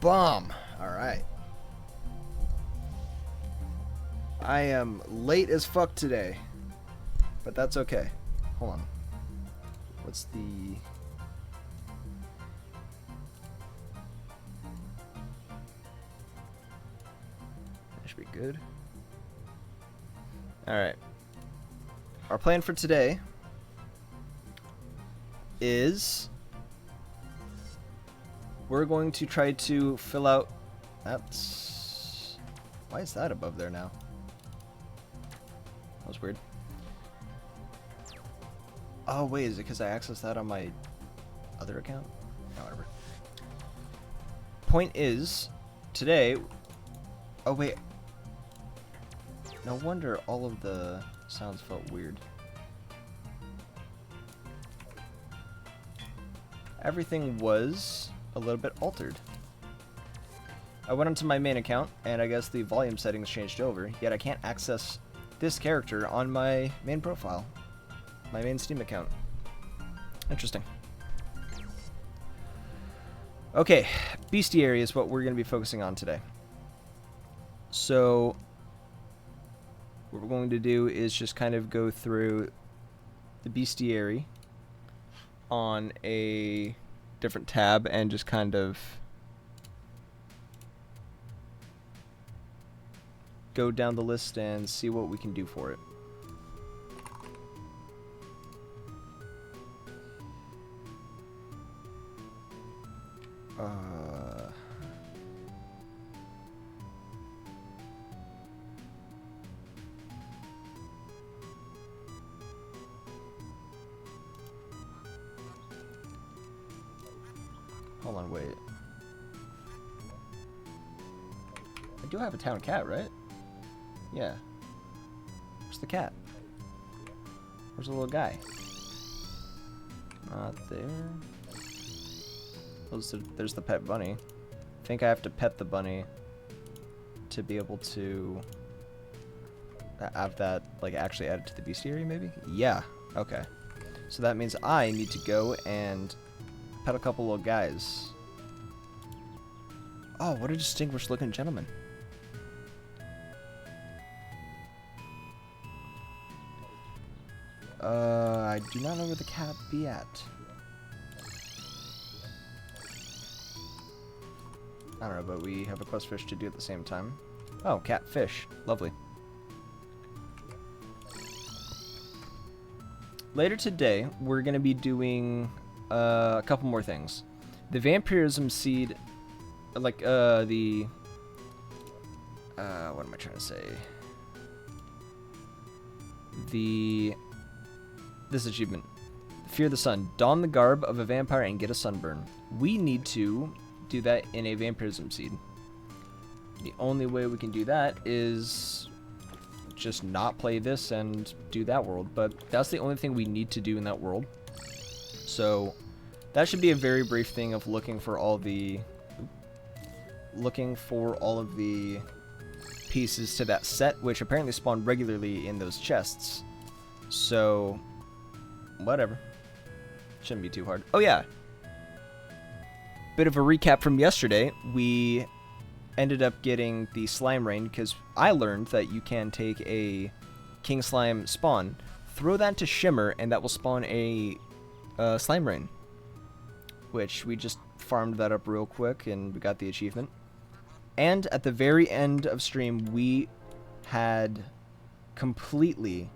bomb. All right. I am late as fuck today, but that's okay. Hold on. What's the... That should be good. All right. Our plan for today is we're going to try to fill out... That's... Why is that above there now? That was weird. Oh, wait, is it because I accessed that on my other account? No, whatever. Point is, today... Oh, wait. No wonder all of the sounds felt weird. Everything was a little bit altered. I went onto my main account, and I guess the volume settings changed over, yet I can't access this character on my main profile. My main Steam account. Interesting. Okay, bestiary is what we're going to be focusing on today. So, what we're going to do is just kind of go through the bestiary on a different tab and just kind of go down the list and see what we can do for it. Hold on, wait. I do have a town cat, right? Yeah. Where's the cat? Where's the little guy? Not there. There's the pet bunny. I think I have to pet the bunny to be able to have that, like, actually added to the bestiary, maybe? Yeah. Okay. So that means I need to go and pet a couple little guys. Oh, what a distinguished looking gentleman. I do not know where the cat be at. I don't know, but we have a quest fish to do at the same time. Oh, catfish. Lovely. Later today, we're going to be doing a couple more things. The vampirism seed, like, what am I trying to say? This achievement. Fear the sun. Don the garb of a vampire and get a sunburn. We need to do that in a vampirism seed. The only way we can do that is just not play this and do that world, but that's the only thing we need to do in that world. So that should be a very brief thing of looking for all of the pieces to that set, which apparently spawn regularly in those chests. So whatever. Shouldn't be too hard. Oh yeah. Bit of a recap from yesterday. We ended up getting the slime rain because I learned that you can take a king slime spawn, throw that to shimmer, and that will spawn a slime rain. Which we just farmed that up real quick and we got the achievement. And at the very end of stream, we had completely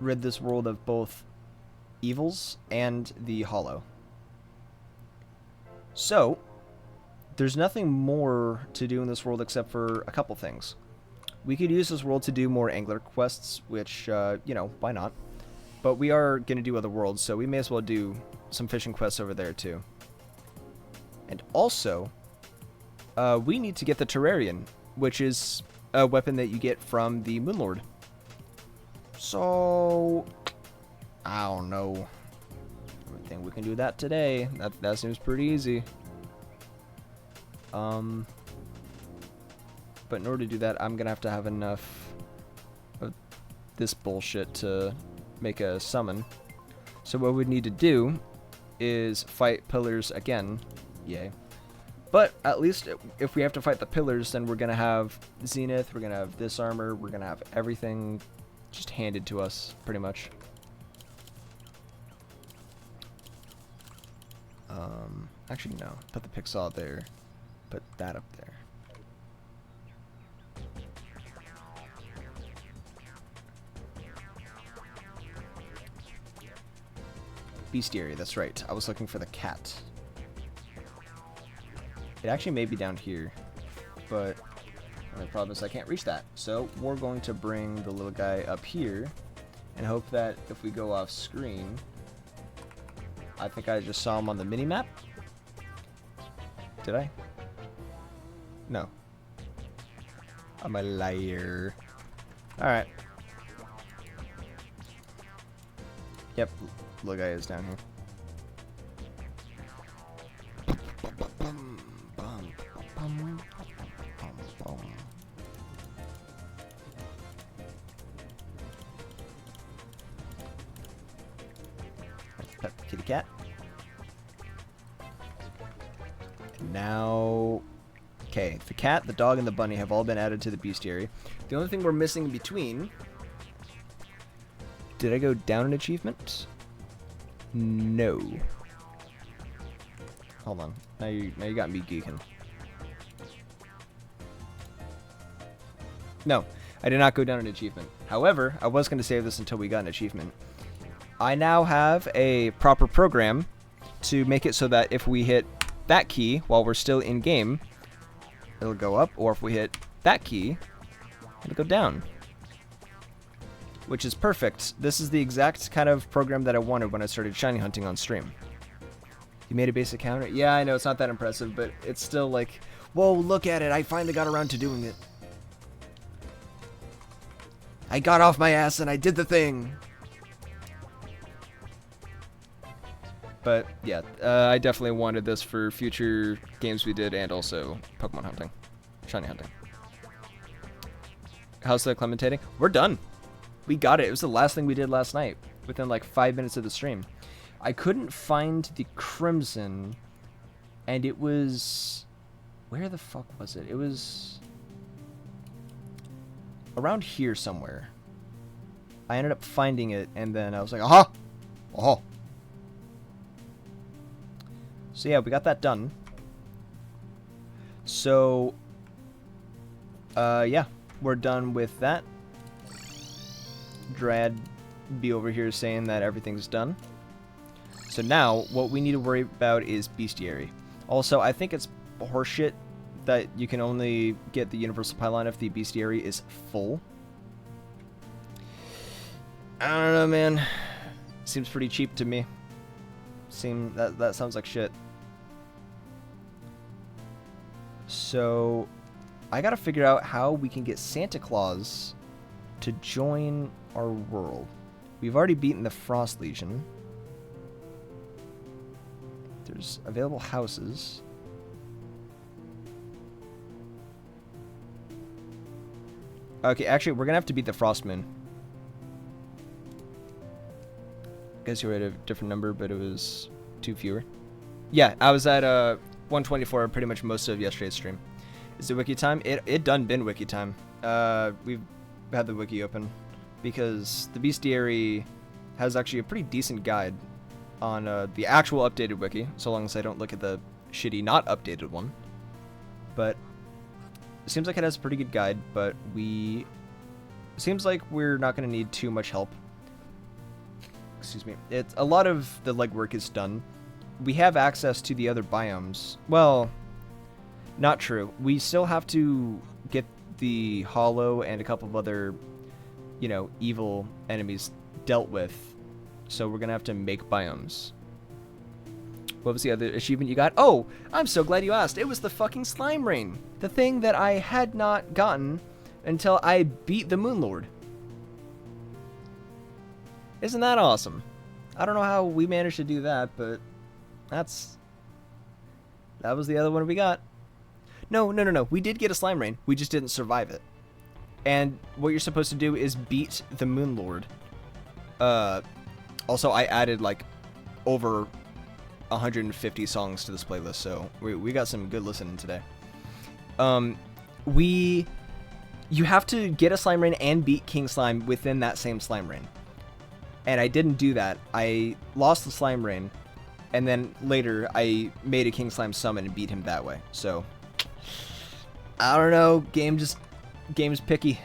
rid this world of both evils and the hollow. So, there's nothing more to do in this world except for a couple things. We could use this world to do more angler quests, which, you know, why not? But we are going to do other worlds, so we may as well do some fishing quests over there, too. And also, we need to get the Terrarian, which is a weapon that you get from the Moonlord. So, I don't know. I think we can do that today. That seems pretty easy. But in order to do that, I'm going to have enough of this bullshit to make a summon. So what we need to do is fight pillars again yay. But at least if we have to fight the pillars, then we're going to have Zenith, we're going to have this armor, we're going to have everything just handed to us, pretty much. Actually, no. Put the Pixel there. Put that up there. Bestiary, that's right. I was looking for the cat. It actually may be down here, but the problem is I can't reach that. So we're going to bring the little guy up here and hope that if we go off screen, I think I just saw him on the mini-map. Did I? No. I'm a liar. Alright. Yep, little guy is down here. Pet kitty cat. Now, okay, the cat, the dog, and the bunny have all been added to the bestiary. The only thing we're missing in between. Did I go down an achievement? No. Hold on. Now you got me geeking. No, I did not go down an achievement. However, I was going to save this until we got an achievement. I now have a proper program to make it so that if we hit that key while we're still in game, it'll go up, or if we hit that key, it'll go down. Which is perfect. This is the exact kind of program that I wanted when I started shiny hunting on stream. You made a basic counter? Yeah, I know, it's not that impressive, but it's still like, whoa, look at it, I finally got around to doing it. I got off my ass and I did the thing. But yeah, I definitely wanted this for future games we did and also Pokemon hunting, shiny hunting. How's the clementating? We're done. We got it. It was the last thing we did last night within like 5 minutes of the stream. I couldn't find the Crimson, and it was... Where the fuck was it? It was around here somewhere. I ended up finding it, and then I was like, aha! Oh! So yeah, we got that done. So, yeah, we're done with that. Dryad be over here saying that everything's done. So now, what we need to worry about is Bestiary. Also, I think it's horseshit that you can only get the Universal Pylon if the Bestiary is full. I don't know, man. Seems pretty cheap to me. That sounds like shit. So, I gotta figure out how we can get Santa Claus to join our world. We've already beaten the Frost Legion. There's available houses. Okay, actually, we're gonna have to beat the Frostmoon. I guess you were at a different number, but it was 2 fewer. Yeah, I was at 124 pretty much most of yesterday's stream. Is it wiki time? It done been wiki time. We've had the wiki open because the Bestiary has actually a pretty decent guide on the actual updated wiki, so long as I don't look at the shitty not updated one. But it seems like it has a pretty good guide, but it seems like we're not going to need too much help. Excuse me. A lot of the legwork is done. We have access to the other biomes. Well, not true. We still have to get the Hollow and a couple of other, you know, evil enemies dealt with. So we're going to have to make biomes. What was the other achievement you got? Oh, I'm so glad you asked. It was the fucking Slime Rain. The thing that I had not gotten until I beat the Moonlord. Isn't that awesome? I don't know how we managed to do that, but that was the other one we got. No. We did get a Slime Rain. We just didn't survive it. And what you're supposed to do is beat the Moonlord. Also, I added, like, over 150 songs to this playlist, so we got some good listening today. You have to get a slime rain and beat King Slime within that same slime rain. And I didn't do that. I lost the slime rain, and then later I made a King Slime summon and beat him that way. So I don't know, game's picky.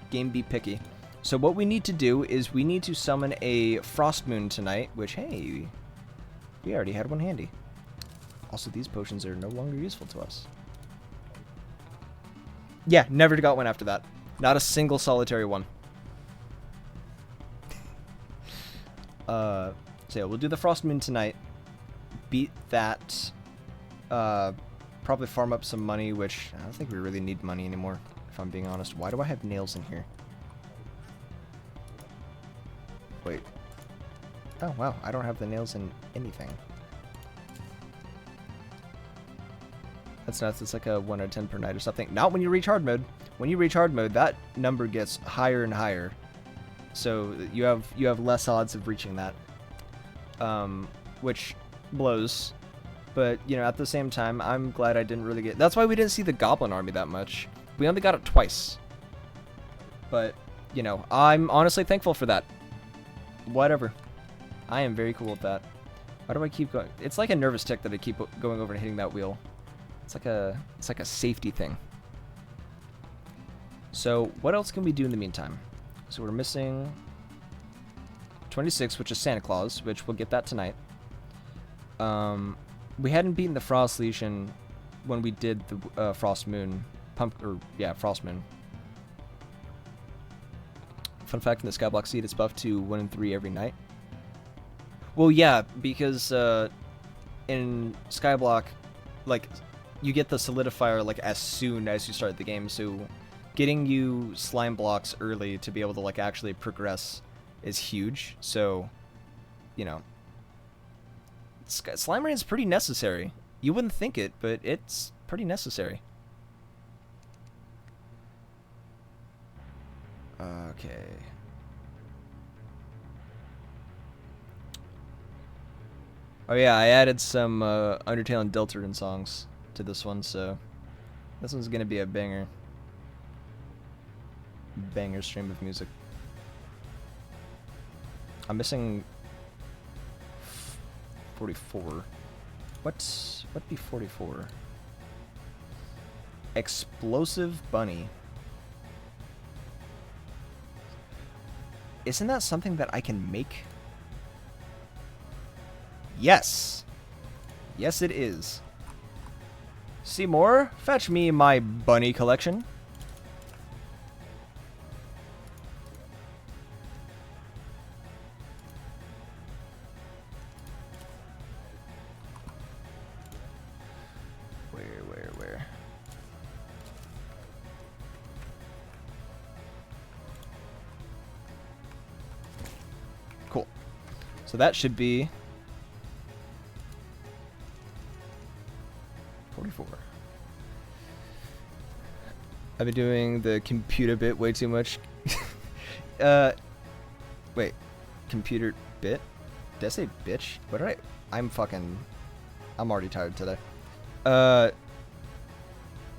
Game be picky. So what we need to do is we need to summon a Frost Moon tonight, which, hey, we already had one handy. Also, these potions are no longer useful to us. Yeah, never got one after that. Not a single solitary one. So yeah, we'll do the Frost Moon tonight. Beat that. Probably farm up some money, which I don't think we really need money anymore, if I'm being honest. Why do I have nails in here? Wait. Oh, wow. I don't have the nails in anything. That's nuts. It's like a 1 out of 10 per night or something. Not when you reach hard mode. When you reach hard mode, that number gets higher and higher. So you have less odds of reaching that. Which blows. But, you know, at the same time, I'm glad I didn't really get... That's why we didn't see the Goblin Army that much. We only got it twice. But, you know, I'm honestly thankful for that. Whatever. I am very cool with that. Why do I keep going? It's like a nervous tick that I keep going over and hitting that wheel. It's like a safety thing. So what else can we do in the meantime? So we're missing 26, which is Santa Claus, which we'll get that tonight. We hadn't beaten the Frost Legion when we did the Frost Moon Frost Moon. Fun fact: in the Skyblock seed, it's buffed to 1 in 3 every night. Well, yeah, because in Skyblock, like, you get the solidifier like as soon as you start the game, so getting you slime blocks early to be able to like actually progress is huge. So, you know, slime rain is pretty necessary. You wouldn't think it, but it's pretty necessary. Okay. Oh yeah, I added some Undertale and Deltarune songs to this one, so this one's gonna be a banger. Banger stream of music. I'm missing 44. What be 44? Explosive Bunny. Isn't that something that I can make? Yes. Yes, it is. Seymour, fetch me my bunny collection. Where? Cool. So that should be 44. I've been doing the computer bit way too much. Wait. Computer bit? Did I say bitch? What did I'm already tired today.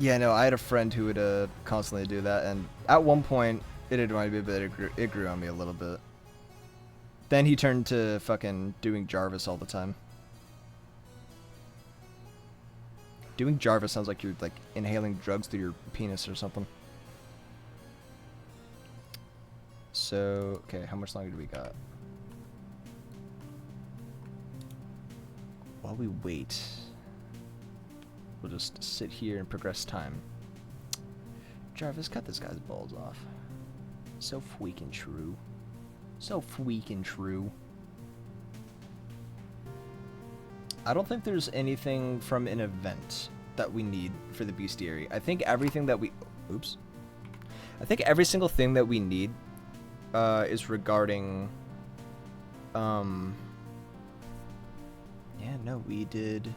Yeah, no, I had a friend who would constantly do that, and at one point, it annoyed me, but it grew on me a little bit. Then he turned to fucking doing Jarvis all the time. Doing Jarvis sounds like you're like inhaling drugs through your penis or something. So, okay, how much longer do we got? While we wait, we'll just sit here and progress time. Jarvis, cut this guy's balls off. So freaking true. So freaking true. I don't think there's anything from an event that we need for the bestiary. I think everything that we... Oops. I think every single thing that we need is regarding... Yeah, no, we did...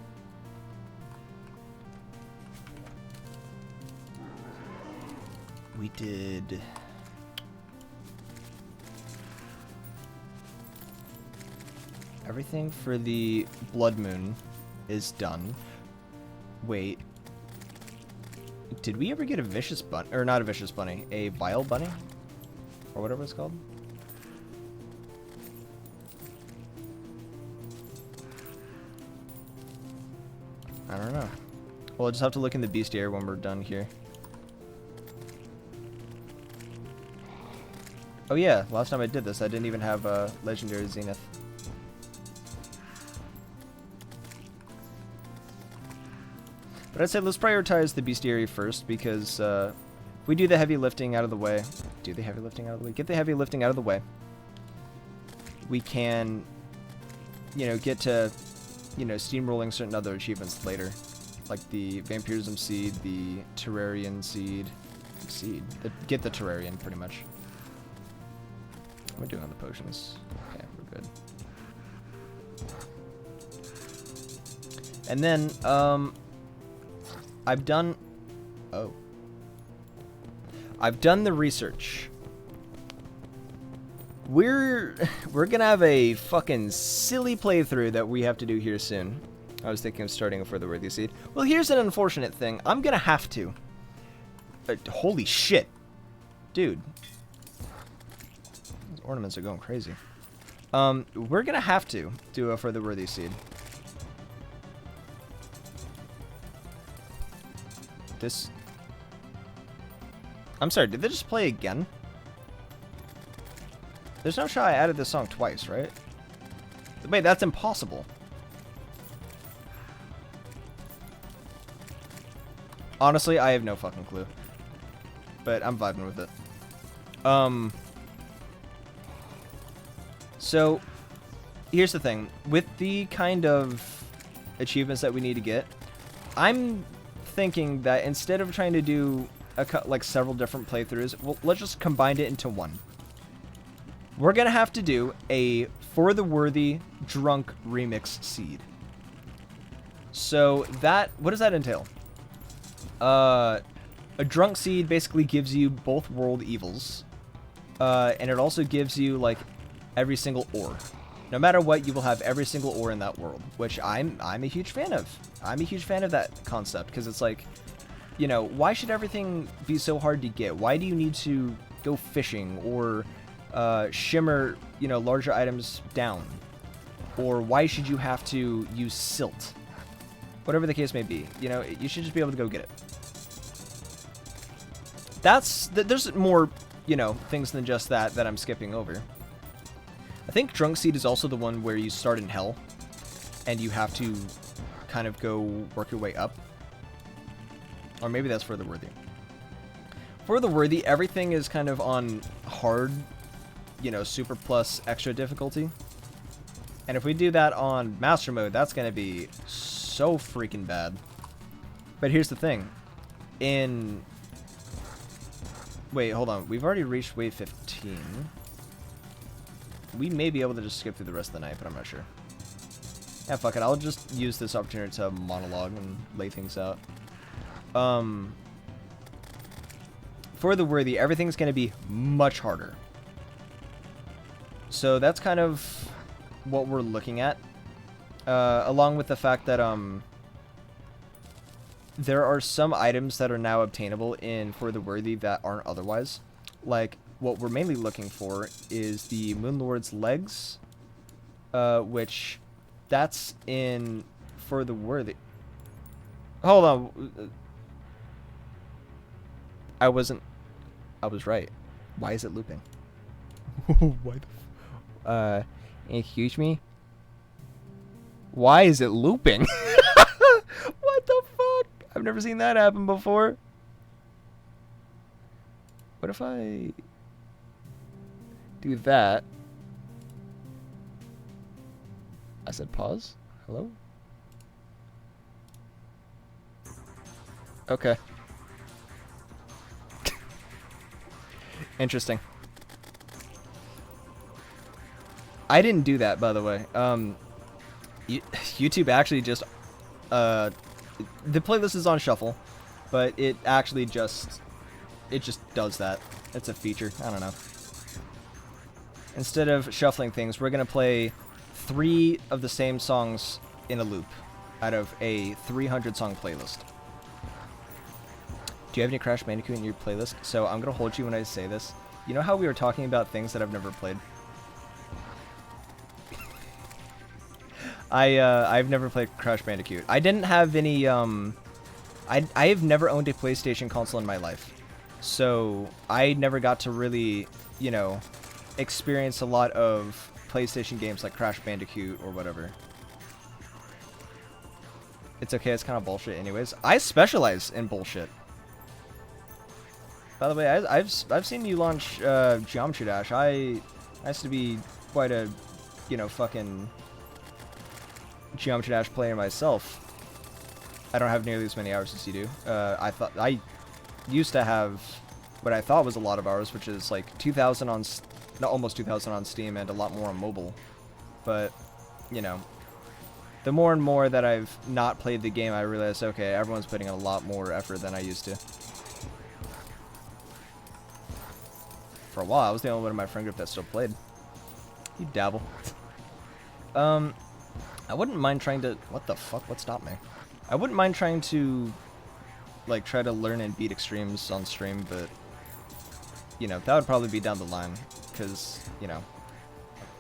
everything for the Blood Moon is done. Wait. Did we ever get a vicious bunny? Or not a vicious bunny. A vile bunny? Or whatever it's called? I don't know. Well, I'll just have to look in the bestiary when we're done here. Oh yeah, last time I did this, I didn't even have a legendary zenith. But I'd say let's prioritize the bestiary first, because if we do the heavy lifting out of the way, get the heavy lifting out of the way, we can, you know, get to, you know, steamrolling certain other achievements later, like the vampirism seed, the Terrarian seed, get the Terrarian pretty much. What are we doing on the potions? Okay, we're good. And then, I've done the research. We're gonna have a fucking silly playthrough that we have to do here soon. I was thinking of starting a further worthy seed. Well, here's an unfortunate thing. I'm gonna have to. Holy shit, dude. These ornaments are going crazy. We're gonna have to do a further worthy seed. I'm sorry, did they just play again? There's no shot I added this song twice, right? Wait, that's impossible. Honestly, I have no fucking clue. But I'm vibing with it. So, here's the thing. With the kind of achievements that we need to get, I'm thinking that instead of trying to do like several different playthroughs, well, let's just combine it into one. We're gonna have to do a For the Worthy Drunk Remix Seed. So that, what does that entail? A drunk seed basically gives you both world evils, and it also gives you like every single ore. No matter what, you will have every single ore in that world, which I'm a huge fan of. I'm a huge fan of that concept, because it's like, you know, why should everything be so hard to get? Why do you need to go fishing or shimmer, you know, larger items down? Or why should you have to use silt? Whatever the case may be, you know, you should just be able to go get it. There's more, you know, things than just that I'm skipping over. I think Drunk Seed is also the one where you start in hell and you have to kind of go work your way up. Or maybe that's For the Worthy. For the Worthy, everything is kind of on hard, you know, super plus extra difficulty. And if we do that on master mode, that's going to be so freaking bad. But here's the thing. Wait, hold on. We've already reached wave 15. We may be able to just skip through the rest of the night, but I'm not sure. Yeah, fuck it. I'll just use this opportunity to monologue and lay things out. For the Worthy, everything's going to be much harder. So that's kind of what we're looking at. Along with the fact that there are some items that are now obtainable in For the Worthy that aren't otherwise. Like, what we're mainly looking for is the Moonlord's legs, which that's in For the Worthy. Hold on. I was right. Why is it looping? Why the excuse me? Why is it looping? What the fuck? I've never seen that happen before. What if I do that? I said pause. Hello? Okay. Interesting. I didn't do that, by the way. YouTube actually just the playlist is on shuffle, but it actually just does that. It's a feature. I don't know. Instead of shuffling things, we're gonna play 3 of the same songs in a loop out of a 300 song playlist. Do you have any Crash Bandicoot in your playlist? So I'm gonna hold you when I say this. You know how we were talking about things that I've never played? I've never played Crash Bandicoot. I didn't have any I've never owned a PlayStation console in my life. So I never got to really, you know, experience a lot of PlayStation games like Crash Bandicoot or whatever. It's okay, it's kind of bullshit anyways. I specialize in bullshit. By the way, I've seen you launch Geometry Dash. I used to be quite a, you know, fucking Geometry Dash player myself. I don't have nearly as many hours as you do. I used to have what I thought was a lot of hours, which is like 2,000 on, almost 2,000 on Steam and a lot more on mobile. But, you know, the more and more that I've not played the game, I realized, okay, everyone's putting in a lot more effort than I used to. For a while, I was the only one in my friend group that still played. You dabble. I wouldn't mind trying to... What the fuck? What stopped me? I wouldn't mind trying to, like, try to learn and beat extremes on stream, but, you know, that would probably be down the line, because, you know,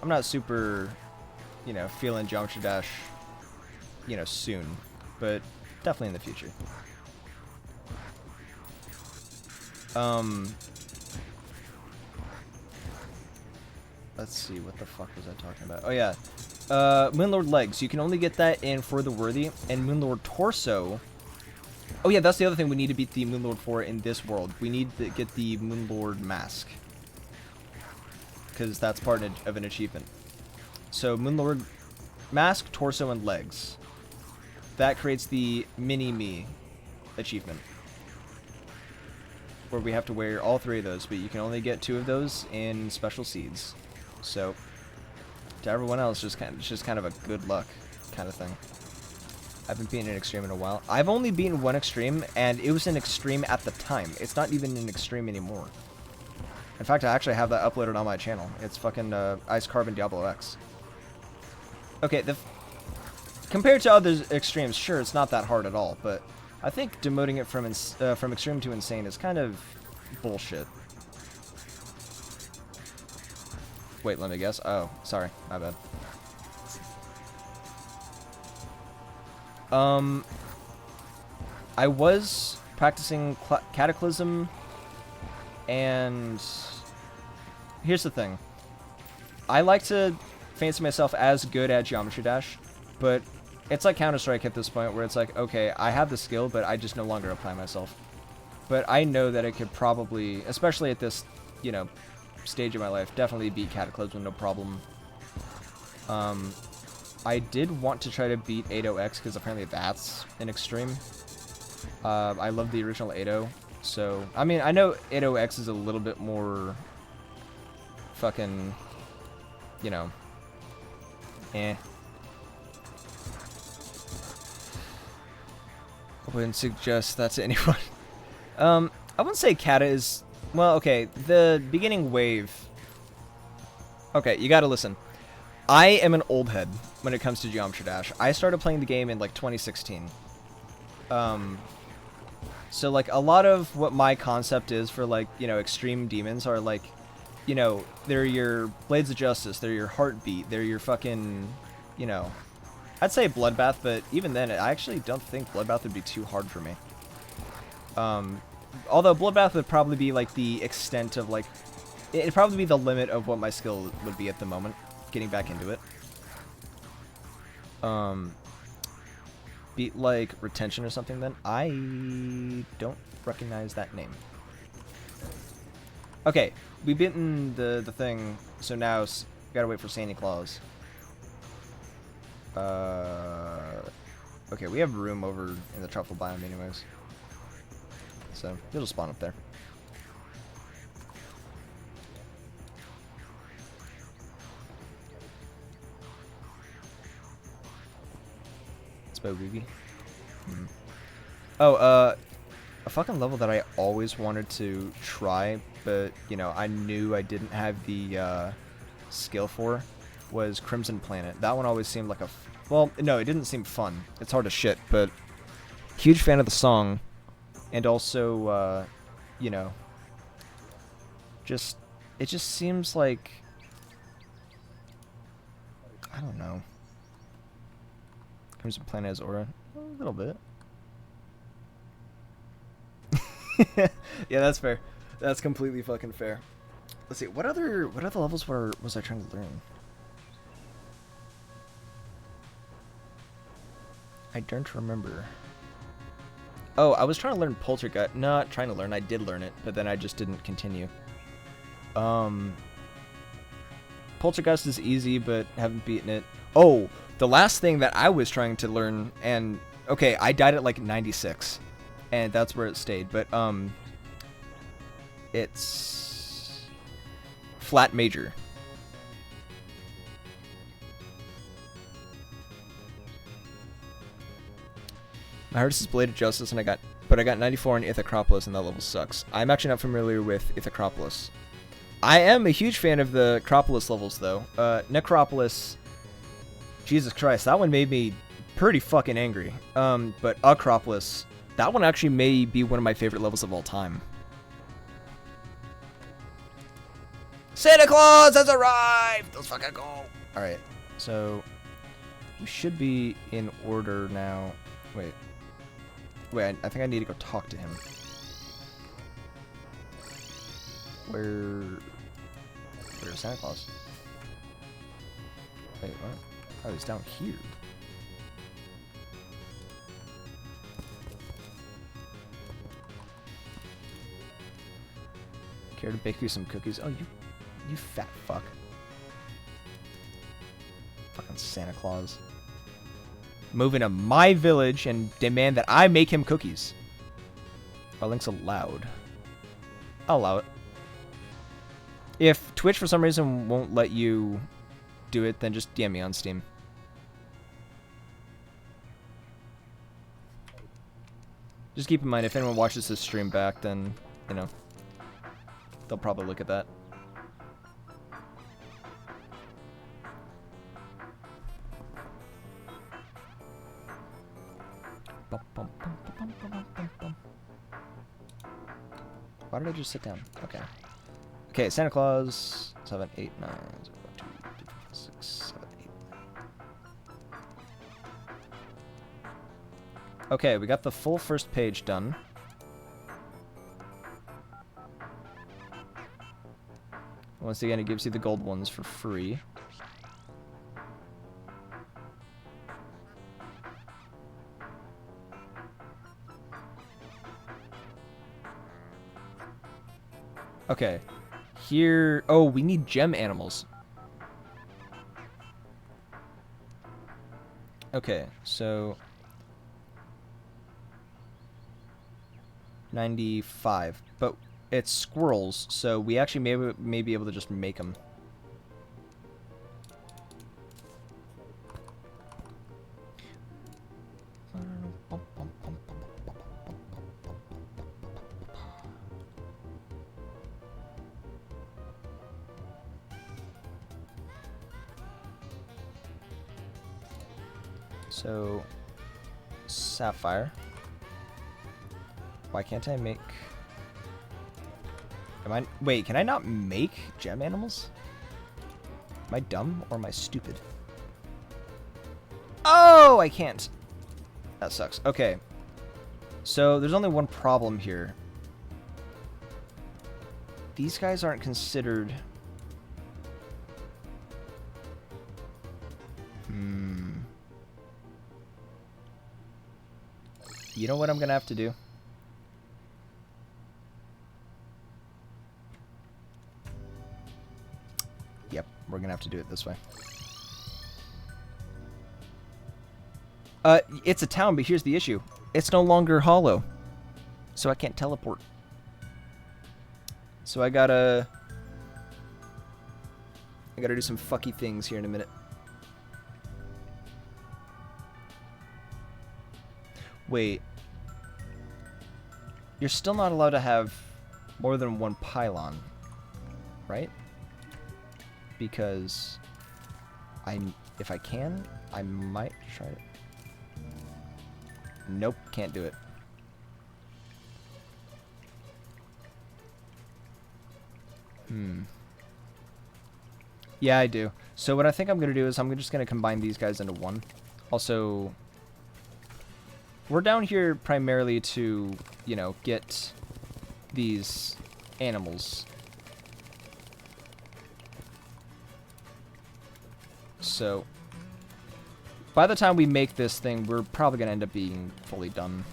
I'm not super, you know, feeling Geometry Dash, you know, soon, but definitely in the future. Let's see, what the fuck was I talking about? Oh, yeah. Moonlord Legs. You can only get that in For the Worthy. And Moonlord Torso. Oh, yeah, that's the other thing we need to beat the Moonlord for in this world. We need to get the Moonlord Mask. Because that's part of an achievement. So, Moonlord Mask, Torso, and Legs. That creates the Mini-Me achievement. Where we have to wear all 3 of those, but you can only get 2 of those in special seeds. So, to everyone else, it's just kind of a good luck kind of thing. I haven't beaten an extreme in a while. I've only beaten 1 extreme, and it was an extreme at the time. It's not even an extreme anymore. In fact, I actually have that uploaded on my channel. It's fucking Ice Carbon Diablo X. Okay, compared to other extremes, sure, it's not that hard at all, but I think demoting it from extreme to insane is kind of bullshit. Wait, let me guess. Oh, sorry. My bad. I was practicing Cataclysm, and here's the thing. I like to fancy myself as good at Geometry Dash, but it's like Counter-Strike at this point, where it's like, okay, I have the skill, but I just no longer apply myself. But I know that it could probably, especially at this, you know, stage of my life, definitely beat Cataclysm, no problem. I did want to try to beat 80X, because apparently that's an extreme. I love the original 80, so, I mean, I know 80X is a little bit more fucking, you know, I wouldn't suggest that to anyone. I wouldn't say Kata is... Well, okay, the beginning wave... Okay, you gotta listen. I am an old head when it comes to Geometry Dash. I started playing the game in, like, 2016. So, like, a lot of what my concept is for, like, you know, extreme demons are, like, you know, they're your Blades of Justice, they're your Heartbeat, they're your fucking, you know... I'd say Bloodbath, but even then, I actually don't think Bloodbath would be too hard for me. Although Bloodbath would probably be, like, the extent of, like... It'd probably be the limit of what my skill would be at the moment, getting back into it. Beat, like, Retention or something, then? I don't recognize that name. Okay, we've beaten the thing, so now gotta wait for Santa Claus. Okay, we have room over in the truffle biome anyways. So, it'll spawn up there. Spooky. Oh, a fucking level that I always wanted to try, but, you know, I knew I didn't have the skill for, was Crimson Planet. That one always seemed like a... well, no, it didn't seem fun. It's hard to shit, but huge fan of the song. And also, you know, it just seems like... I don't know. Crimson Planet has aura. A little bit. Yeah, that's fair. That's completely fucking fair. Let's see. What other levels was I trying to learn? I don't remember. Oh, I was trying to learn Poltergeist. Not trying to learn. I did learn it, but then I just didn't continue. Poltergeist is easy, but haven't beaten it. Oh, the last thing that I was trying to learn, and okay, I died at like 96, and that's where it stayed. But it's flat major. My hardest is Blade of Justice, and I got 94 on Ithacropolis, and that level sucks. I'm actually not familiar with Ithacropolis. I am a huge fan of the Acropolis levels, though. Necropolis, Jesus Christ, that one made me pretty fucking angry. But Acropolis, that one actually may be one of my favorite levels of all time. Santa Claus has arrived! Let's fucking go! Alright, so we should be in order now. Wait, I think I need to go talk to him. Where's Santa Claus? Wait, what? Oh, he's down here. Care to bake you some cookies? Oh, you fat fuck. Fucking Santa Claus. Move into my village and demand that I make him cookies. Our link's allowed. I'll allow it. If Twitch for some reason won't let you do it, then just DM me on Steam. Just keep in mind, if anyone watches this stream back, then, you know, they'll probably look at that. Why did I just sit down? Okay. Okay, Santa Claus. 7, 8, 9, 0, 2, 3, 4, 6, 7, 8. Okay, we got the full first page done. Once again, it gives you the gold ones for free. Okay. Here... oh, we need gem animals. Okay, so... 95. But it's squirrels, so we actually may be able to just make them. So, sapphire. Why can't I make... wait, can I not make gem animals? Am I dumb or am I stupid? Oh, I can't. That sucks. Okay. So, there's only one problem here. These guys aren't considered... You know what I'm gonna have to do? Yep, we're gonna have to do it this way. It's a town, but here's the issue. It's no longer hollow. So I can't teleport. So I gotta do some fucky things here in a minute. Wait. You're still not allowed to have more than one pylon, right? Because If I can, I might try it. Nope, can't do it. Yeah, I do. So what I think I'm going to do is I'm just going to combine these guys into one. Also, we're down here primarily to, you know, get these animals. So, by the time we make this thing, we're probably going to end up being fully done.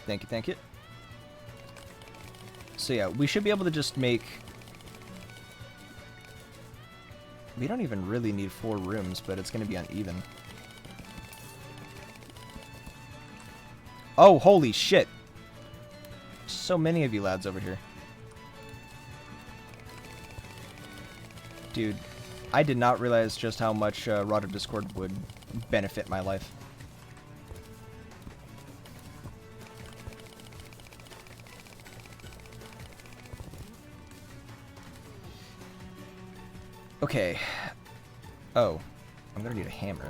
Thank you, thank you. So yeah, we should be able to just make... We don't even really need 4 rooms, but it's going to be uneven. Oh, holy shit! So many of you lads over here. Dude, I did not realize just how much Rod of Discord would benefit my life. Okay. Oh. I'm gonna need a hammer.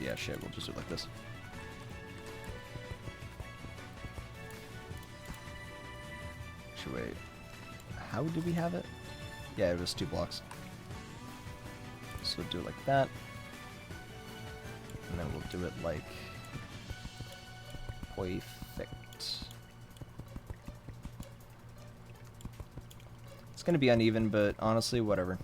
Yeah, shit, we'll just do it like this. Actually, wait. How do we have it? Yeah, it was 2 blocks. So we'll do it like that. And then we'll do it like... perfect. It's gonna be uneven, but honestly, whatever.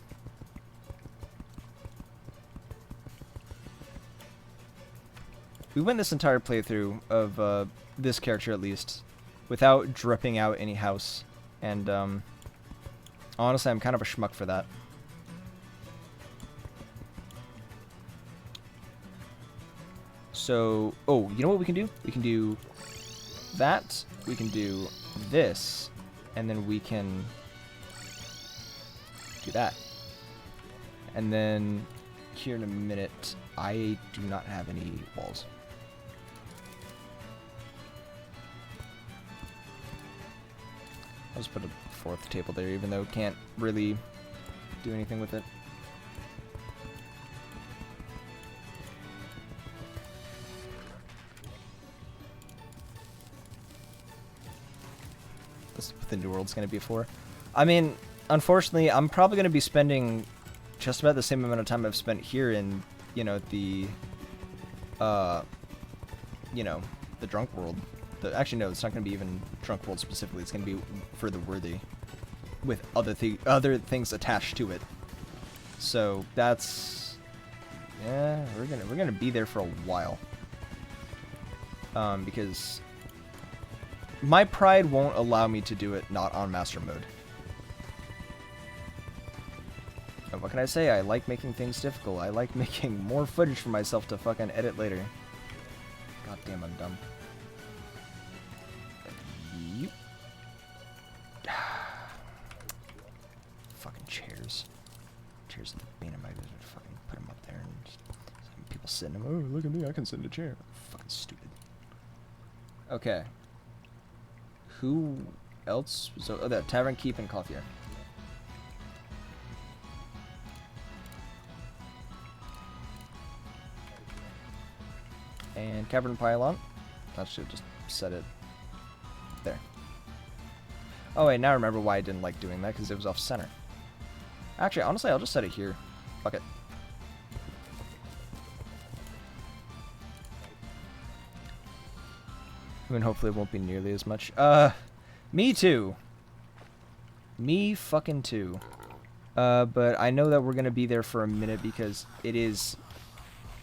We went this entire playthrough of this character, at least, without dripping out any house. And honestly, I'm kind of a schmuck for that. So, oh, you know what we can do? We can do that, we can do this, and then we can do that. And then here in a minute, I do not have any walls. I'll just put a 4th table there, even though can't really do anything with it. This the new world's gonna be 4. I mean, unfortunately, I'm probably gonna be spending just about the same amount of time I've spent here in, you know, the, you know, the drunk world. Actually, no, it's not gonna be even drunk world specifically. It's gonna be further worthy, with other things attached to it. So that's, yeah, we're gonna be there for a while. Because my pride won't allow me to do it not on master mode. And what can I say? I like making things difficult. I like making more footage for myself to fucking edit later. God damn, I'm dumb. Yep. Fucking chairs. Chairs at the beginning of my visit. Fucking put them up there and just people sit in them. Oh, look at me, I can sit in a chair. Fucking stupid. Okay. Who else? So, oh, that Tavern Keep and Coffee. And Cavern Pylon. I should just set it there. Oh wait, now I remember why I didn't like doing that, because it was off center. Actually, honestly, I'll just set it here. Fuck it. I mean, hopefully it won't be nearly as much. Me too. Me fucking too. But I know that we're gonna be there for a minute because it is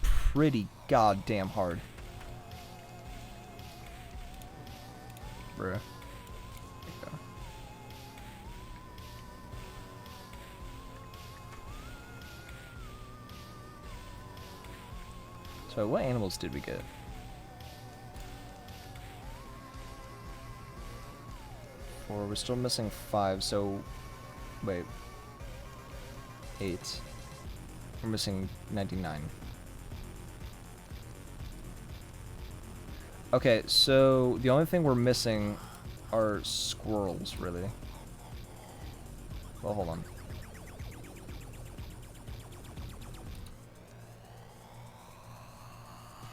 pretty goddamn hard. Bruh. There you go. So what animals did we get? 4. We're still missing 5, so... Wait. 8. We're missing 99. Okay, so the only thing we're missing are squirrels, really. Well, hold on.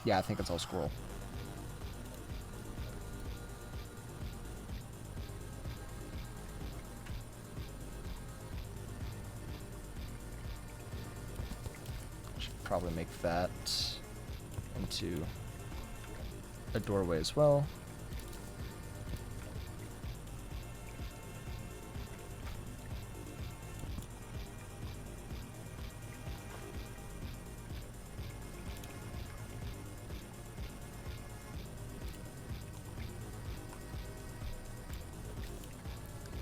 Yeah, I think it's all squirrel. Should probably make that into a doorway as well.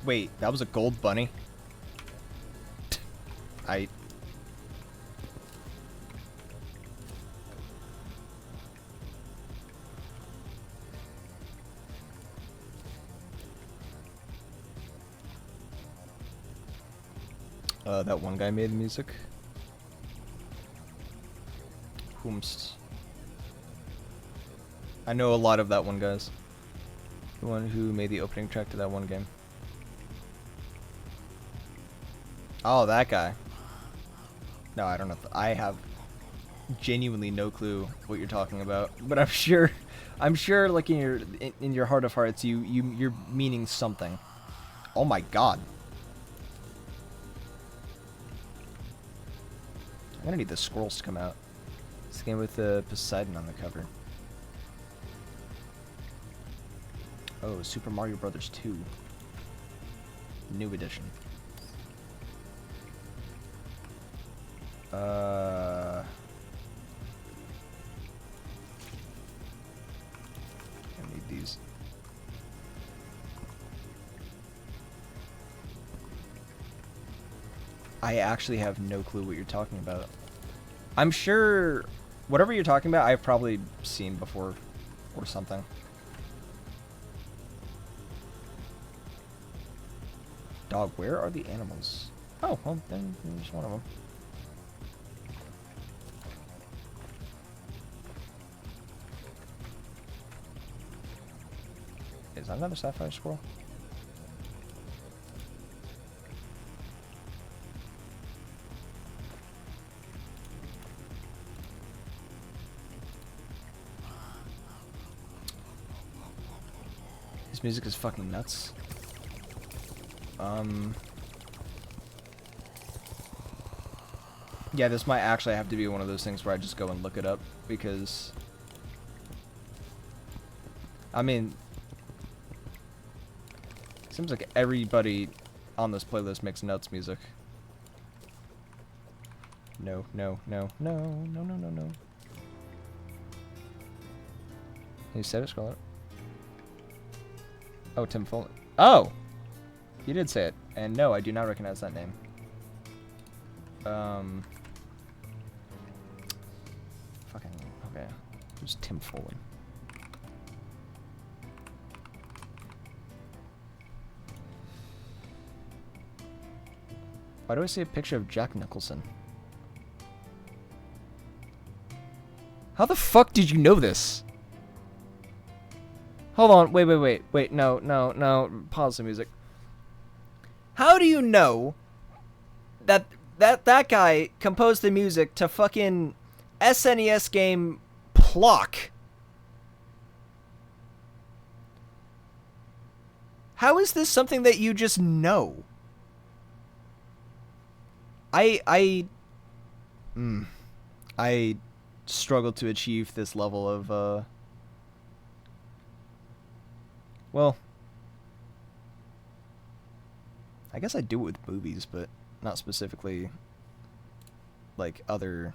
Wait, that was a gold bunny? That one guy made the music. Whomst. I know a lot of that one, guys. The one who made the opening track to that one game. Oh, that guy. No, I don't know. I have genuinely no clue what you're talking about, but I'm sure, like in your heart of hearts, you're meaning something. Oh my god. I'm gonna need the squirrels to come out. This game with Poseidon on the cover. Oh, Super Mario Brothers 2. New edition. I need these. I actually have no clue what you're talking about. I'm sure whatever you're talking about, I've probably seen before or something. Dog, where are the animals? Oh, well, then there's one of them. Is that another sapphire squirrel? This music is fucking nuts. Yeah, this might actually have to be one of those things where I just go and look it up, because... I mean... Seems like everybody on this playlist makes nuts music. No, no, no, no, no, no, no, no. You said it, scroll it. Oh, Tim Foley. Oh! You did say it. And no, I do not recognize that name. Fucking, okay. Who's Tim Foley? Why do I see a picture of Jack Nicholson? How the fuck did you know this? Hold on, wait, no, pause the music. How do you know that guy composed the music to fucking SNES game Plock? How is this something that you just know? I struggle to achieve this level of well, I guess I do it with movies, but not specifically like other...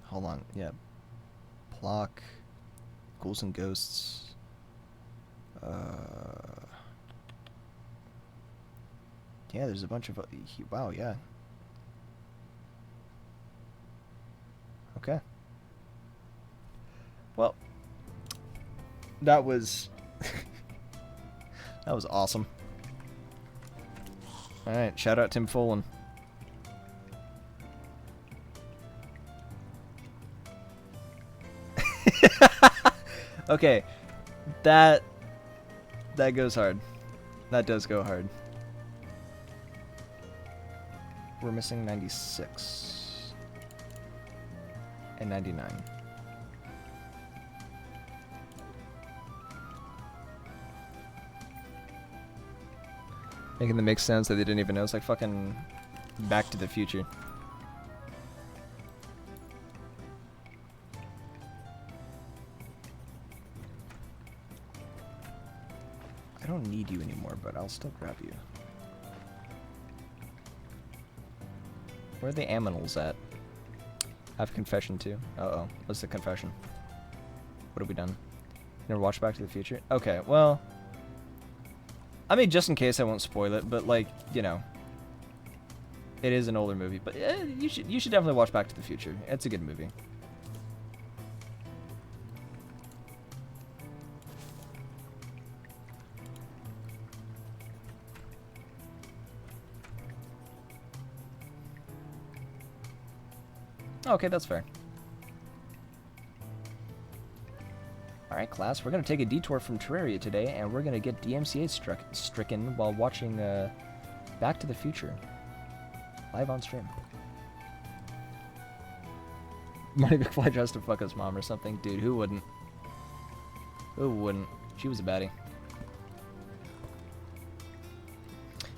Hold on, yeah. Plock, Ghouls and Ghosts. Yeah, there's a bunch of... wow, yeah. Okay. Well, that was... That was awesome. Alright, shout out Tim Follin. Okay, that goes hard. That does go hard. We're missing 96 and 99. Making them make sense that they didn't even know. It's like fucking Back to the Future. I don't need you anymore, but I'll still grab you. Where are the aminals at? I have a confession too. Uh-oh. What's the confession? What have we done? You never watched Back to the Future? Okay, well... I mean, just in case I won't spoil it, but like, you know... It is an older movie, but you should definitely watch Back to the Future. It's a good movie. Okay, that's fair. Alright, class, we're going to take a detour from Terraria today, and we're going to get DMCA stricken while watching Back to the Future. Live on stream. Money McFly tries to fuck his mom or something. Dude, who wouldn't? Who wouldn't? She was a baddie.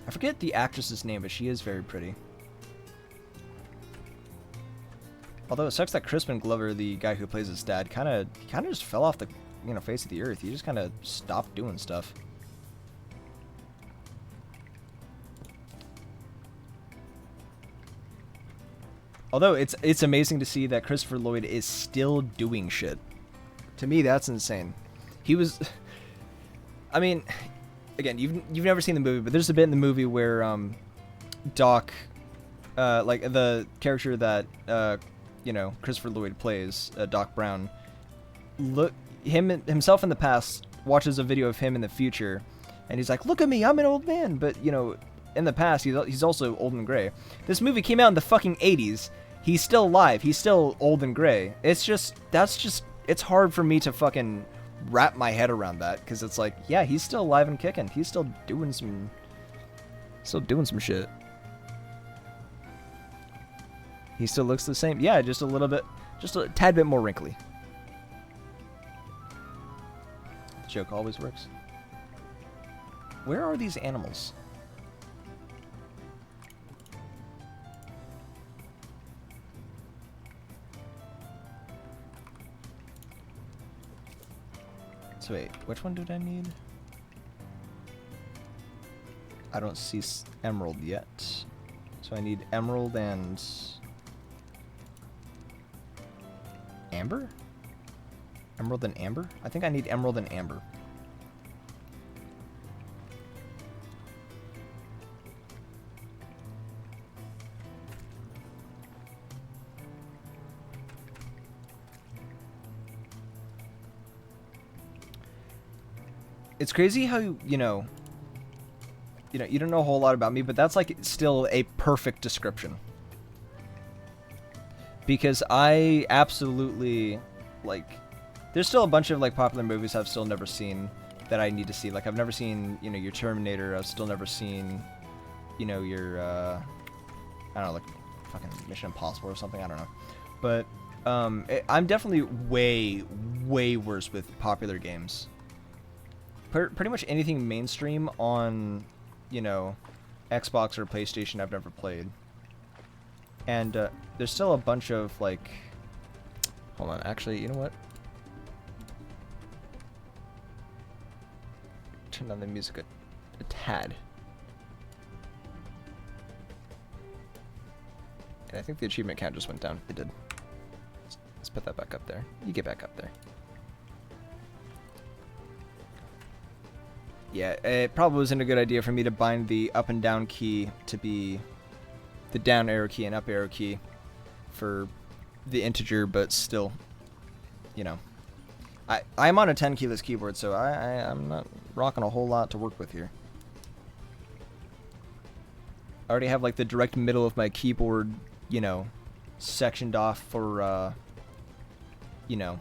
I forget the actress's name, but she is very pretty. Although it sucks that Crispin Glover, the guy who plays his dad, kind of just fell off the face of the earth. He just kind of stopped doing stuff. Although it's amazing to see that Christopher Lloyd is still doing shit. To me, that's insane. He was, I mean, again, you've never seen the movie, but there's a bit in the movie where Doc, like the character that Christopher Lloyd plays, Doc Brown, himself in the past watches a video of him in the future, and he's like, "Look at me, I'm an old man." But in the past, he's also old and gray. This movie came out in the fucking 80s. He's still alive. He's still old and gray. It's hard for me to fucking wrap my head around that, because it's like, yeah, he's still alive and kicking. He's still doing some shit. He still looks the same. Yeah, just a tad bit more wrinkly. The joke always works. Where are these animals? So wait, which one did I need? I don't see emerald yet. So I need emerald and... amber? Emerald and amber? I think I need emerald and amber. It's crazy how, you don't know a whole lot about me, but that's like still a perfect description. Because I absolutely, like, there's still a bunch of, like, popular movies I've still never seen that I need to see. Like, I've never seen, your Terminator. I've still never seen, your, I don't know, like, fucking Mission Impossible or something. I don't know. But, I'm definitely way, way worse with popular games. Pretty much anything mainstream on, Xbox or PlayStation I've never played. And there's still a bunch of, like... Hold on, actually, you know what? Turn down the music a tad. And I think the achievement count just went down. It did. Let's put that back up there. You get back up there. Yeah, it probably wasn't a good idea for me to bind the up and down key to be the down arrow key and up arrow key for the integer, but still, I'm on a 10 keyless keyboard, so I'm not rocking a whole lot to work with here. I already have like the direct middle of my keyboard, you know, sectioned off for, you know,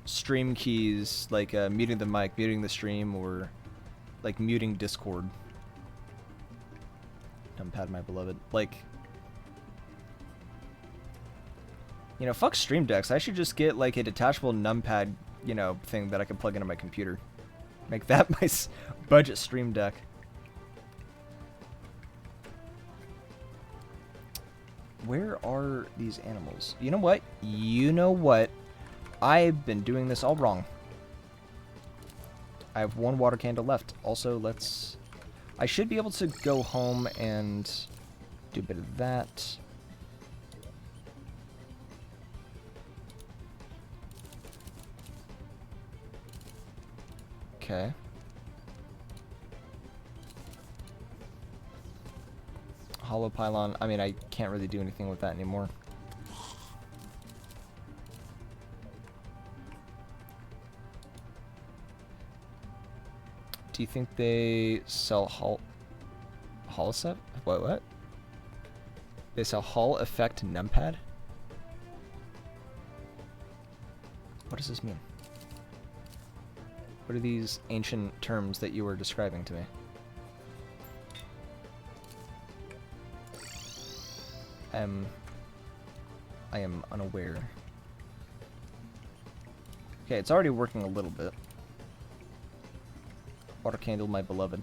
stream keys, like muting the mic, muting the stream, or like muting Discord. Numpad, my beloved. Like, you know, fuck Stream Decks. I should just get like a detachable numpad, you know, thing that I can plug into my computer. Make that my budget Stream Deck. Where are these animals? You know what? You know what? I've been doing this all wrong. I have one water candle left. Also, let's... I should be able to go home and do a bit of that. Okay. Hollow pylon. I mean, I can't really do anything with that anymore. Do you think they sell Hall set? What? They sell Hall effect numpad? What does this mean? What are these ancient terms that you were describing to me? I am unaware. Okay, it's already working a little bit. Water candle, my beloved.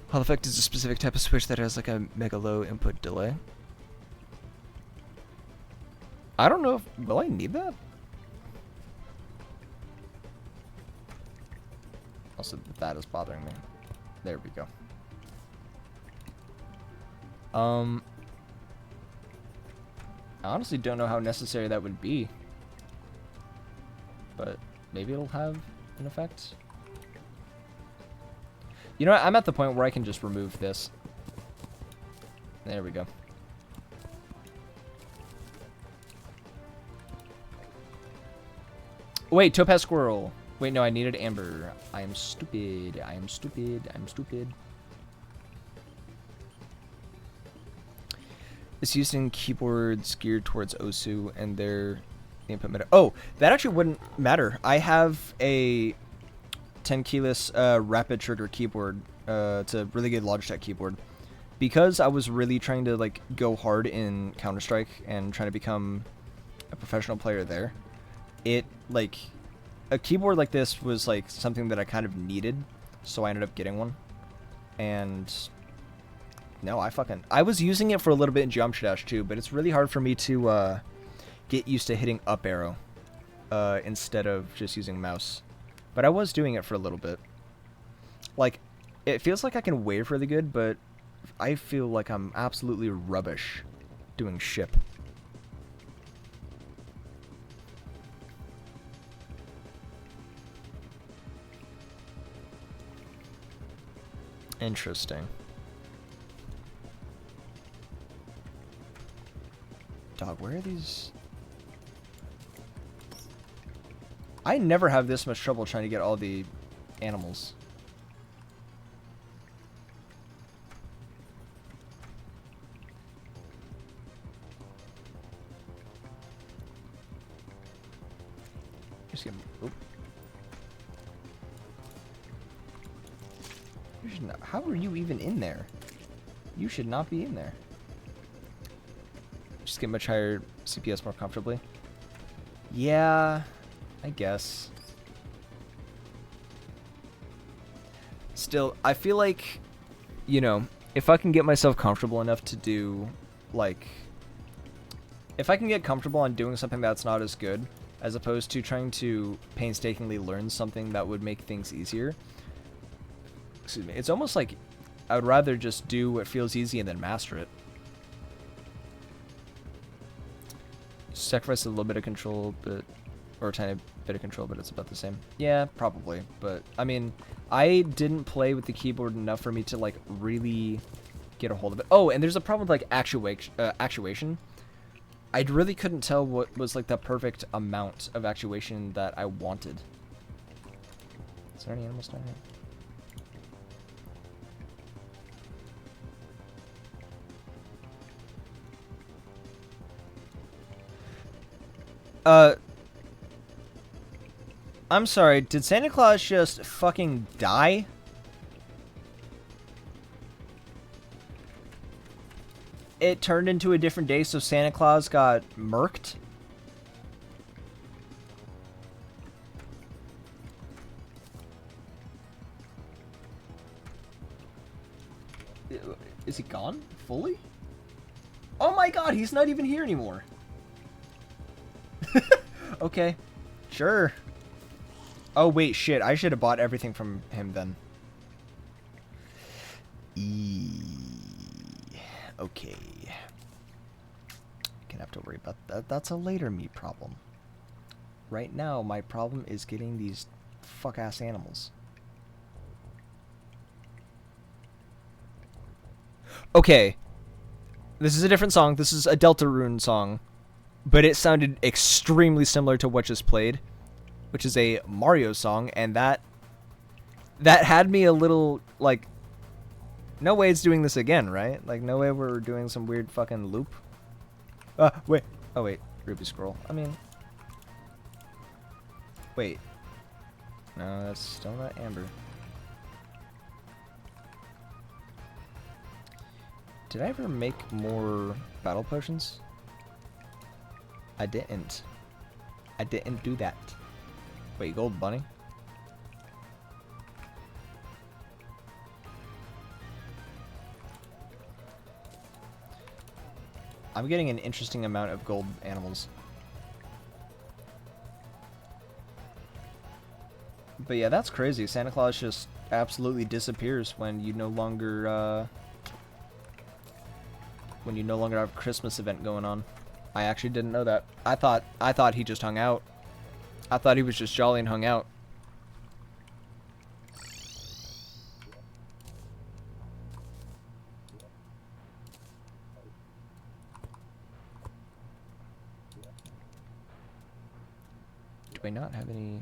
Hall effect is a specific type of switch that has like a mega low input delay. I don't know if... Will I need that? Also, that is bothering me. There we go. I honestly don't know how necessary that would be. But maybe it'll have an effect. You know what? I'm at the point where I can just remove this. There we go. Wait, topaz squirrel. Wait, no, I needed amber. I am stupid. I am stupid. I'm stupid. It's used in keyboards geared towards Osu and their input meta. Oh, that actually wouldn't matter. I have a 10 keyless rapid trigger keyboard. It's a really good Logitech keyboard. Because I was really trying to like go hard in Counter-Strike and trying to become a professional player there, it like a keyboard like this was like something that I kind of needed, so I ended up getting one. And no, I was using it for a little bit in Geometry Dash too, but it's really hard for me to get used to hitting up arrow instead of just using mouse. But I was doing it for a little bit. Like, it feels like I can wave really good, but I feel like I'm absolutely rubbish doing ship. Interesting. Dog, where are these? I never have this much trouble trying to get all the animals. Just get. Oop. You should not, how are you even in there? You should not be in there. Just get much higher CPS more comfortably. Yeah, I guess. Still, I feel like, you know, if I can get myself comfortable enough to do, like, if I can get comfortable on doing something that's not as good, as opposed to trying to painstakingly learn something that would make things easier, excuse me, it's almost like I would rather just do what feels easy and then master it. Sacrifice a little bit of control, but or a tiny bit of control, but it's about the same. Yeah, probably. But I mean, I didn't play with the keyboard enough for me to like really get a hold of it. Oh, and there's a problem with like actuation. I really couldn't tell what was like the perfect amount of actuation that I wanted. Is there any animals down here? I'm sorry, did Santa Claus just fucking die? It turned into a different day, so Santa Claus got murked? Is he gone? Fully? Oh my god, he's not even here anymore. Okay. Sure. Oh wait, shit. I should have bought everything from him then. Okay. Gonna have to worry about that. That's a later me problem. Right now, my problem is getting these fuck-ass animals. Okay. This is a different song. This is a Deltarune song. But it sounded extremely similar to what just played, which is a Mario song, and that had me a little, like, no way it's doing this again, right? Like, no way we're doing some weird fucking loop. Wait. Oh, wait. Ruby Scroll. I mean... Wait. No, that's still not Amber. Did I ever make more battle potions? I didn't. I didn't do that. Wait, gold bunny? I'm getting an interesting amount of gold animals. But yeah, that's crazy. Santa Claus just absolutely disappears when you no longer have a Christmas event going on. I actually didn't know that. I thought he just hung out. I thought he was just jolly and hung out. Do I not have any...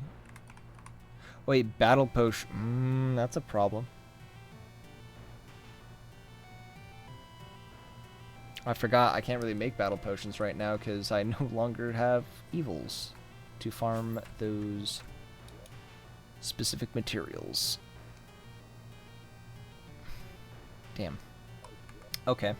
Wait, battle potion. That's a problem. I forgot I can't really make battle potions right now because I no longer have evils to farm those specific materials. Damn. Okay.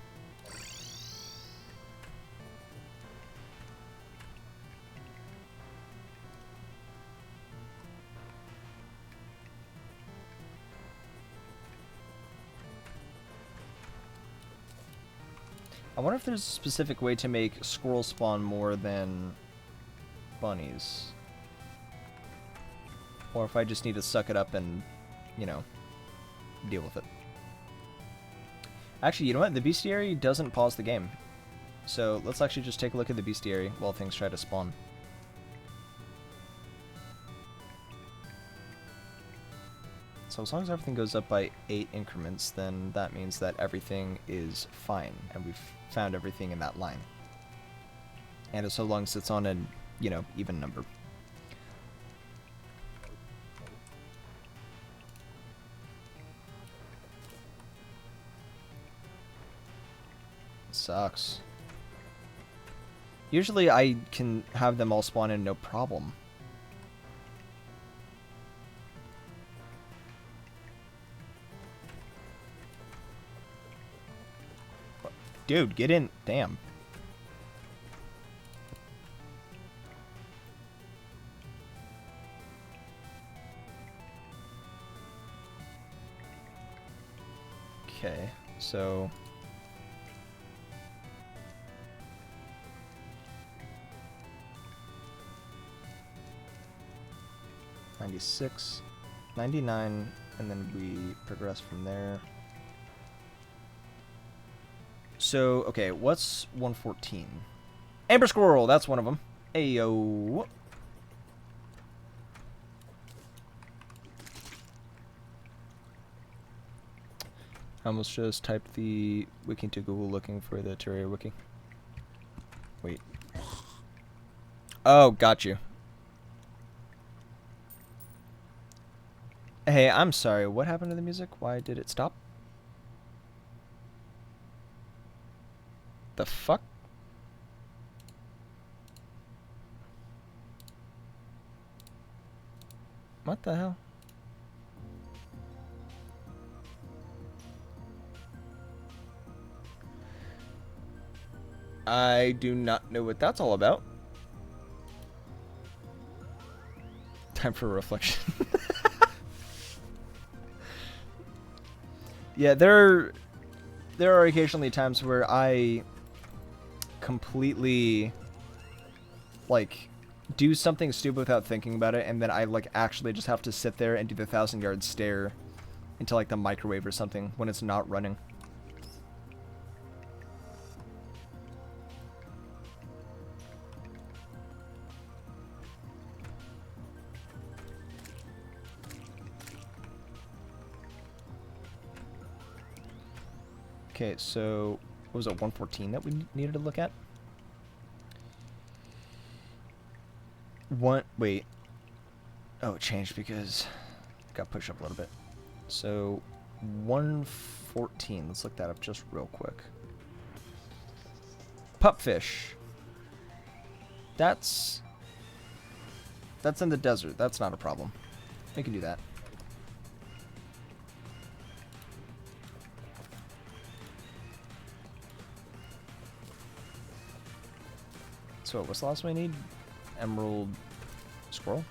I wonder if there's a specific way to make squirrels spawn more than bunnies. Or if I just need to suck it up and, you know, deal with it. Actually, you know what? The bestiary doesn't pause the game. So let's actually just take a look at the bestiary while things try to spawn. So as long as everything goes up by 8 increments, then that means that everything is fine, and we've found everything in that line. And so long as it's on a, you know, even number. Sucks. Usually I can have them all spawn in no problem. Dude, get in. Damn. Okay, so... $96, $99, and then we progress from there. So, okay, what's 114? Amber Squirrel, that's one of them. Ayo. I almost just typed the wiki into Google looking for the Terraria wiki. Wait, Oh, got you. Hey, I'm sorry. What happened to the music? Why did it stop? The fuck? What the hell? I do not know what that's all about. Time for reflection. Yeah, there are occasionally times where I completely like do something stupid without thinking about it, and then I like actually just have to sit there and do the 1,000-yard stare into like the microwave or something when it's not running. Okay, so what was it, 114 that we needed to look at? Wait. Oh, it changed because it got pushed up a little bit. So 114, let's look that up just real quick. Pupfish. That's in the desert. That's not a problem. We can do that. So what's the last one I need? Emerald squirrel?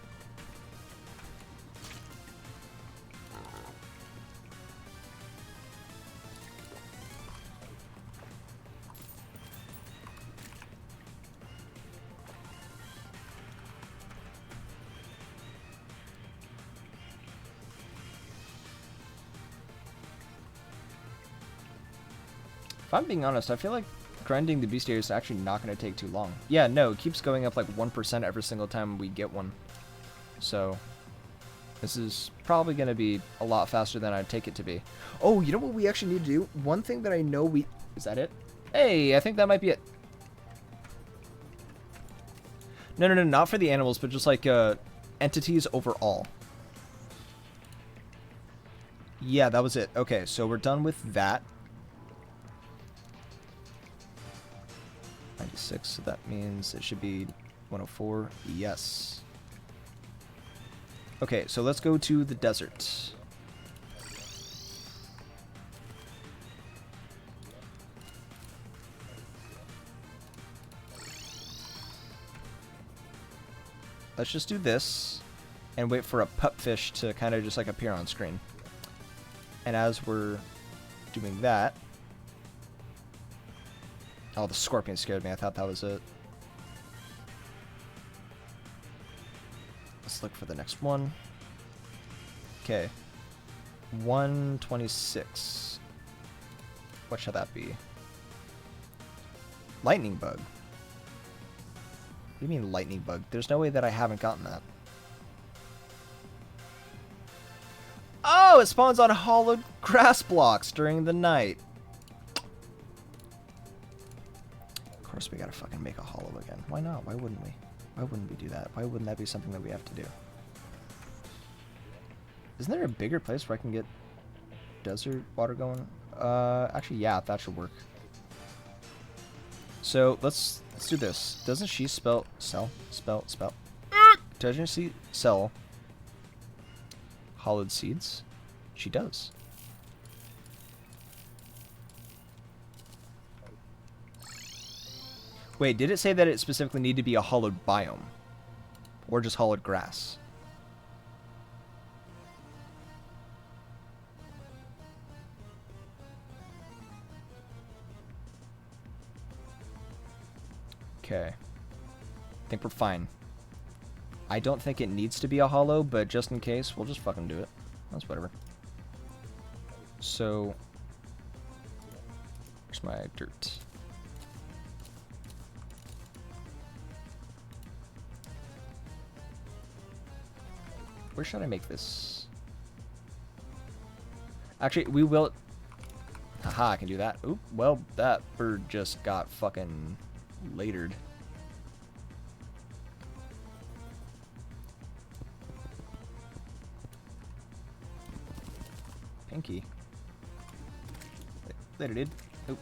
If I'm being honest, I feel like grinding the bestiary is actually not going to take too long. Yeah, no, it keeps going up like 1% every single time we get one. So this is probably going to be a lot faster than I'd take it to be. Oh, you know what we actually need to do? One thing that I know we... Is that it? Hey, I think that might be it. No, not for the animals, but just like entities overall. Yeah, that was it. Okay, so we're done with that. 96, so that means it should be 104. Yes. Okay, so let's go to the desert. Let's just do this and wait for a pupfish to kind of just like appear on screen. And as we're doing that... Oh, the scorpion scared me. I thought that was it. Let's look for the next one. Okay. 126. What shall that be? Lightning bug. What do you mean lightning bug? There's no way that I haven't gotten that. Oh, it spawns on hollowed grass blocks during the night. Of course we gotta fucking make a hollow again. Why not? Why wouldn't we? Why wouldn't we do that? Why wouldn't that be something that we have to do? Isn't there a bigger place where I can get desert water going? Actually, yeah, that should work. So let's do this. Doesn't she spell? Doesn't she sell hollowed seeds? She does. Wait, did it say that it specifically needed to be a hollowed biome? Or just hollowed grass? Okay. I think we're fine. I don't think it needs to be a hollow, but just in case, we'll just fucking do it. That's whatever. So, where's my dirt? Where should I make this? Actually, we will... Haha, I can do that. Oop, well, that bird just got fucking latered. Inky. Later, dude. Oop.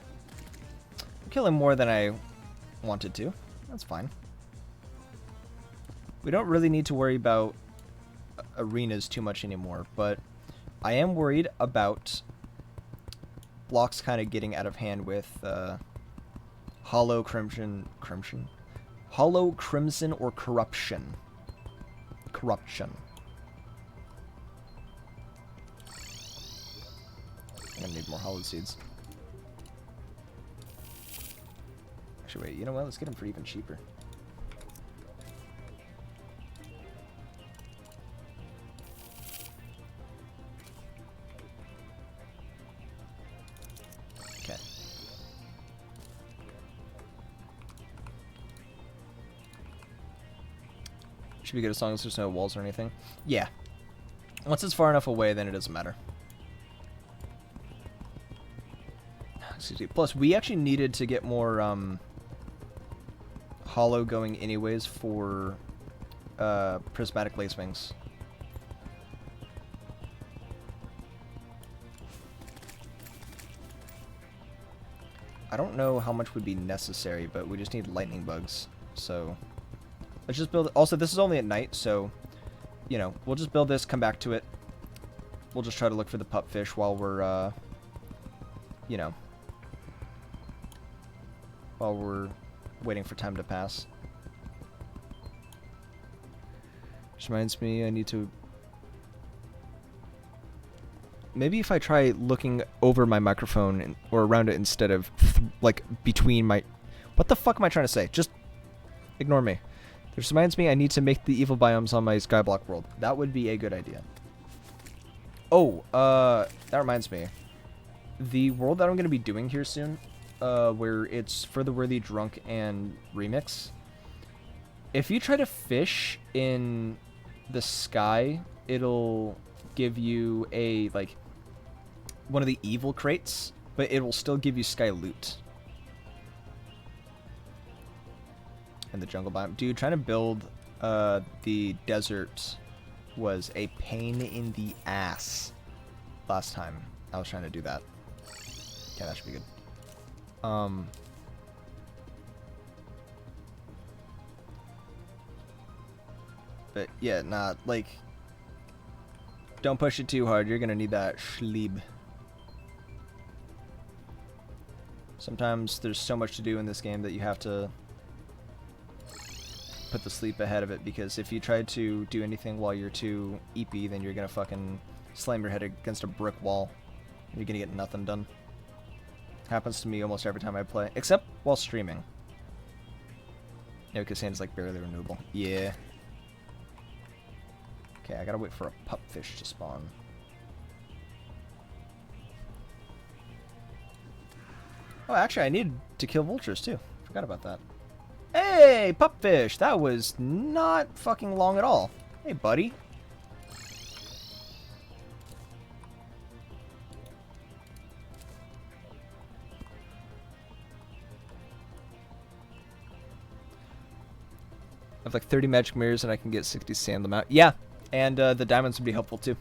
I'm killing more than I wanted to. That's fine. We don't really need to worry about arenas too much anymore, but I am worried about blocks kind of getting out of hand with Hollow Crimson or Corruption. I'm gonna need more Hollow Seeds. Actually, wait, you know what? Let's get them for even cheaper. Okay. Should be good as long as there's no walls or anything. Yeah. Once it's far enough away, then it doesn't matter. Excuse me. Plus, we actually needed to get more hollow going anyways for prismatic lacewings. I don't know how much would be necessary, but we just need lightning bugs. So let's just build. Also, this is only at night, so you know, we'll just build this, come back to it. We'll just try to look for the pup fish while we're you know, while we're waiting for time to pass. Which reminds me, I need to... Maybe if I try looking over my microphone or around it instead of, like, between my... What the fuck am I trying to say? Just ignore me. This reminds me, I need to make the evil biomes on my Skyblock world. That would be a good idea. Oh, that reminds me. The world that I'm going to be doing here soon, where it's For the Worthy, Drunk, and Remix. If you try to fish in the sky, it'll give you a, like, one of the evil crates, but it will still give you sky loot. And the jungle biome. Dude, trying to build the desert was a pain in the ass last time I was trying to do that. Yeah, that should be good. But yeah, nah, like, don't push it too hard. You're gonna need that schleeb. Sometimes there's so much to do in this game that you have to put the sleep ahead of it, because if you try to do anything while you're too eepy, then you're gonna fucking slam your head against a brick wall and you're gonna get nothing done. Happens to me almost every time I play, except while streaming. Yeah, because sand's like barely renewable. Yeah. Okay, I gotta wait for a pupfish to spawn. Oh, actually, I need to kill vultures too. Forgot about that. Hey, pupfish! That was not fucking long at all. Hey, buddy. I have like 30 magic mirrors and I can get 60 sand them out. Yeah, and the diamonds would be helpful too.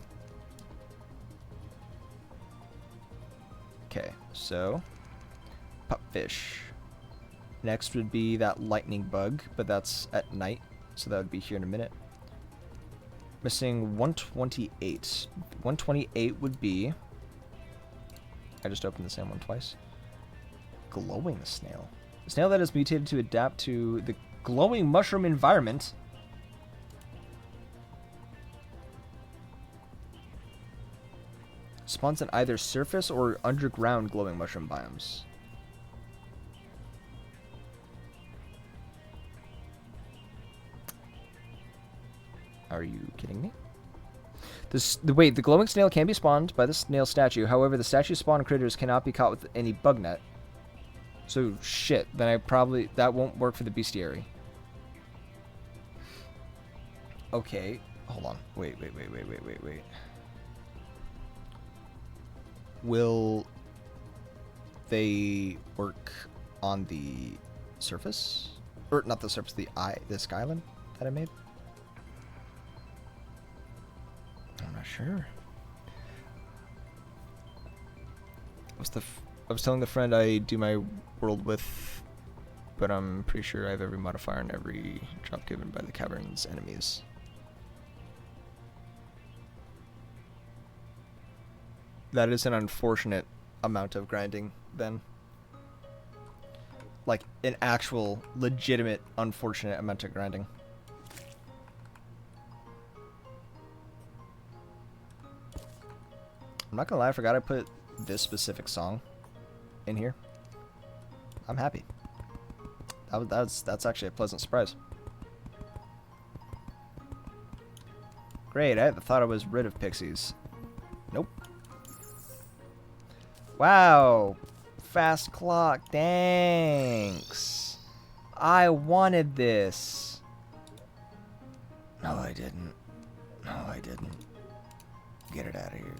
Okay, so pupfish. Next would be that lightning bug, but that's at night, so that would be here in a minute. Missing 128. 128 would be... I just opened the same one twice. Glowing snail. A snail that is mutated to adapt to the glowing mushroom environment. Spawns in either surface or underground glowing mushroom biomes. Are you kidding me? Wait, the glowing snail can be spawned by the snail statue. However, the statue spawned critters cannot be caught with any bug net. So, shit. Then that won't work for the bestiary. Okay. Hold on. Wait. Will they work on the surface? Or, not the surface, this island that I made? I'm not sure. I was telling the friend I do my world with, but I'm pretty sure I have every modifier and every drop given by the cavern's enemies. That is an unfortunate amount of grinding, then. Like, an actual, legitimate, unfortunate amount of grinding. I'm not gonna lie, I forgot I put this specific song in here. I'm happy. That's actually a pleasant surprise. Great, I thought I was rid of pixies. Nope. Wow. Fast clock, thanks. I wanted this. No, I didn't. No, I didn't. Get it out of here.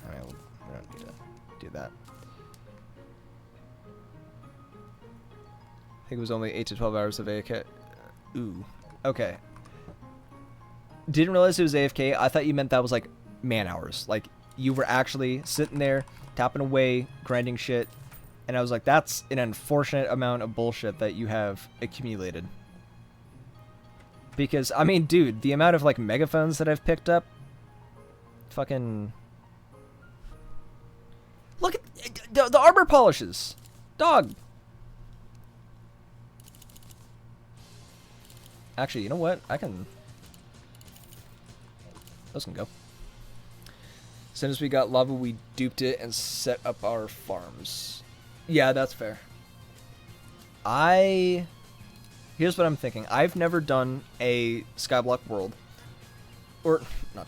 Alright, well, we don't need to do that. I think it was only 8 to 12 hours of AFK. Ooh. Okay. Didn't realize it was AFK. I thought you meant that was like man hours. Like you were actually sitting there, tapping away, grinding shit. And I was like, that's an unfortunate amount of bullshit that you have accumulated. Because, I mean, dude, the amount of like megaphones that I've picked up. Fucking. Look at the armor polishes. Dog. Actually, you know what? Those can go. As soon as we got lava, we duped it and set up our farms. Yeah, that's fair. Here's what I'm thinking. I've never done a Skyblock world. Or, not.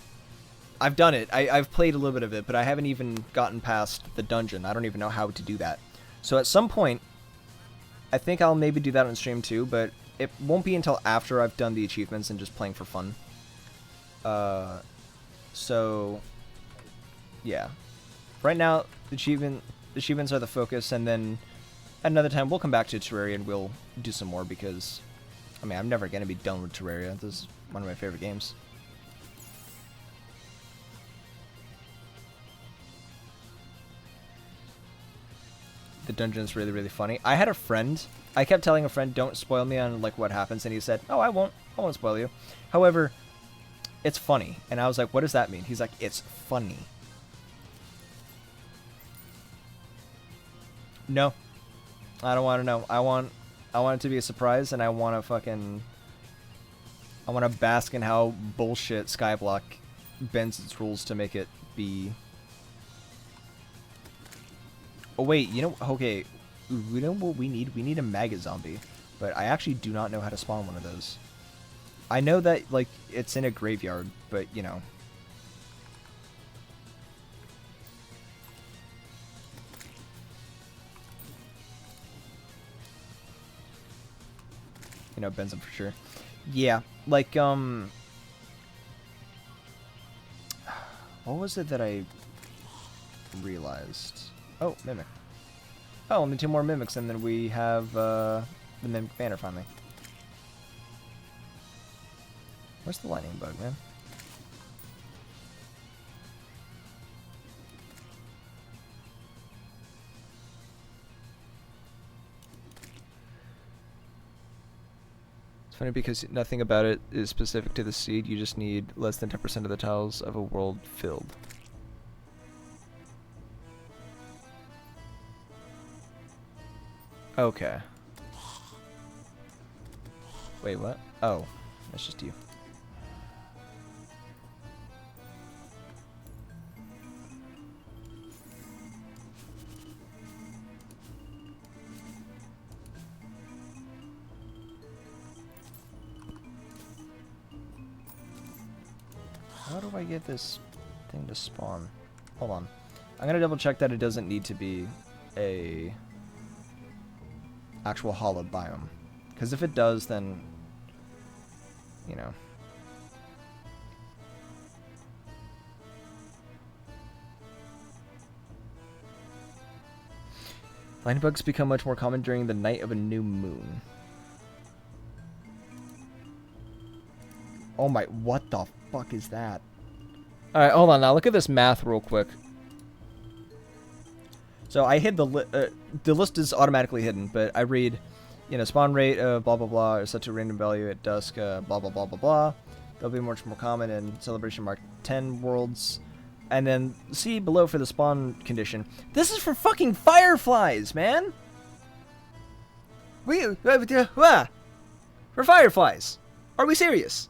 I've done it. I've played a little bit of it, but I haven't even gotten past the dungeon. I don't even know how to do that. So at some point, I think I'll maybe do that on stream too, but it won't be until after I've done the achievements and just playing for fun. So, yeah. Right now, the achievements are the focus, and then at another time we'll come back to Terraria and we'll do some more because, I mean, I'm never going to be done with Terraria. This is one of my favorite games. The dungeon's really, really funny. I had a friend. I kept telling a friend, don't spoil me on like what happens, and he said, oh, I won't spoil you. However, it's funny. And I was like, what does that mean? He's like, it's funny. No. I don't want to know. I want it to be a surprise, and I want to bask in how bullshit Skyblock bends its rules to make it be. Oh wait, you know, okay, you know what we need? We need a mega zombie, but I actually do not know how to spawn one of those. I know that like it's in a graveyard, but you know. You know, bends them for sure. Yeah, like what was it that I realized? Oh, Mimic. Oh, only 2 more Mimics, and then we have the Mimic banner finally. Where's the lightning bug, man? It's funny because nothing about it is specific to the seed. You just need less than 10% of the tiles of a world filled. Okay. Wait, what? Oh, that's just you. How do I get this thing to spawn? Hold on. I'm gonna double check that it doesn't need to be a actual hollowed biome, because if it does, then you know. Lightning bugs become much more common during the night of a new moon. Oh my, what the fuck is that? Alright, hold on now. Look at this math real quick. So I hid the list is automatically hidden, but I read, you know, spawn rate of blah blah blah is set to a random value at dusk, blah blah blah blah blah. They'll be much more common in Celebration Mark 10 worlds. And then see below for the spawn condition. This is for fucking fireflies, man! For fireflies! Are we serious?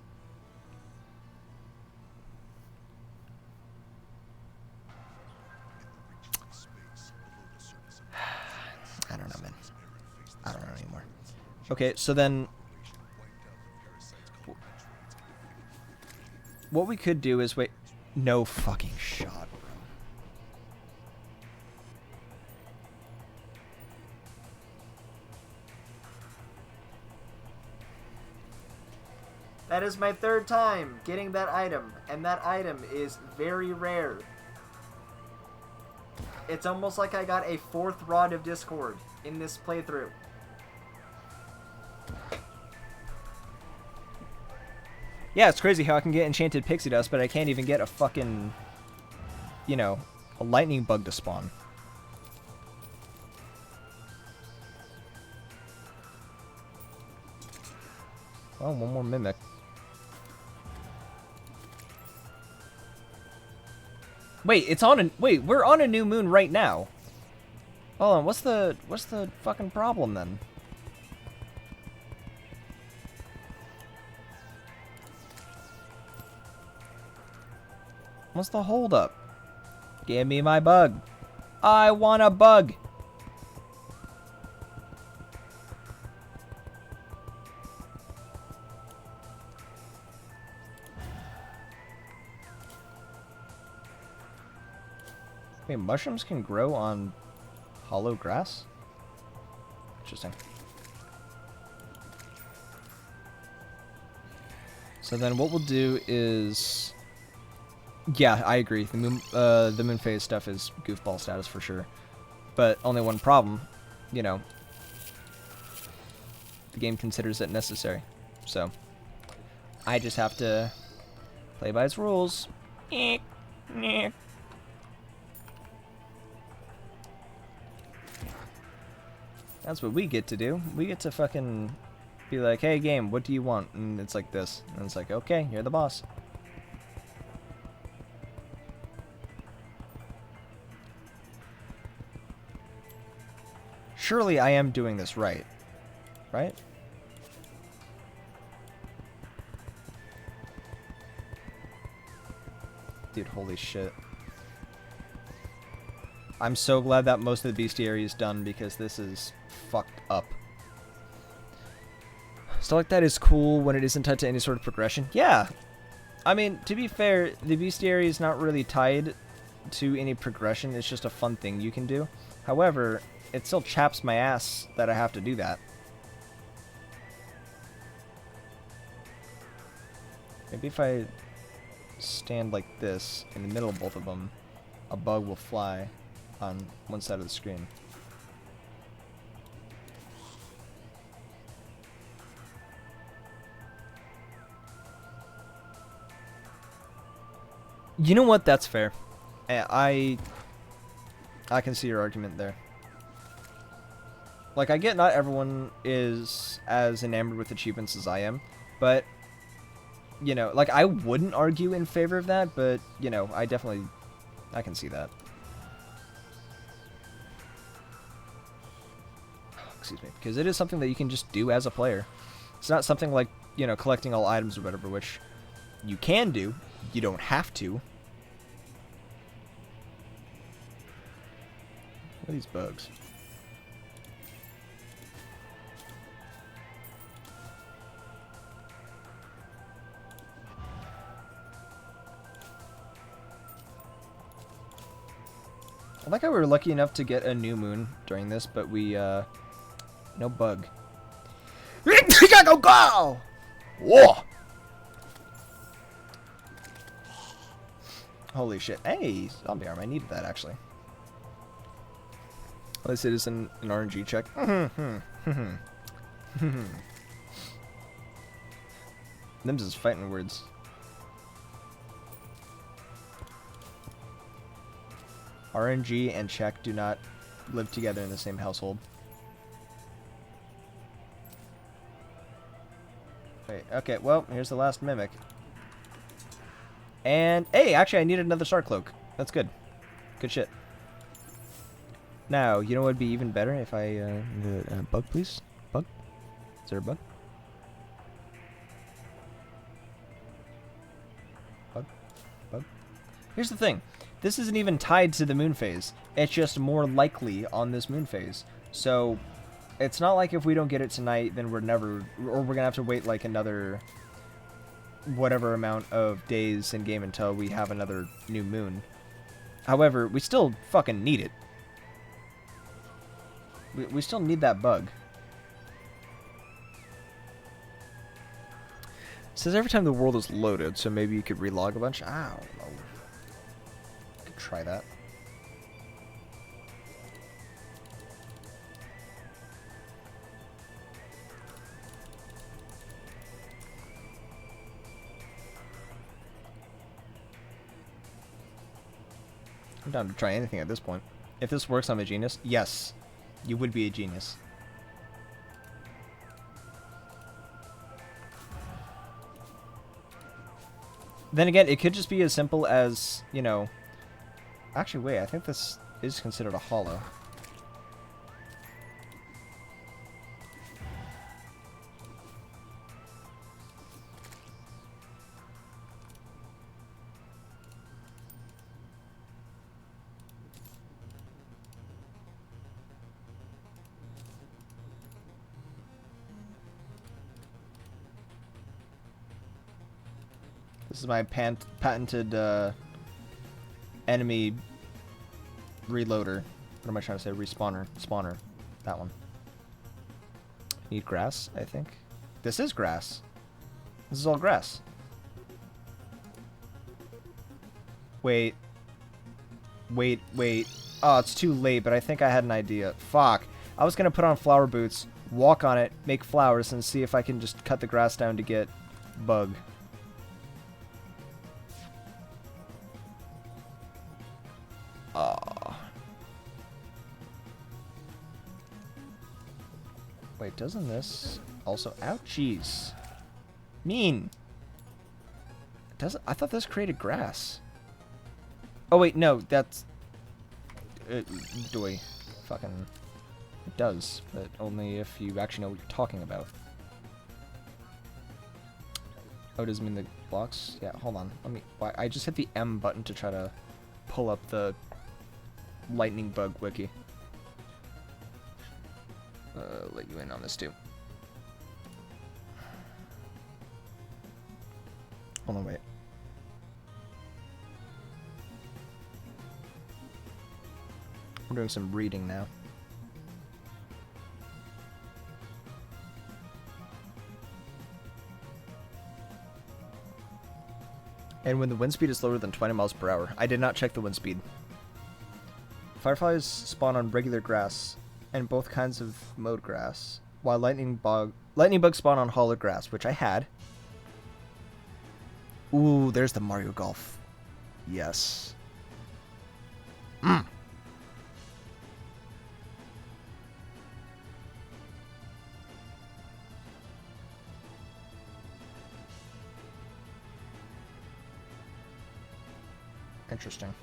I don't know, man. I don't know anymore. Okay, so then what we could do is wait. No fucking shot, bro. That is my third time getting that item, and that item is very rare. It's almost like I got a 4th rod of Discord in this playthrough. Yeah, it's crazy how I can get enchanted pixie dust, but I can't even get a fucking, you know, a lightning bug to spawn. Oh, one more mimic. Wait, it's on a wait, we're on a new moon right now. Hold on, what's the fucking problem then? What's the holdup? Give me my bug. I want a bug. Wait, mushrooms can grow on hollow grass? Interesting. So then what we'll do is... Yeah, I agree. The moon phase stuff is goofball status for sure. But only one problem, you know. The game considers it necessary. So, I just have to play by its rules. That's what we get to do. We get to fucking be like, hey game, what do you want? And it's like this. And it's like, okay, you're the boss. Surely I am doing this right. Right? Dude, holy shit. I'm so glad that most of the bestiary is done because this is fucked up. Stuff like that is cool when it isn't tied to any sort of progression. Yeah! I mean, to be fair, the bestiary is not really tied to any progression. It's just a fun thing you can do. However, it still chaps my ass that I have to do that. Maybe if I stand like this in the middle of both of them, a bug will fly on one side of the screen. You know what? That's fair. I can see your argument there. Like, I get not everyone is as enamored with achievements as I am, but, you know, like, I wouldn't argue in favor of that, but, you know, I can see that. Excuse me. Because it is something that you can just do as a player. It's not something like, you know, collecting all items or whatever, which you can do. You don't have to. What are these bugs? I like how we were lucky enough to get a new moon during this, but we, no bug. Go, go! Whoa! Holy shit. Hey, zombie arm. I needed that, actually. At least it is an RNG check. Them's is fighting words. RNG and check do not live together in the same household. Wait, okay, well, here's the last mimic. And, hey, actually, I needed another star cloak. That's good. Good shit. Now, you know what would be even better if I, bug, please? Bug? Is there a bug? Bug? Bug? Here's the thing. This isn't even tied to the moon phase. It's just more likely on this moon phase. So, it's not like if we don't get it tonight, then we're never... Or we're gonna have to wait, like, another... whatever amount of days in game until we have another new moon. However, we still fucking need it. We still need that bug. It says every time the world is loaded, so maybe you could relog a bunch. I don't know. Could try that. I'm down to try anything at this point. If this works, I'm a genius. Yes, you would be a genius. Then again, it could just be as simple as, you know... Actually, wait, I think this is considered a hollow. This is my patented enemy reloader. What am I trying to say? Respawner. Spawner. That one. Need grass, I think. This is grass. This is all grass. Wait. Wait, wait. Oh, it's too late, but I think I had an idea. Fuck. I was going to put on flower boots, walk on it, make flowers, and see if I can just cut the grass down to get bug. Wait, doesn't this also... Ouchies. Mean. Doesn't... I thought this created grass. Oh, wait, no, that's... Doy. Fucking... It does, but only if you actually know what you're talking about. Oh, does it mean the blocks? Yeah, hold on. Let me... I just hit the M button to try to pull up the lightning bug wiki. Let you in on this too. Hold on, wait. We're doing some reading now. And when the wind speed is lower than 20 miles per hour. I did not check the wind speed. Fireflies spawn on regular grass and both kinds of mowed grass, while lightning bugs spawn on hollow grass, which I had. Ooh, there's the Mario Golf. Yes. Mm. Interesting.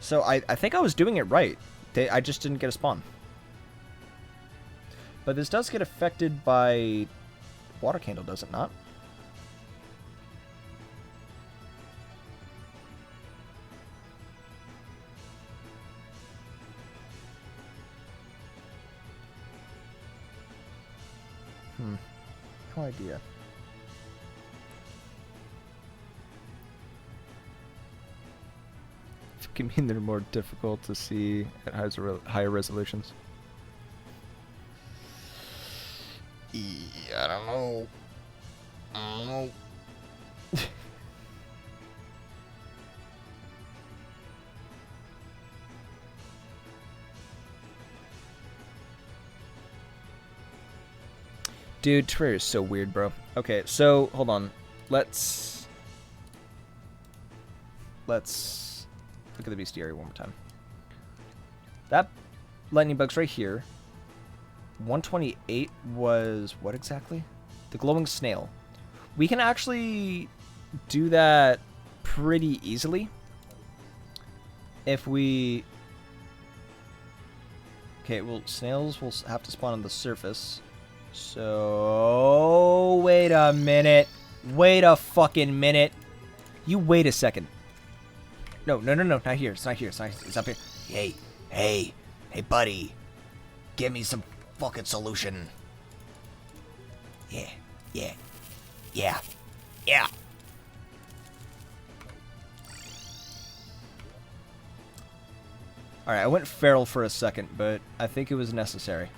So I think I was doing it right. I just didn't get a spawn. But this does get affected by water candle, does it not? No idea. It can mean they're more difficult to see at higher resolutions. I don't know. I don't know. Dude, Terraria is so weird, bro. Okay, so hold on. Let's look at the bestiary one more time. That lightning bug's right here. 128 was what exactly? The glowing snail. We can actually do that pretty easily if we... Okay, well, snails will have to spawn on the surface. So... Wait a minute. Wait a fucking minute. You wait a second. No, not here. It's not here. It's up here. Hey, buddy. Give me some fucking solution. Yeah. Alright, I went feral for a second, but I think it was necessary.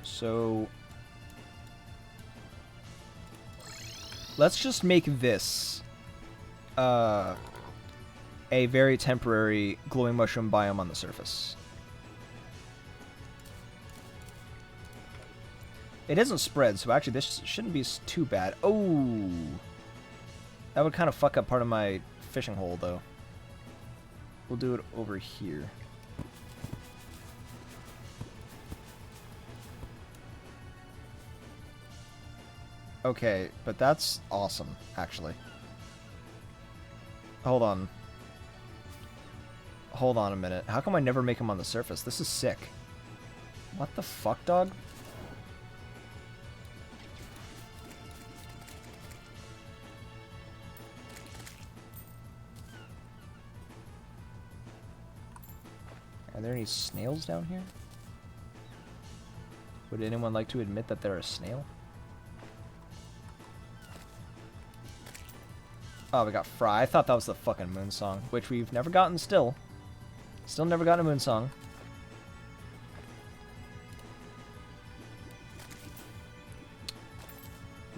So... let's just make this a very temporary glowing mushroom biome on the surface. It doesn't spread, so actually this shouldn't be too bad. Oh! That would kind of fuck up part of my fishing hole, though. We'll do it over here. Okay, but that's awesome, actually. Hold on. Hold on a minute. How come I never make them on the surface? This is sick. What the fuck, dog? Are there any snails down here? Would anyone like to admit that they're a snail? Oh, we got Fry. I thought that was the fucking moon song, which we've never gotten still. Still never gotten a moon song.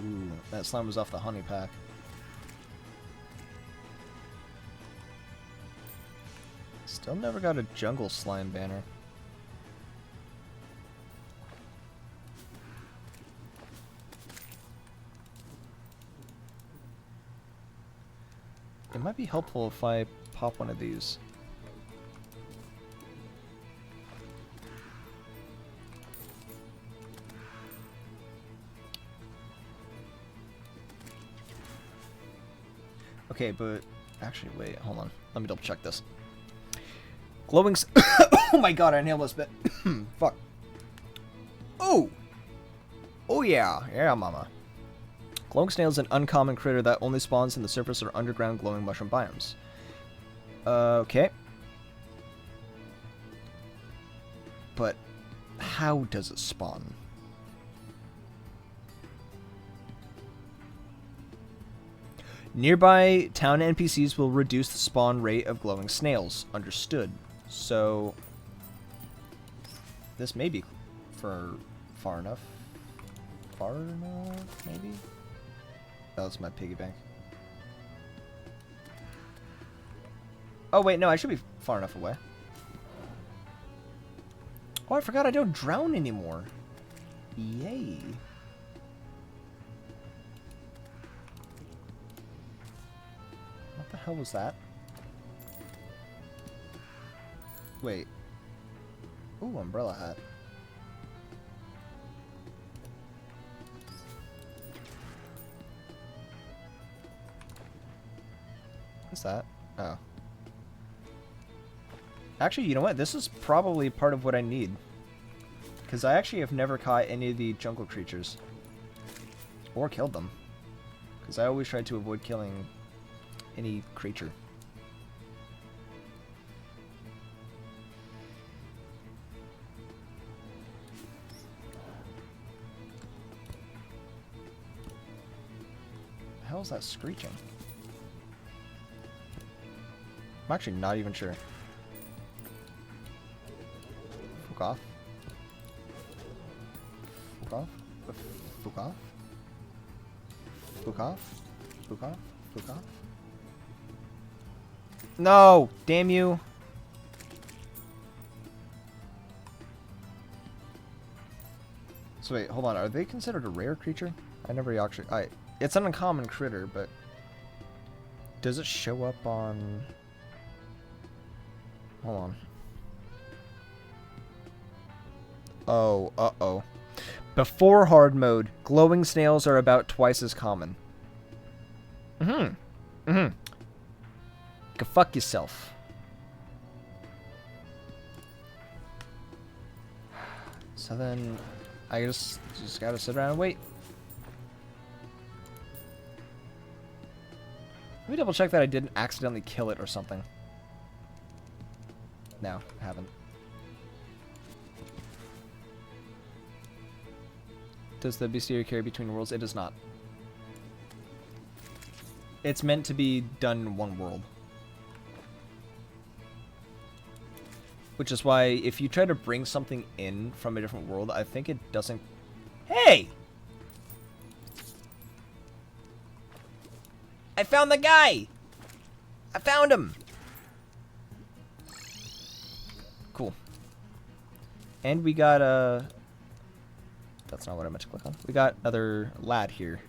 Ooh, that slime was off the honey pack. Still never got a jungle slime banner. It might be helpful if I pop one of these. Okay, but actually, wait, hold on. Let me double check this. Glowing. Oh my god, I inhaled this bit. Fuck. Oh! Oh yeah. Yeah, mama. Glowing snail is an uncommon critter that only spawns in the surface or underground glowing mushroom biomes. Okay. But how does it spawn? Nearby town NPCs will reduce the spawn rate of glowing snails. Understood. So this may be for far enough. Far enough, maybe? That was my piggy bank. Oh wait, no, I should be far enough away. Oh, I forgot I don't drown anymore. Yay. What the hell was that? Wait. Ooh, umbrella hat. What's that? Oh. Actually, you know what? This is probably part of what I need. Because I actually have never caught any of the jungle creatures. Or killed them. Because I always try to avoid killing any creature. The hell is that screeching? I'm actually not even sure. Fuck off. Fuck off. Fuck off. Fuck off. Fuck off. Fuck off. No! Damn you! So wait, hold on. Are they considered a rare creature? I never actually... It's an uncommon critter, but does it show up on... Hold on. Oh, uh-oh. Before hard mode, glowing snails are about twice as common. Go fuck yourself. So then, I just gotta sit around and wait. Let me double check that I didn't accidentally kill it or something. No, I haven't. Does the bestiary carry between worlds? It does not. It's meant to be done in one world. Which is why if you try to bring something in from a different world, I think it doesn't... Hey! I found the guy! I found him! Cool. And we got a... That's not what I meant to click on. We got another lad here.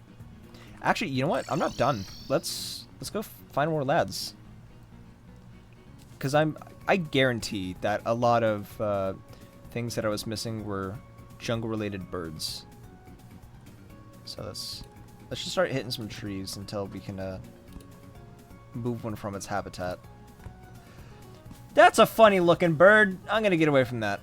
Actually, you know what? I'm not done. Let's go find more lads. Because I guarantee that a lot of things that I was missing were jungle-related birds. So let's just start hitting some trees until we can move one from its habitat. That's a funny-looking bird. I'm gonna get away from that.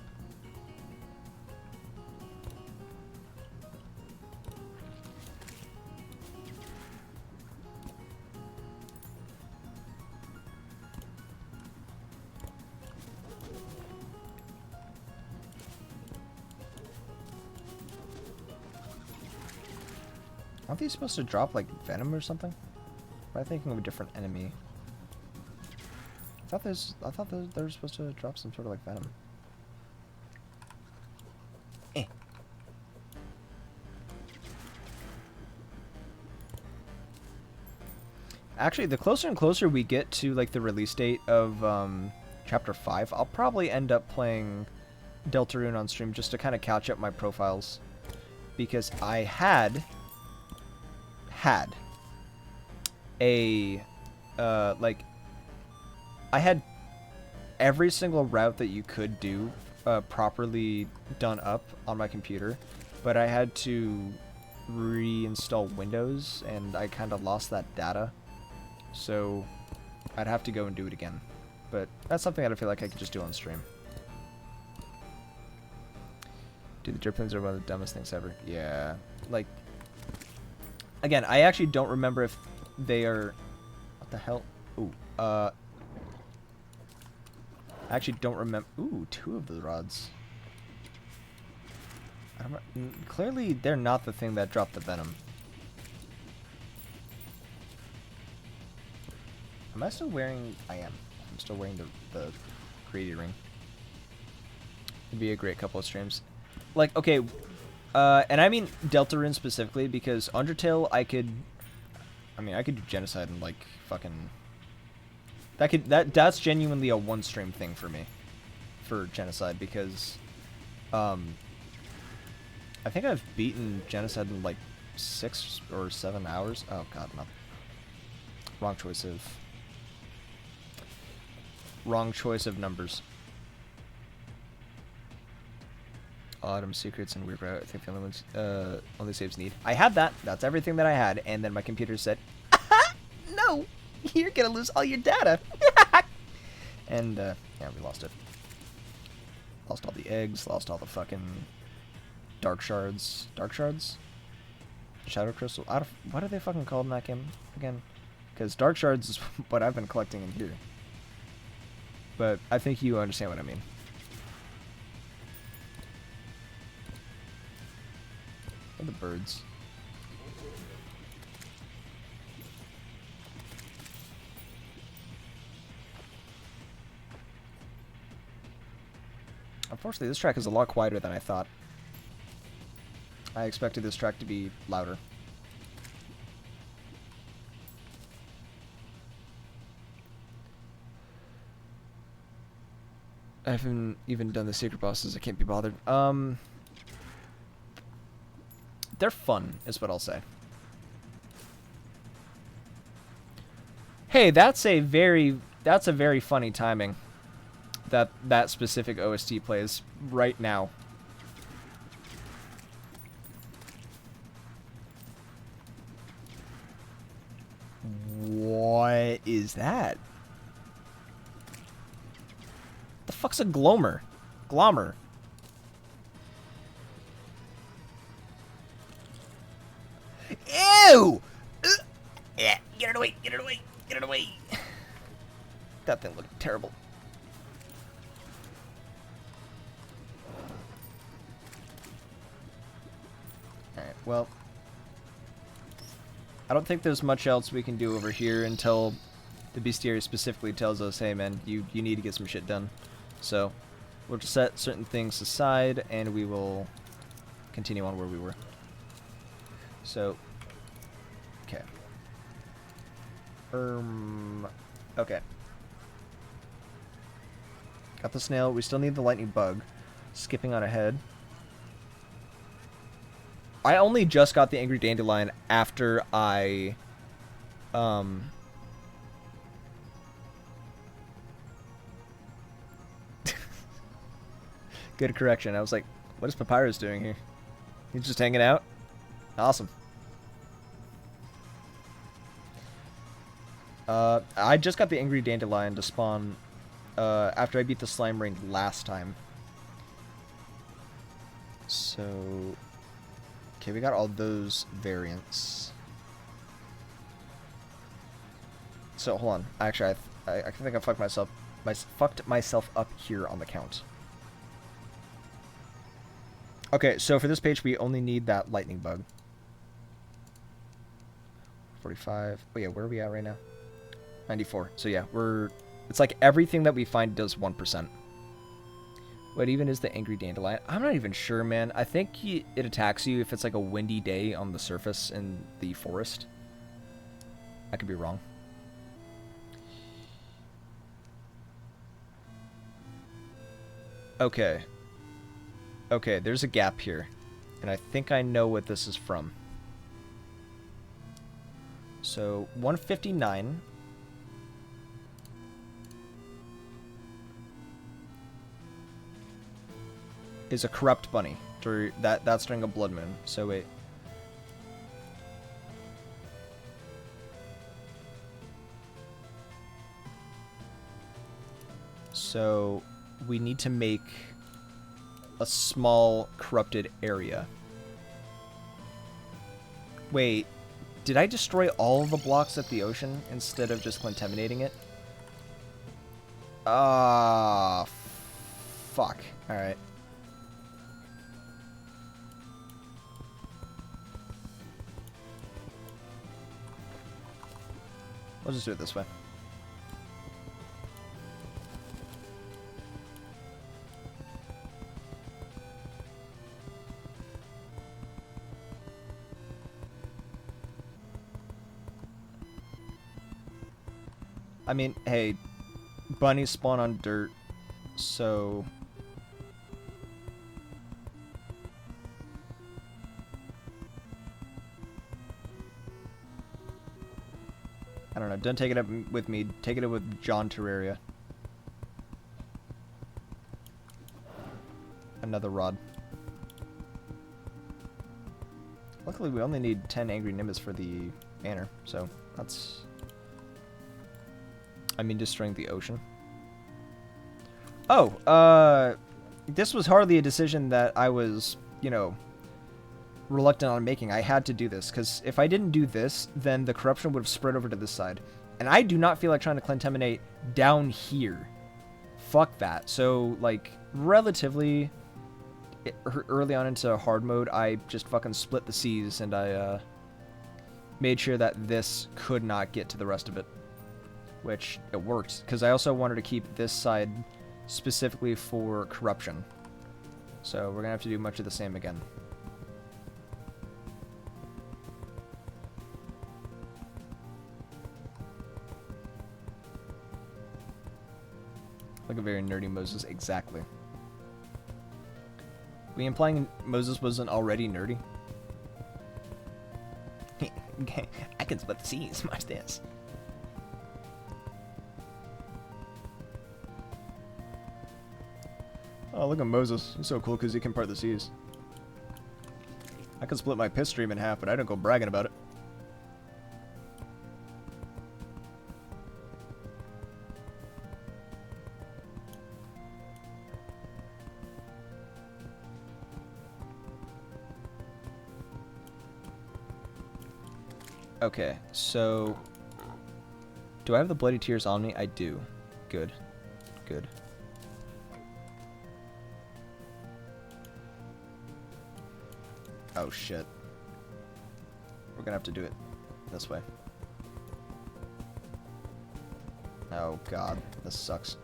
Aren't these supposed to drop, like, venom or something? Am I thinking of a different enemy? I thought they were supposed to drop some sort of, like, venom. Eh. Actually, the closer and closer we get to, like, the release date of, Chapter 5, I'll probably end up playing Deltarune on stream just to kind of catch up my profiles. Because I had a like I had every single route that you could do properly done up on my computer, but I had to reinstall Windows and I kind of lost that data, so I'd have to go and do it again. But that's something that I feel like I could just do on stream. Dude, the driplings are one of the dumbest things ever. Yeah, like, again, I actually don't remember if they are... What the hell? Ooh, I actually don't remember... Ooh, 2 of the rods. I don't... Clearly, they're not the thing that dropped the venom. Am I still wearing... I am. I'm still wearing the greedy ring. It'd be a great couple of streams. Like, okay... and I mean Deltarune specifically because Undertale I could do genocide and like fucking that's genuinely a one stream thing for me for genocide because I think I've beaten genocide in like 6 or 7 hours. Oh god, no. Wrong choice of numbers. Autumn secrets and weird route. I think the only ones only saves need. I had that. That's everything that I had, and then my computer said, "No, you're gonna lose all your data." And yeah, we lost it. Lost all the eggs. Lost all the fucking dark shards. Dark shards. Shadow crystal. What are they fucking called in that game again? Because dark shards is what I've been collecting in here. But I think you understand what I mean. The birds. Unfortunately, this track is a lot quieter than I thought. I expected this track to be louder. I haven't even done the secret bosses. I can't be bothered. They're fun, is what I'll say. Hey, that's a very funny timing. That specific OST plays right now. What is that? The fuck's a glomer? Glommer. Ew! Yeah, get it away, get it away, get it away. That thing looked terrible. Alright, well. I don't think there's much else we can do over here until the bestiary specifically tells us, hey man, you need to get some shit done. So, we'll just set certain things aside and we will continue on where we were. So, okay. Okay. Got the snail. We still need the lightning bug. Skipping on ahead. I only just got the angry dandelion after I, Good correction. I was like, what is Papyrus doing here? He's just hanging out? Awesome. I just got the angry dandelion to spawn after I beat the slime ring last time. So, okay, we got all those variants. So hold on. Actually, I think I fucked myself up here on the count. Okay, so for this page, we only need that lightning bug. 45. Oh yeah, where are we at right now? 94. So yeah, it's like everything that we find does 1%. What even is the angry dandelion? I'm not even sure, man. I think it attacks you if it's like a windy day on the surface in the forest. I could be wrong. Okay. Okay, there's a gap here. And I think I know what this is from. So, 159. Is a corrupt bunny. That's during a blood moon. So wait. So we need to make a small corrupted area. Wait, did I destroy all of the blocks at the ocean instead of just contaminating it? Ah, fuck. Alright. We'll just do it this way. I mean, hey, bunnies spawn on dirt, so... I don't know, don't take it up with me, take it up with John Terraria. Another rod. Luckily we only need 10 angry nimbus for the banner, so that's... I mean, destroying the ocean. Oh, this was hardly a decision that I was, you know, reluctant on making. I had to do this, because if I didn't do this, then the corruption would have spread over to this side. And I do not feel like trying to contaminate down here. Fuck that. So, like, relatively early on into hard mode, I just fucking split the seas, and I made sure that this could not get to the rest of it. Which, it worked, because I also wanted to keep this side specifically for corruption. So, we're going to have to do much of the same again. Like a very nerdy Moses, exactly. We implying Moses wasn't already nerdy? I can split the seas, watch this. Oh, look at Moses. He's so cool because he can part the seas. I could split my piss stream in half, but I don't go bragging about it. Okay, so... Do I have the Bloody Tears on me? I do. Good. Good. Oh, shit. We're gonna have to do it this way. Oh, God. This sucks.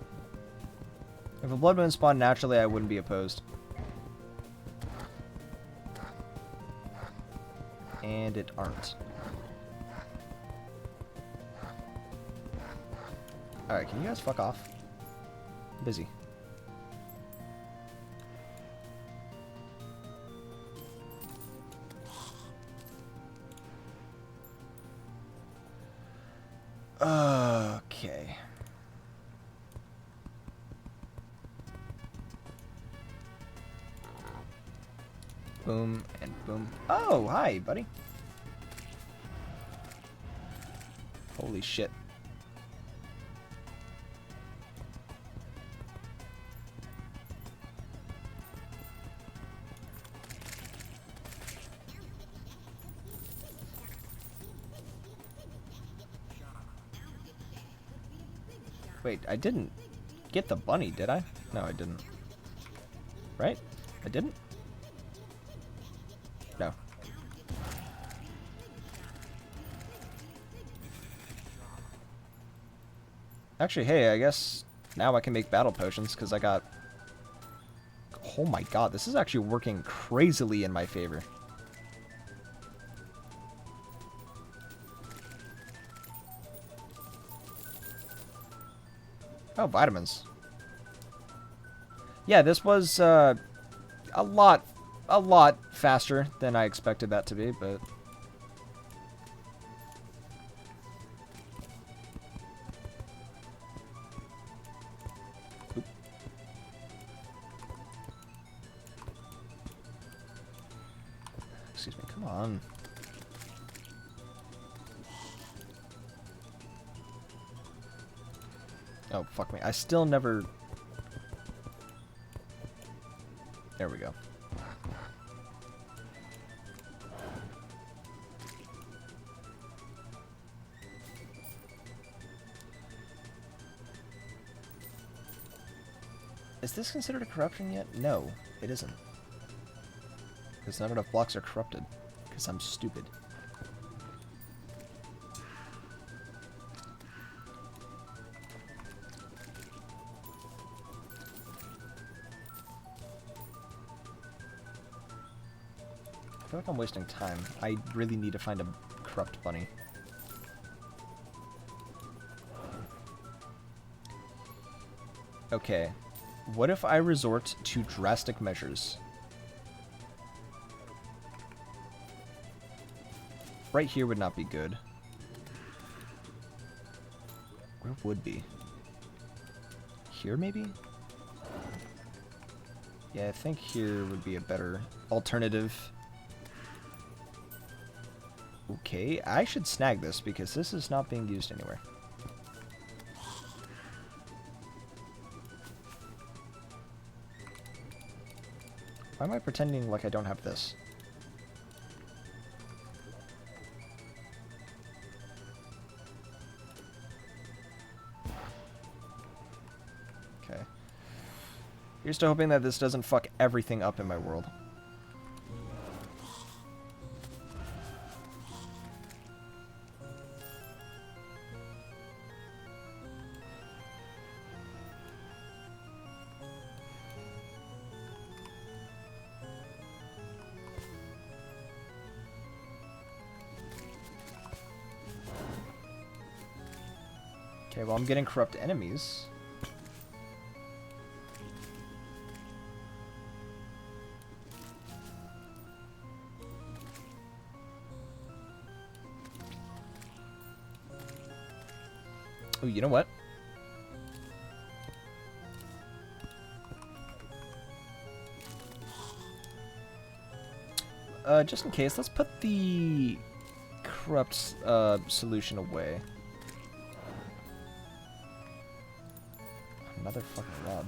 If a Blood Moon spawned naturally, I wouldn't be opposed. And it aren't. Alright, can you guys fuck off? I'm busy. Okay. Boom and boom. Oh, hi, buddy. Holy shit. Wait, I didn't get the bunny, did I? No, I didn't. Right? I didn't? No. Actually, hey, I guess now I can make battle potions because I got... Oh my god, this is actually working crazily in my favor. Oh, vitamins. Yeah, this was a lot faster than I expected that to be, but... Oop. Excuse me, come on. Oh, fuck me. I still never... There we go. Is this considered a corruption yet? No, it isn't. Because not enough blocks are corrupted. Because I'm stupid. I feel like I'm wasting time. I really need to find a corrupt bunny. Okay. What if I resort to drastic measures? Right here would not be good. Where would be? Here, maybe? Yeah, I think here would be a better alternative. Okay, I should snag this because this is not being used anywhere. Why am I pretending like I don't have this? Okay. Here's to hoping that this doesn't fuck everything up in my world. Okay, well, I'm getting corrupt enemies. Oh, you know what? just in case, let's put the corrupt solution away. Another fucking lob.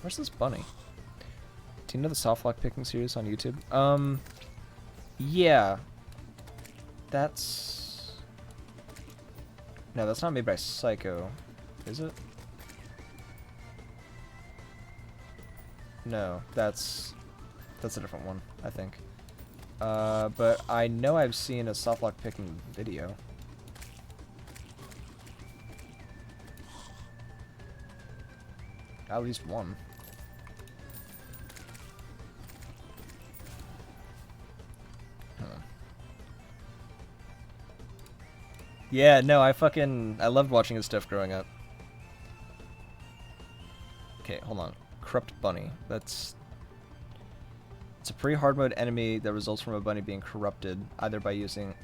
Where's this bunny? Do you know the soft lock picking series on YouTube? Yeah. That's... No, that's not made by Psycho. Is it? No, that's a different one, I think. But I know I've seen a soft lock picking video. At least one. Yeah, no, I loved watching his stuff growing up. Okay, hold on. Corrupt bunny. It's a pre-hard mode enemy that results from a bunny being corrupted, either by using...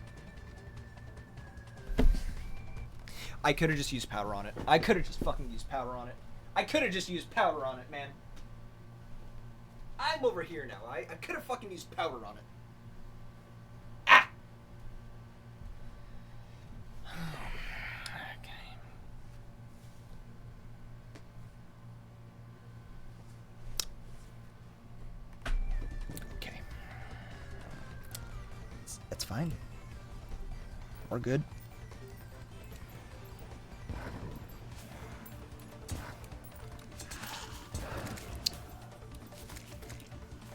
I could have just used powder on it. I could have just fucking used powder on it. I could have just used powder on it, man. I'm over here now. I could have fucking used powder on it. Ah! Okay. It's fine. We're good.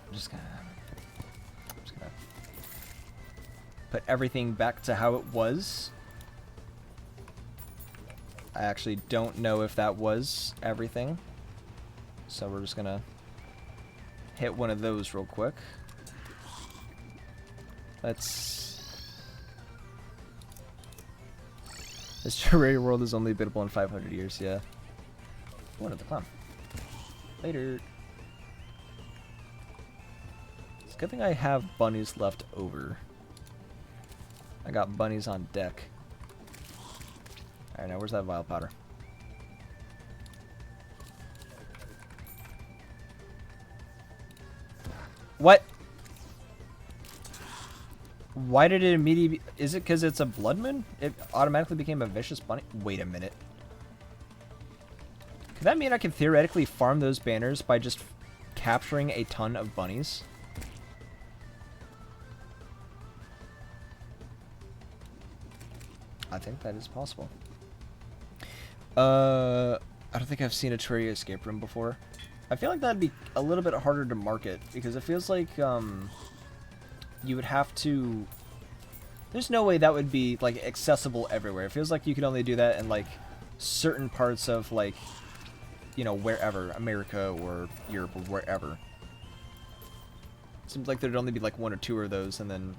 I'm just gonna put everything back to how it was. I actually don't know if that was everything, so we're just gonna hit one of those real quick. This Terraria world is only biddable in 500 years, yeah. What of the clown. Later. It's a good thing I have bunnies left over. I got bunnies on deck. Alright, now where's that vial powder? What? Why did it immediately... Is it because it's a blood moon? It automatically became a vicious bunny? Wait a minute. Could that mean I can theoretically farm those banners by just capturing a ton of bunnies? I think that is possible. I don't think I've seen a Terraria escape room before. I feel like that'd be a little bit harder to market because it feels like you would have to... There's no way that would be like accessible everywhere. It feels like you could only do that in like certain parts of like, you know, wherever, America or Europe or wherever. It seems like there'd only be like one or two of those, and then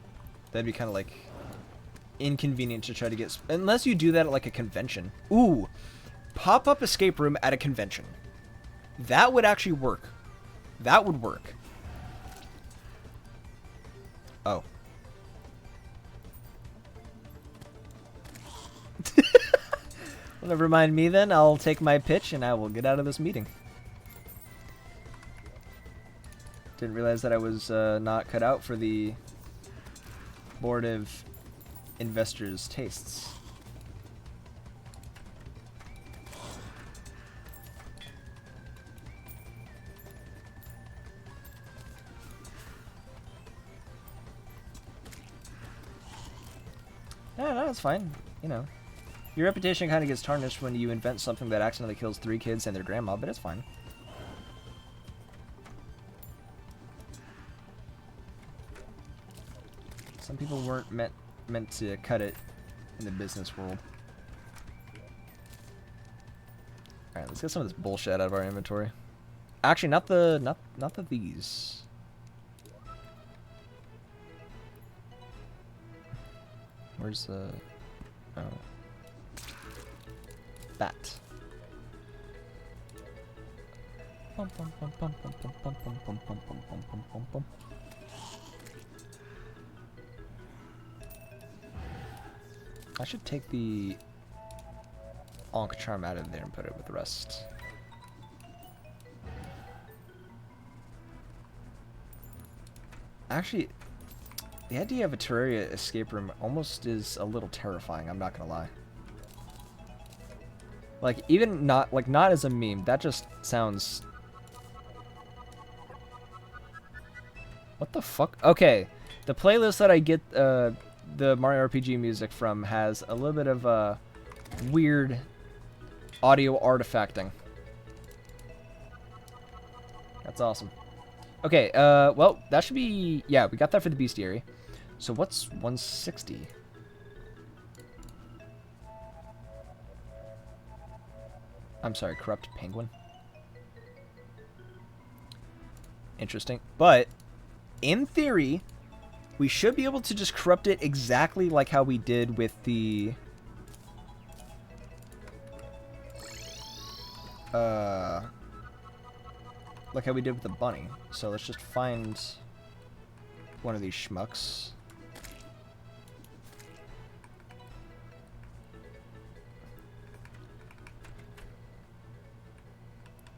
that'd be kind of like inconvenient to try to get, unless you do that at like a convention. Ooh, pop-up escape room at a convention. That would actually work. That would work. Oh. Well, never mind me then. I'll take my pitch and I will get out of this meeting. Didn't realize that I was not cut out for the board of investors' tastes. No, that's fine. You know, your reputation kind of gets tarnished when you invent something that accidentally kills 3 kids and their grandma, but it's fine. Some people weren't meant to cut it in the business world. All right, let's get some of this bullshit out of our inventory. Actually, not the these. Where's the... Oh. That. I should take the Ankh Charm out of there and put it with the rest. Actually, the idea of a Terraria escape room almost is a little terrifying, I'm not gonna lie. Like, even not as a meme, that just sounds... What the fuck? Okay, the playlist that I get the Mario RPG music from has a little bit of weird audio artifacting. That's awesome. Okay, well, that should be... Yeah, we got that for the bestiary. So what's 160? I'm sorry, corrupt penguin. Interesting. But, in theory, we should be able to just corrupt it exactly like how we did with the... like how we did with the bunny. So let's just find one of these schmucks.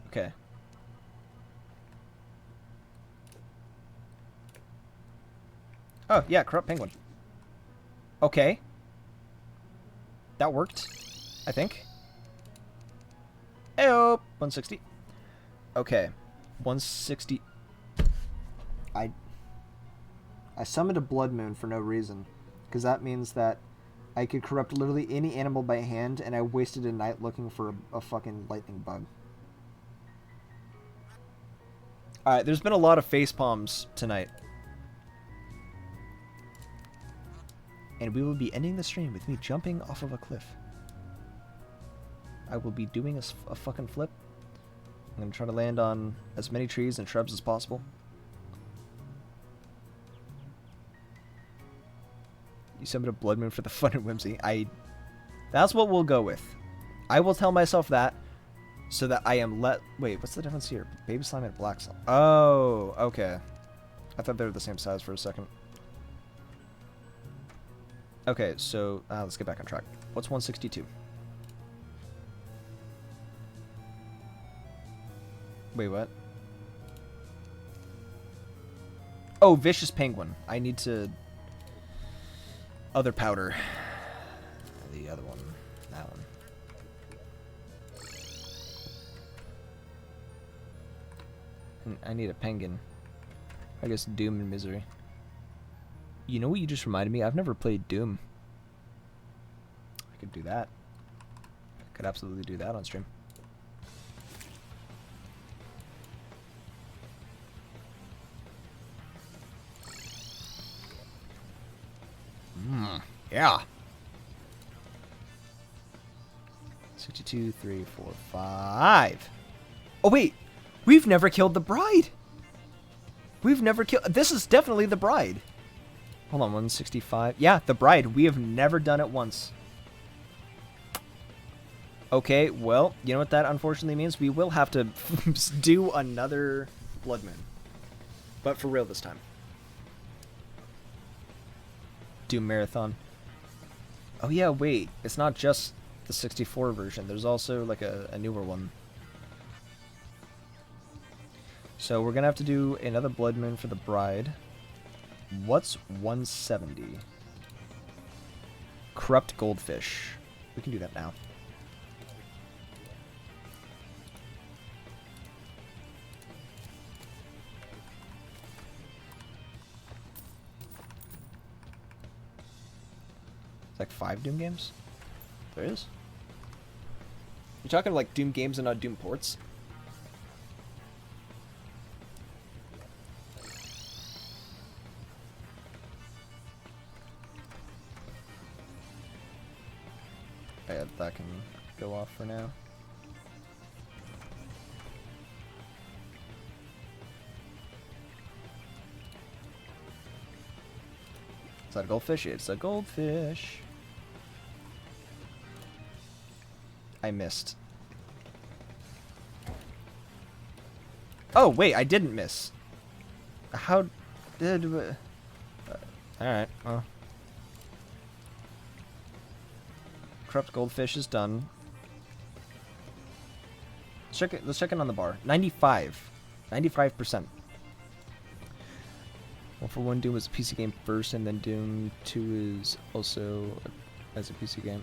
Okay. Oh, yeah, corrupt penguin. Okay. That worked, I think. Ayo, 160. Okay. 160. I summoned a blood moon for no reason, because that means that I could corrupt literally any animal by hand, and I wasted a night looking for a fucking lightning bug. Alright, there's been a lot of face palms tonight. And we will be ending the stream with me jumping off of a cliff. I will be doing a fucking flip. I'm going to try to land on as many trees and shrubs as possible. You summoned a blood moon for the fun and whimsy. That's what we'll go with. I will tell myself that so that I am Wait, what's the difference here? Baby slime and black slime. Oh, okay. I thought they were the same size for a second. Okay, so let's get back on track. What's 162? Wait, what? Oh, vicious penguin. I need to... Other powder. The other one. That one. I need a penguin. I guess Doom and Misery. You know what you just reminded me? I've never played Doom. I could do that. I could absolutely do that on stream. Yeah. 62, 3, 4, 5. Oh, wait. We've never killed the bride. We've never killed... This is definitely the bride. Hold on, 165. Yeah, the bride. We have never done it once. Okay, well, you know what that unfortunately means? We will have to do another Blood Moon. But for real this time. Doom Marathon. Oh yeah, wait. It's not just the 64 version. There's also like a newer one. So we're going to have to do another Blood Moon for the bride. What's 170? Corrupt Goldfish. We can do that now. It's like 5 Doom games? There is? You're talking like Doom games and not Doom ports? Yeah, that can go off for now. Is that a goldfish? It's a goldfish. I missed. Oh, wait, I didn't miss. How did... Alright, well. Corrupt goldfish is done. Let's check it on the bar. 95. 95%. 141 Doom was a PC game first, and then Doom 2 is also as a PC game.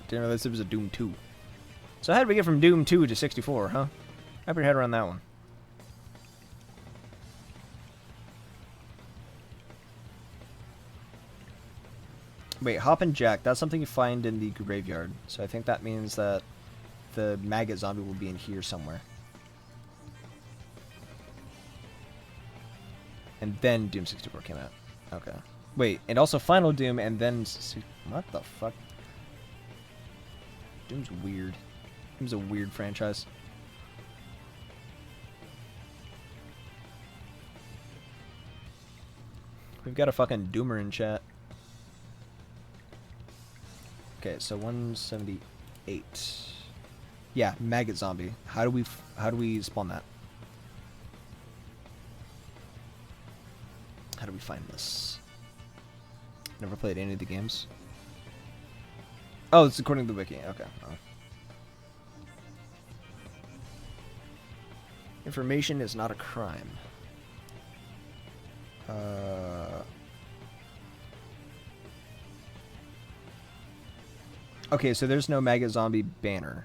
Didn't realize it was a Doom 2. So how did we get from Doom 2 to 64, huh? Wrap your head around that one. Wait, Hop and Jack, that's something you find in the graveyard. So I think that means that the maggot zombie will be in here somewhere. And then Doom 64 came out. Okay. Wait, and also Final Doom, and then... What the fuck? Doom's weird. Doom's a weird franchise. We've got a fucking Doomer in chat. Okay, so 178. Yeah, maggot zombie. How do we spawn that? How do we find this? Never played any of the games. Oh, it's according to the wiki. Okay. Oh. Information is not a crime. Okay, so there's no maggot zombie banner.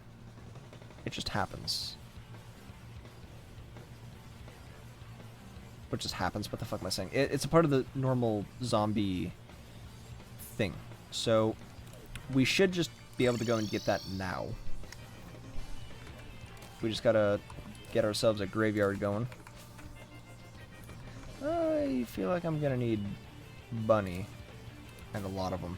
It just happens. What just happens? What the fuck am I saying? It's a part of the normal zombie thing. So we should just be able to go and get that now. We just gotta get ourselves a graveyard going. I feel like I'm gonna need bunny. And a lot of them.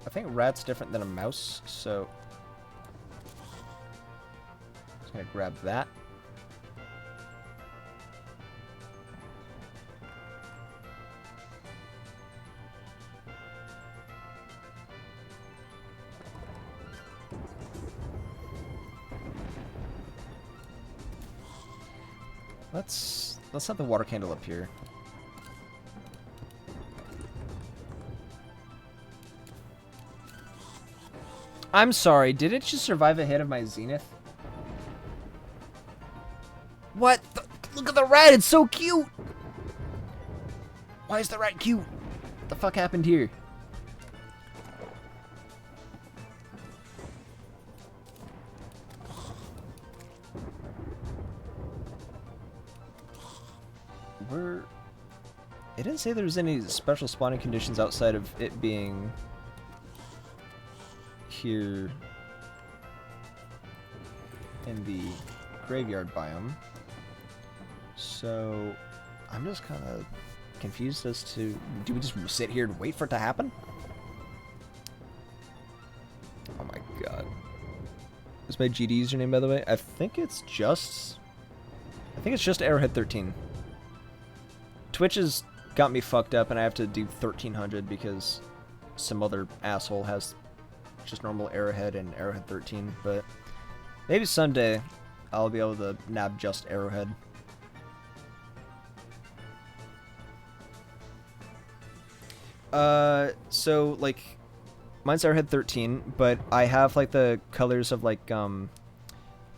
I think rat's different than a mouse, so just gonna grab that. Let's have the water candle up here. I'm sorry, did it just survive a hit of my Zenith? What? Look at the rat, it's so cute! Why is the rat cute? What the fuck happened here? It didn't say there was any special spawning conditions outside of it being here in the graveyard biome. So I'm just kind of confused as to, do we just sit here and wait for it to happen? Oh my god. What's my GD username, by the way? I think it's just Arrowhead 13. Twitch has got me fucked up and I have to do 1300 because some other asshole has just normal Arrowhead and Arrowhead 13, but maybe someday I'll be able to nab just Arrowhead. So like mine's Arrowhead 13, but I have like the colors of like I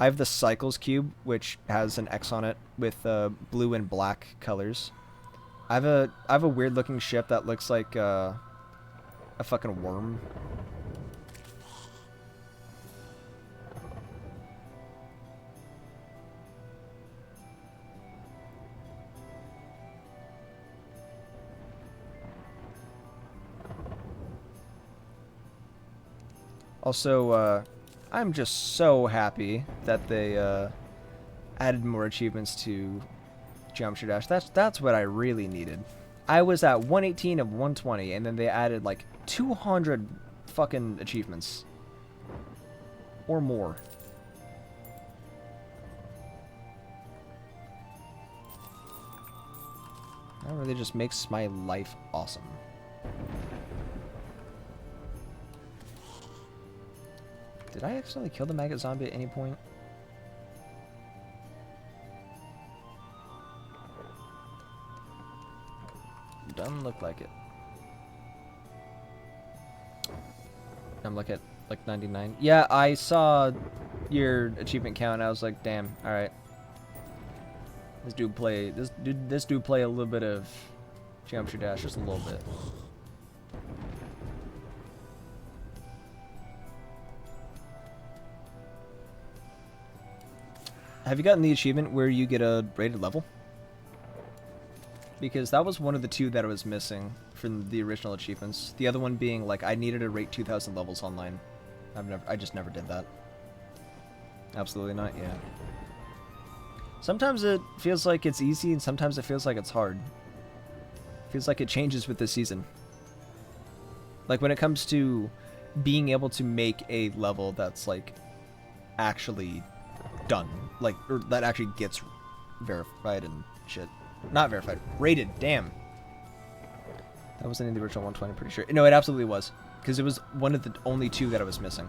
have the Cycles cube, which has an X on it with blue and black colors. I have a weird looking ship that looks like a fucking worm. Also, I'm just so happy that they added more achievements to Geometry Dash. That's what I really needed. I was at 118 of 120, and then they added like 200 fucking achievements. Or more. That really just makes my life awesome. Did I accidentally kill the maggot zombie at any point? Doesn't look like it. I'm looking at like 99. Yeah, I saw your achievement count and I was like, damn, alright. This dude play a little bit of Geometry Dash, just a little bit. Have you gotten the achievement where you get a rated level? Because that was one of the two that I was missing from the original achievements. The other one being like I needed to rate 2,000 levels online. I just never did that. Absolutely not. Yeah. Sometimes it feels like it's easy, and sometimes it feels like it's hard. It feels like it changes with the season. Like when it comes to being able to make a level that's like actually done, like or that actually gets verified and shit. Not verified, rated. Damn. That wasn't in the original 120. I'm pretty sure. No, it absolutely was, because it was one of the only two that I was missing.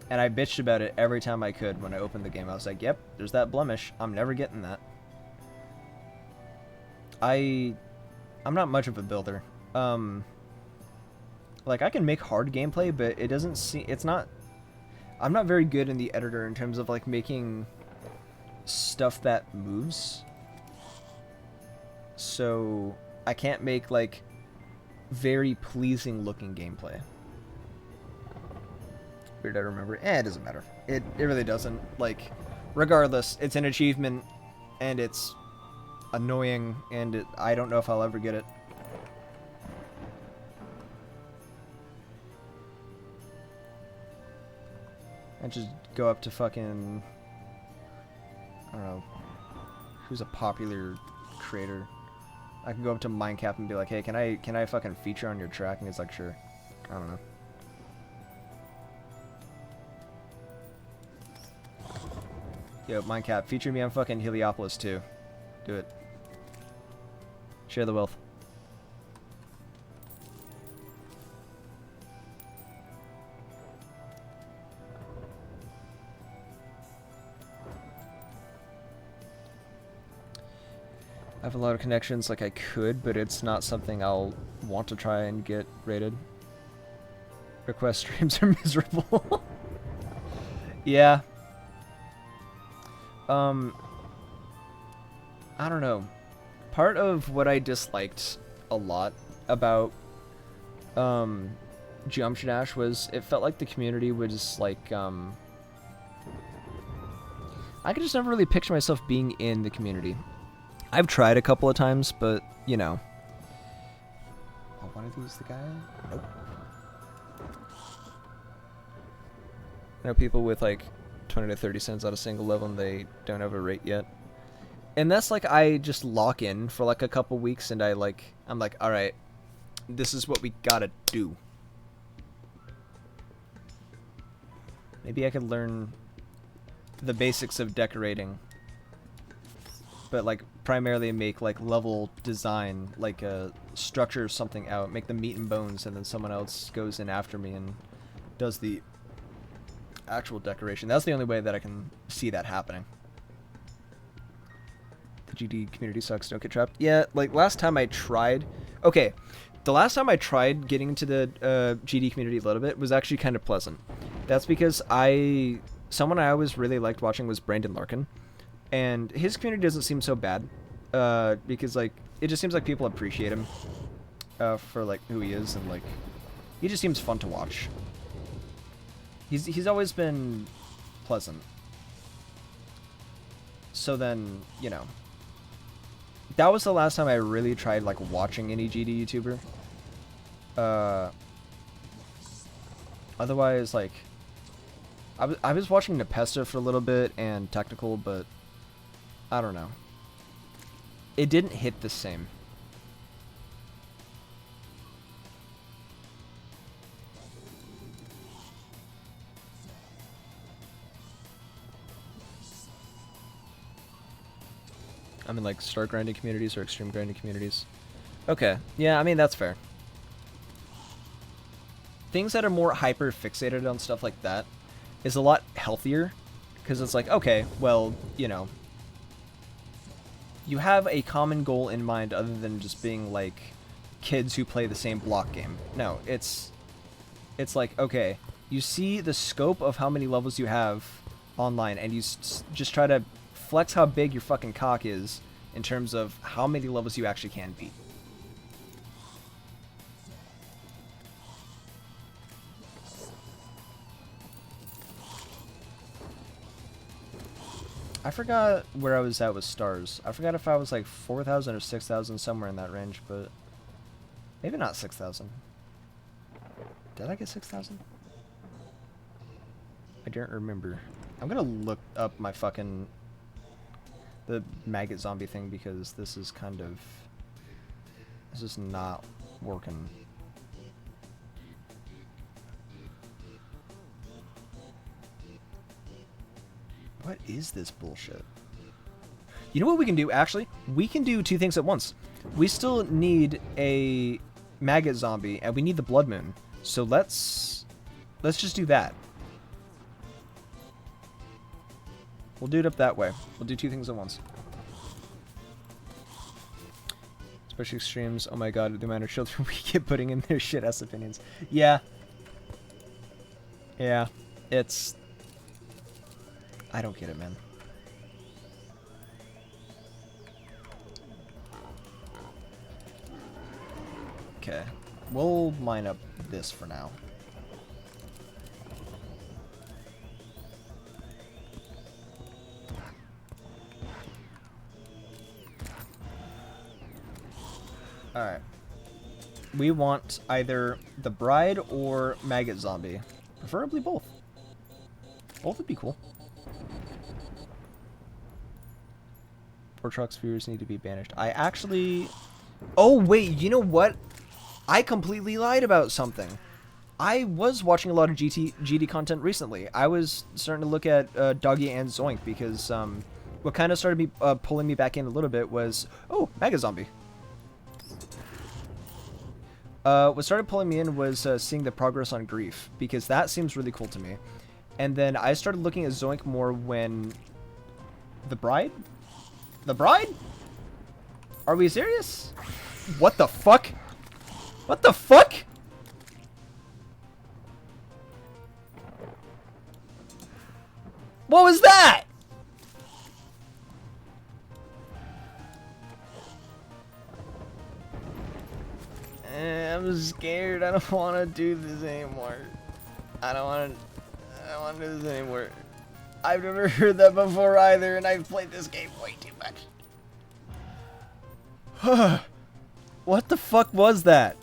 And I bitched about it every time I could when I opened the game. I was like, yep, there's that blemish. I'm never getting that. I'm not much of a builder. Like, I can make hard gameplay, but it doesn't seem... It's not... I'm not very good in the editor in terms of, like, making stuff that moves. So, I can't make, like, very pleasing-looking gameplay. Weird, I remember. It doesn't matter. It really doesn't. Like, regardless, it's an achievement, and it's annoying, and I don't know if I'll ever get it. I just go up to fucking... I don't know. Who's a popular creator? I can go up to Mindcap and be like, hey, can I fucking feature on your track? And he's like, sure. I don't know. Yo, Mindcap, feature me on fucking Heliopolis too. Do it. Share the wealth. I have a lot of connections like I could, but it's not something I'll want to try and get rated. Request streams are miserable. Yeah. I don't know. Part of what I disliked a lot about Geometry Dash was it felt like the community was like I could just never really picture myself being in the community. I've tried a couple of times, but you know. Oh, one of these the guy? Nope. I know people with like 20 to 30 cents at a single level and they don't have a rate yet. And that's like I just lock in for like a couple weeks and I'm like, alright, this is what we gotta do. Maybe I could learn the basics of decorating. But like primarily make like level design, like structure something out, make the meat and bones, and then someone else goes in after me and does the actual decoration. That's the only way that I can see that happening. The GD community sucks, don't get trapped. Yeah, like last time I tried... Okay, the last time I tried getting into the GD community a little bit was actually kind of pleasant. That's because someone I always really liked watching was Brandon Larkin. And his community doesn't seem so bad, because like it just seems like people appreciate him for like who he is, and like he just seems fun to watch. He's always been pleasant. So then, you know, that was the last time I really tried like watching any GD YouTuber. Otherwise, like, I was watching Nepesta for a little bit and Technical, but I don't know. It didn't hit the same. I mean, like, start grinding communities or extreme grinding communities. Okay, yeah, I mean, that's fair. Things that are more hyper fixated on stuff like that is a lot healthier, because it's like, okay, well, you know, you have a common goal in mind other than just being like kids who play the same block game. No, it's like, okay, you see the scope of how many levels you have online, and you just try to flex how big your fucking cock is in terms of how many levels you actually can beat. I forgot where I was at with stars. I forgot if I was like 4,000 or 6,000, somewhere in that range, but maybe not 6,000. Did I get 6,000? I don't remember. I'm gonna look up my fucking the maggot zombie thing, because this is kind of, this is not working. What is this bullshit? You know what we can do, actually? We can do two things at once. We still need a maggot zombie, and we need the blood moon. So let's just do that. We'll do it up that way. We'll do two things at once. Especially extremes. Oh my god, the amount of children we get putting in their shit-ass opinions. Yeah. Yeah. It's... I don't get it, man. Okay. We'll line up this for now. Alright. We want either the bride or maggot zombie. Preferably both. Both would be cool. Portrox viewers need to be banished. I actually... Oh, wait, you know what? I completely lied about something. I was watching a lot of GD content recently. I was starting to look at Doggy and Zoink, because what kind of started me pulling me back in a little bit was... Oh, Mega Zombie. What started pulling me in was seeing the progress on Grief, because that seems really cool to me. And then I started looking at Zoink more when... The Bride? The Bride? Are we serious? What the fuck? What the fuck? What was that? I'm scared. I don't want to do this anymore. I don't want to do this anymore. I've never heard that before either, and I've played this game way too much. What the fuck was that?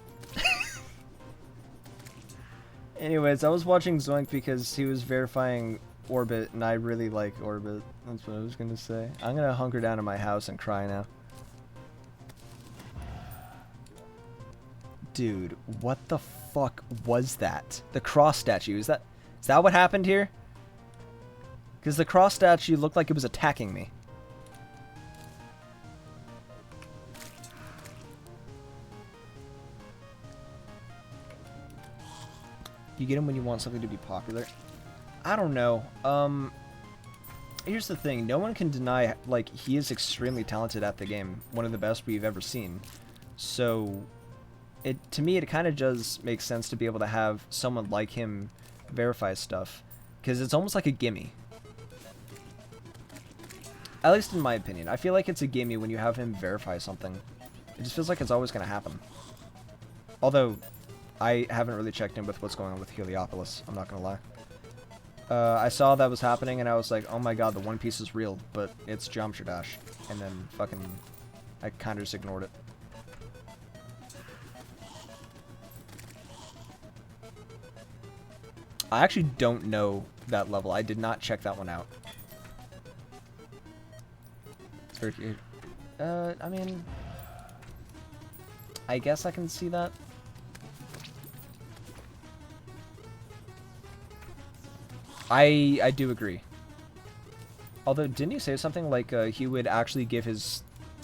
Anyways, I was watching Zoink because he was verifying Orbit, and I really like Orbit. That's what I was gonna say. I'm gonna hunker down in my house and cry now. Dude, what the fuck was that? The cross statue, is that what happened here? Because the cross statue looked like it was attacking me. You get him when you want something to be popular. I don't know. Here's the thing. No one can deny, like, he is extremely talented at the game. One of the best we've ever seen. So, to me, it kind of does make sense to be able to have someone like him verify stuff. Because it's almost like a gimme. At least in my opinion. I feel like it's a gimme when you have him verify something. It just feels like it's always going to happen. Although, I haven't really checked in with what's going on with Heliopolis. I'm not going to lie. I saw that was happening, and I was like, oh my god, the One Piece is real, but it's Geometry Dash. And then fucking, I kind of just ignored it. I actually don't know that level. I did not check that one out. It's very cute. I mean, I guess I can see that. I do agree. Although, didn't he say something like he would actually give his,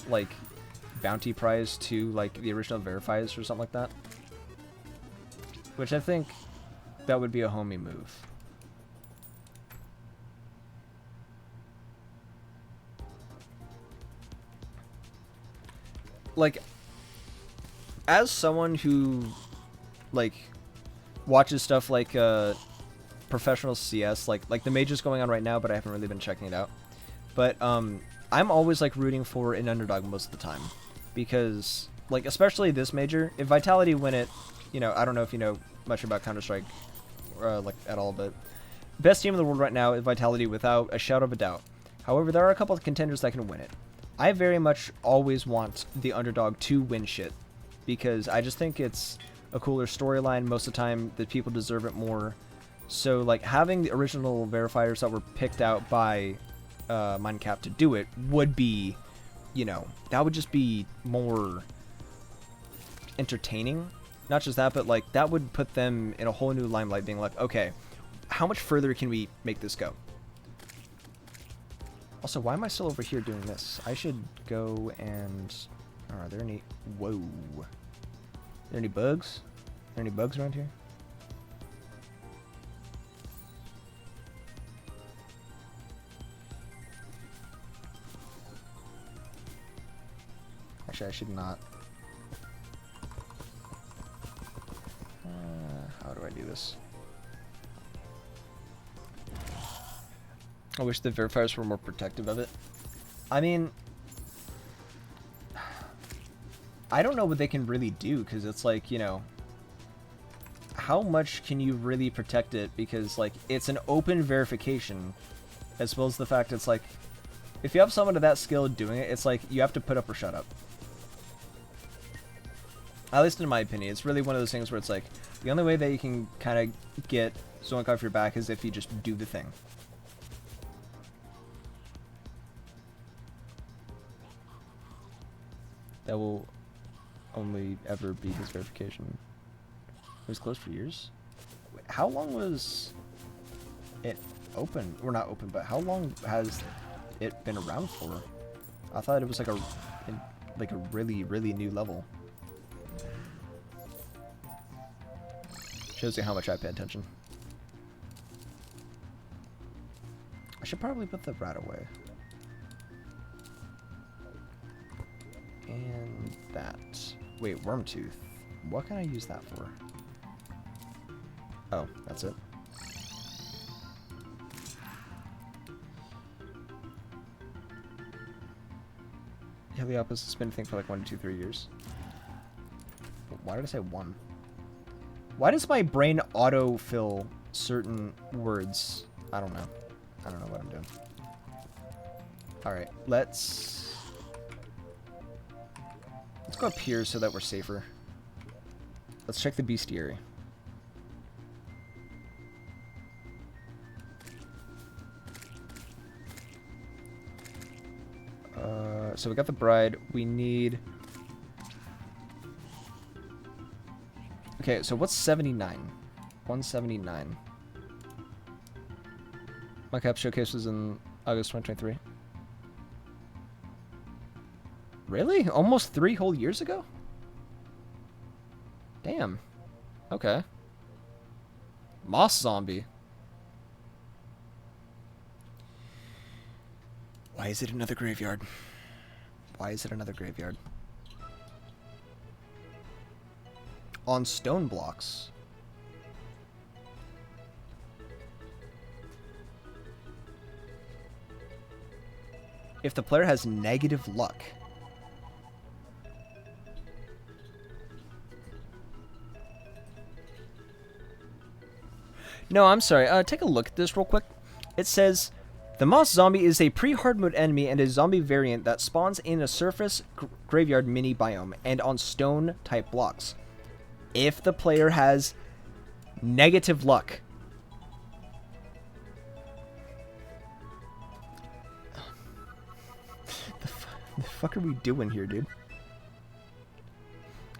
like, bounty prize to, like, the original verifiers or something like that? Which I think that would be a homie move. Like, as someone who, like, watches stuff like, professional CS, like the majors going on right now, but I haven't really been checking it out. But, I'm always, like, rooting for an underdog most of the time. Because, like, especially this major, if Vitality win it, you know, I don't know if you know much about Counter-Strike, like, at all, but best team in the world right now is Vitality without a shadow of a doubt. However, there are a couple of contenders that can win it. I very much always want the underdog to win shit, because I just think it's a cooler storyline most of the time, that people deserve it more. So, like, having the original verifiers that were picked out by Minecap to do it would be, you know, that would just be more entertaining. Not just that, but, like, that would put them in a whole new limelight, being like, okay, how much further can we make this go? Also, why am I still over here doing this? I should go and... Oh, are there any... Whoa. Are there any bugs? Are there any bugs around here? Actually, I should not. How do I do this? I wish the verifiers were more protective of it. I mean, I don't know what they can really do, because it's like, you know, how much can you really protect it? Because, like, it's an open verification, as well as the fact it's like, if you have someone of that skill doing it, it's like, you have to put up or shut up. At least in my opinion, it's really one of those things where it's like, the only way that you can kind of get Zoink off your back is if you just do the thing. That will only ever be his verification. It was closed for years? Wait, how long was it open? Or not open, but how long has it been around for? I thought it was like a really, really new level. Shows you how much I pay attention. I should probably put the rat away. And that. Wait, worm tooth. What can I use that for? Oh, that's it. Heliopus has been a thing for like 1 to 2, 3 years. Why did I say 1? Why does my brain autofill certain words? I don't know. I don't know what I'm doing. Alright, let's go up here so that we're safer. Let's check the bestiary. So we got the bride. We need... Okay, so what's 79? 179. My cap showcase was in August 2023. Really? Almost 3 whole years ago? Damn. Okay. Moss zombie. Why is it another graveyard? Why is it another graveyard? On stone blocks. If the player has negative luck. No, I'm sorry. Take a look at this real quick. It says, the Moss Zombie is a pre-hard mode enemy and a zombie variant that spawns in a surface graveyard mini biome and on stone type blocks. If the player has negative luck. The fuck are we doing here, dude?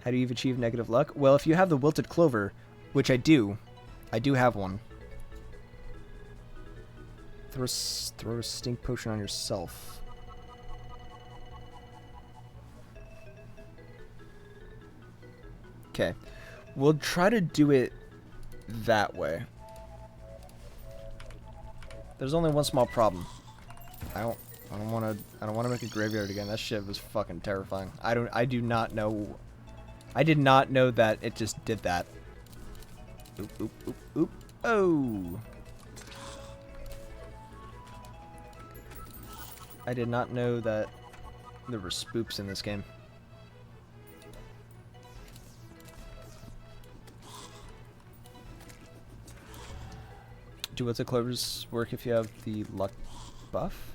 How do you achieve negative luck? Well, if you have the wilted clover, which I do have one. Throw a stink potion on yourself. Okay, we'll try to do it that way. There's only one small problem. I don't want to make a graveyard again. That shit was fucking terrifying. I did not know that it just did that. Oop, oop, oop, oop. Oh. I did not know that there were spoops in this game. Do wilted clovers work if you have the luck buff?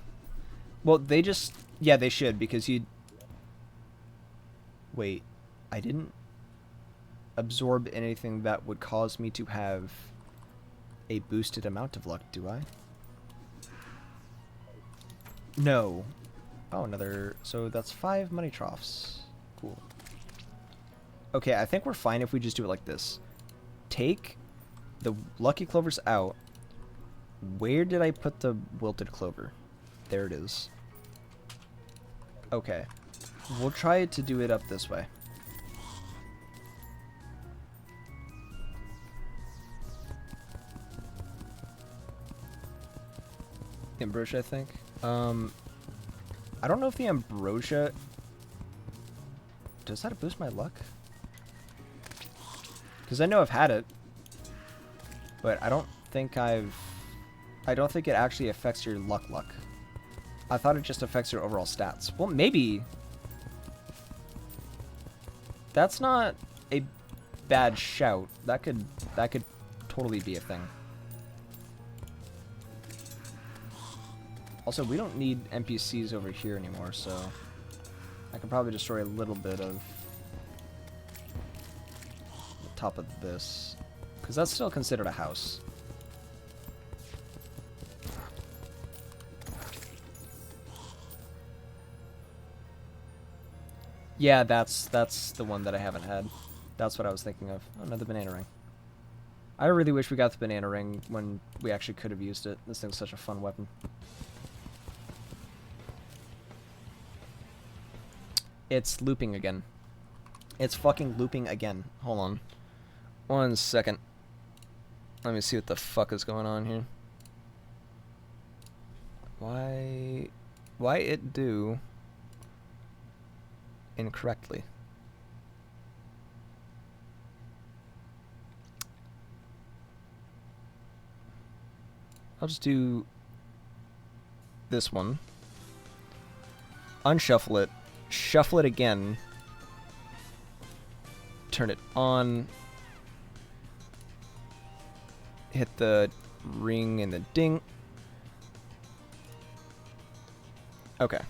Well, they just... Yeah, they should, because you... Wait, I didn't absorb anything that would cause me to have a boosted amount of luck, do I? No. Oh, another... So that's 5 money troughs. Cool. Okay, I think we're fine if we just do it like this. Take the lucky clovers out. Where did I put the wilted clover? There it is. Okay. We'll try to do it up this way. Ambrosia, I think. I don't know if the ambrosia... Does that boost my luck? Because I know I've had it. But I don't think I don't think it actually affects your luck. I thought it just affects your overall stats. Well, maybe. That's not a bad shout. That could totally be a thing. Also, we don't need NPCs over here anymore, so I can probably destroy a little bit of the top of this, because that's still considered a house. Yeah, that's the one that I haven't had. That's what I was thinking of. Oh, another banana ring. I really wish we got the banana ring when we actually could have used it. This thing's such a fun weapon. It's looping again. It's fucking looping again. Hold on. 1 second. Let me see what the fuck is going on here. Why it do incorrectly? I'll just do this one. Unshuffle it. Shuffle it again. Turn it on. Hit the ring and the ding. Okay.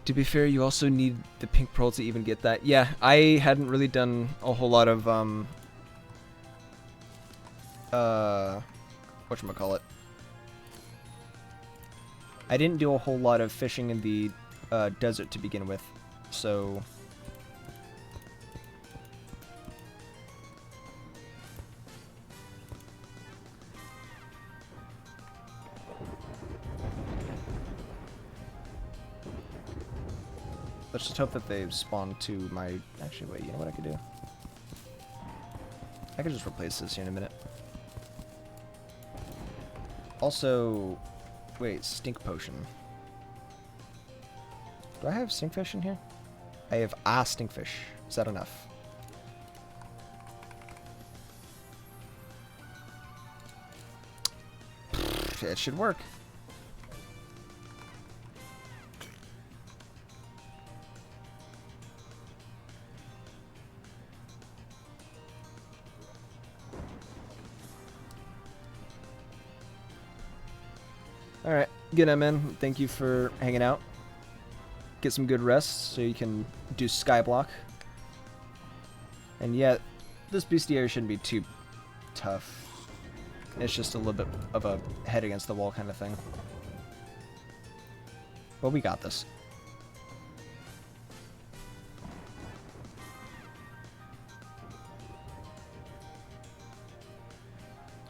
To be fair, you also need the pink pearl to even get that. Yeah, I hadn't really done a whole lot of whatchamacallit. I didn't do a whole lot of fishing in the desert to begin with, so let's just hope that they spawn to my... Actually, wait, you know what I could do? I could just replace this here in a minute. Also, wait, stink potion. Do I have stinkfish in here? I have stinkfish. Is that enough? It should work. Alright, good night, man. Thank you for hanging out. Get some good rest so you can do skyblock. And yeah, this bestiary shouldn't be too tough. It's just a little bit of a head against the wall kind of thing. But we got this.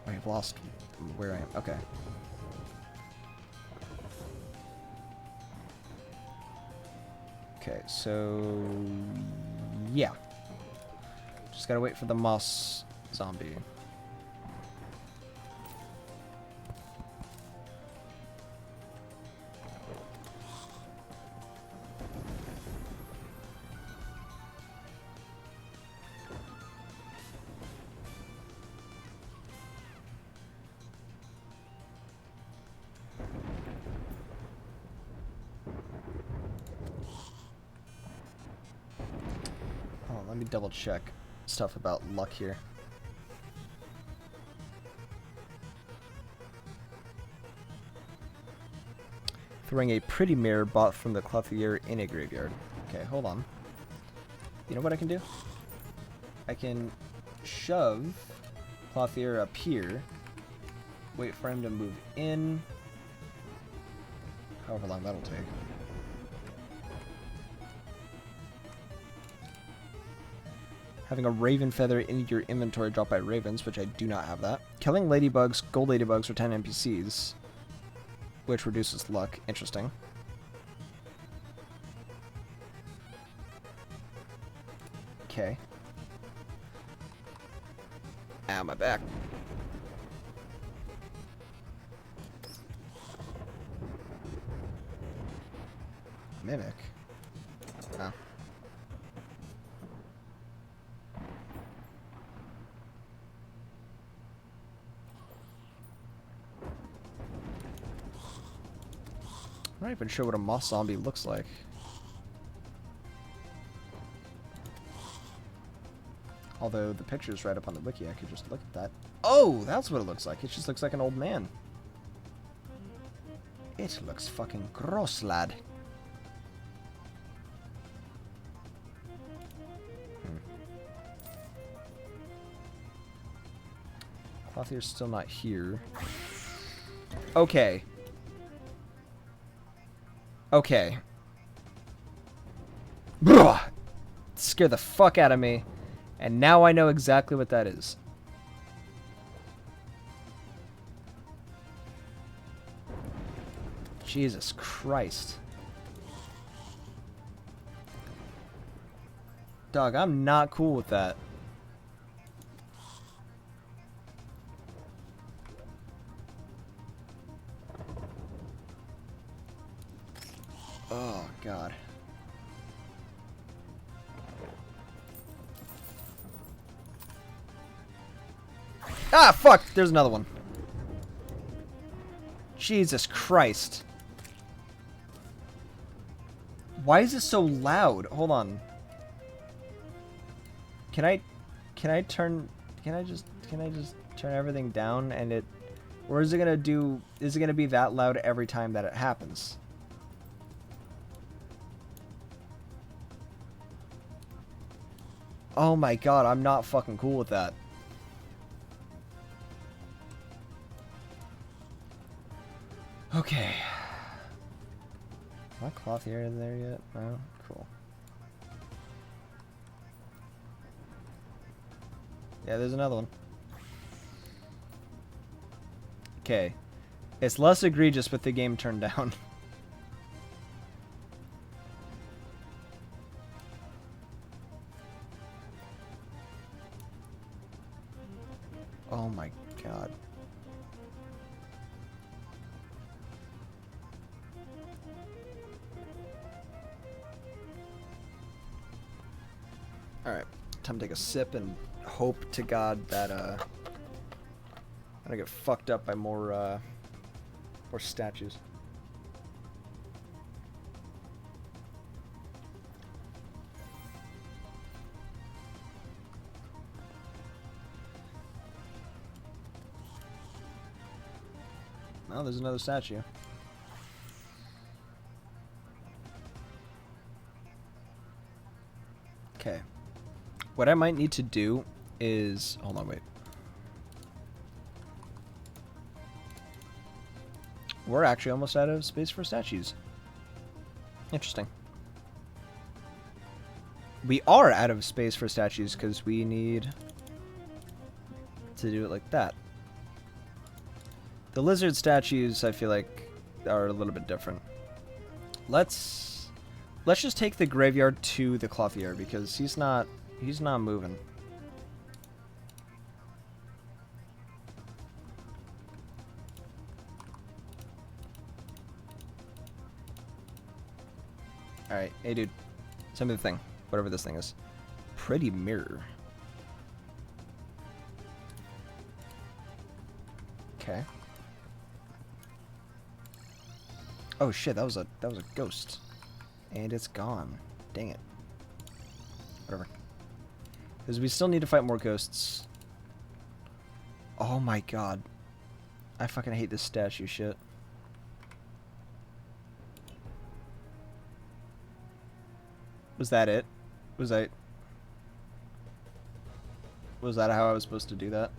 I've lost where I am. Okay. Okay, so yeah. Just gotta wait for the moss zombie. Oh, let me double check stuff about luck here. Throwing a pretty mirror bought from the clothier in a graveyard. Okay, hold on. You know what I can do? I can shove clothier up here. Wait for him to move in. However long that'll take. Having a raven feather in your inventory dropped by ravens, which I do not have that. Killing ladybugs, gold ladybugs for 10 NPCs, which reduces luck. Interesting. Okay. Ow, my back. Mimic. Oh. I'm not even sure what a moss zombie looks like. Although the picture's right up on the wiki, I could just look at that. Oh, that's what it looks like. It just looks like an old man. It looks fucking gross, lad. Clothier's still not here. Okay. Okay. Bruh! Scared the fuck out of me. And now I know exactly what that is. Jesus Christ. Dog, I'm not cool with that. Oh, God. Ah, fuck! There's another one. Jesus Christ. Why is it so loud? Hold on. Can I just turn everything down and it, or is it gonna be that loud every time that it happens? Oh my God, I'm not fucking cool with that. Okay. Is my clothier in there yet? No? Cool. Yeah, there's another one. Okay. It's less egregious with the game turned down. Oh my God. Alright, time to take a sip and hope to God that I don't get fucked up by more statues. Oh, there's another statue. Okay. What I might need to do is... Hold on, wait. We're actually almost out of space for statues. Interesting. We are out of space for statues because we need to do it like that. The lizard statues, I feel like, are a little bit different. Let's just take the graveyard to the clothier because he's not moving. All right, hey dude, send me the thing, whatever this thing is. Pretty mirror. Okay. Oh shit, that was a ghost. And it's gone. Dang it. Whatever. Because we still need to fight more ghosts. Oh my god. I fucking hate this statue shit. Was that it? Was that how I was supposed to do that?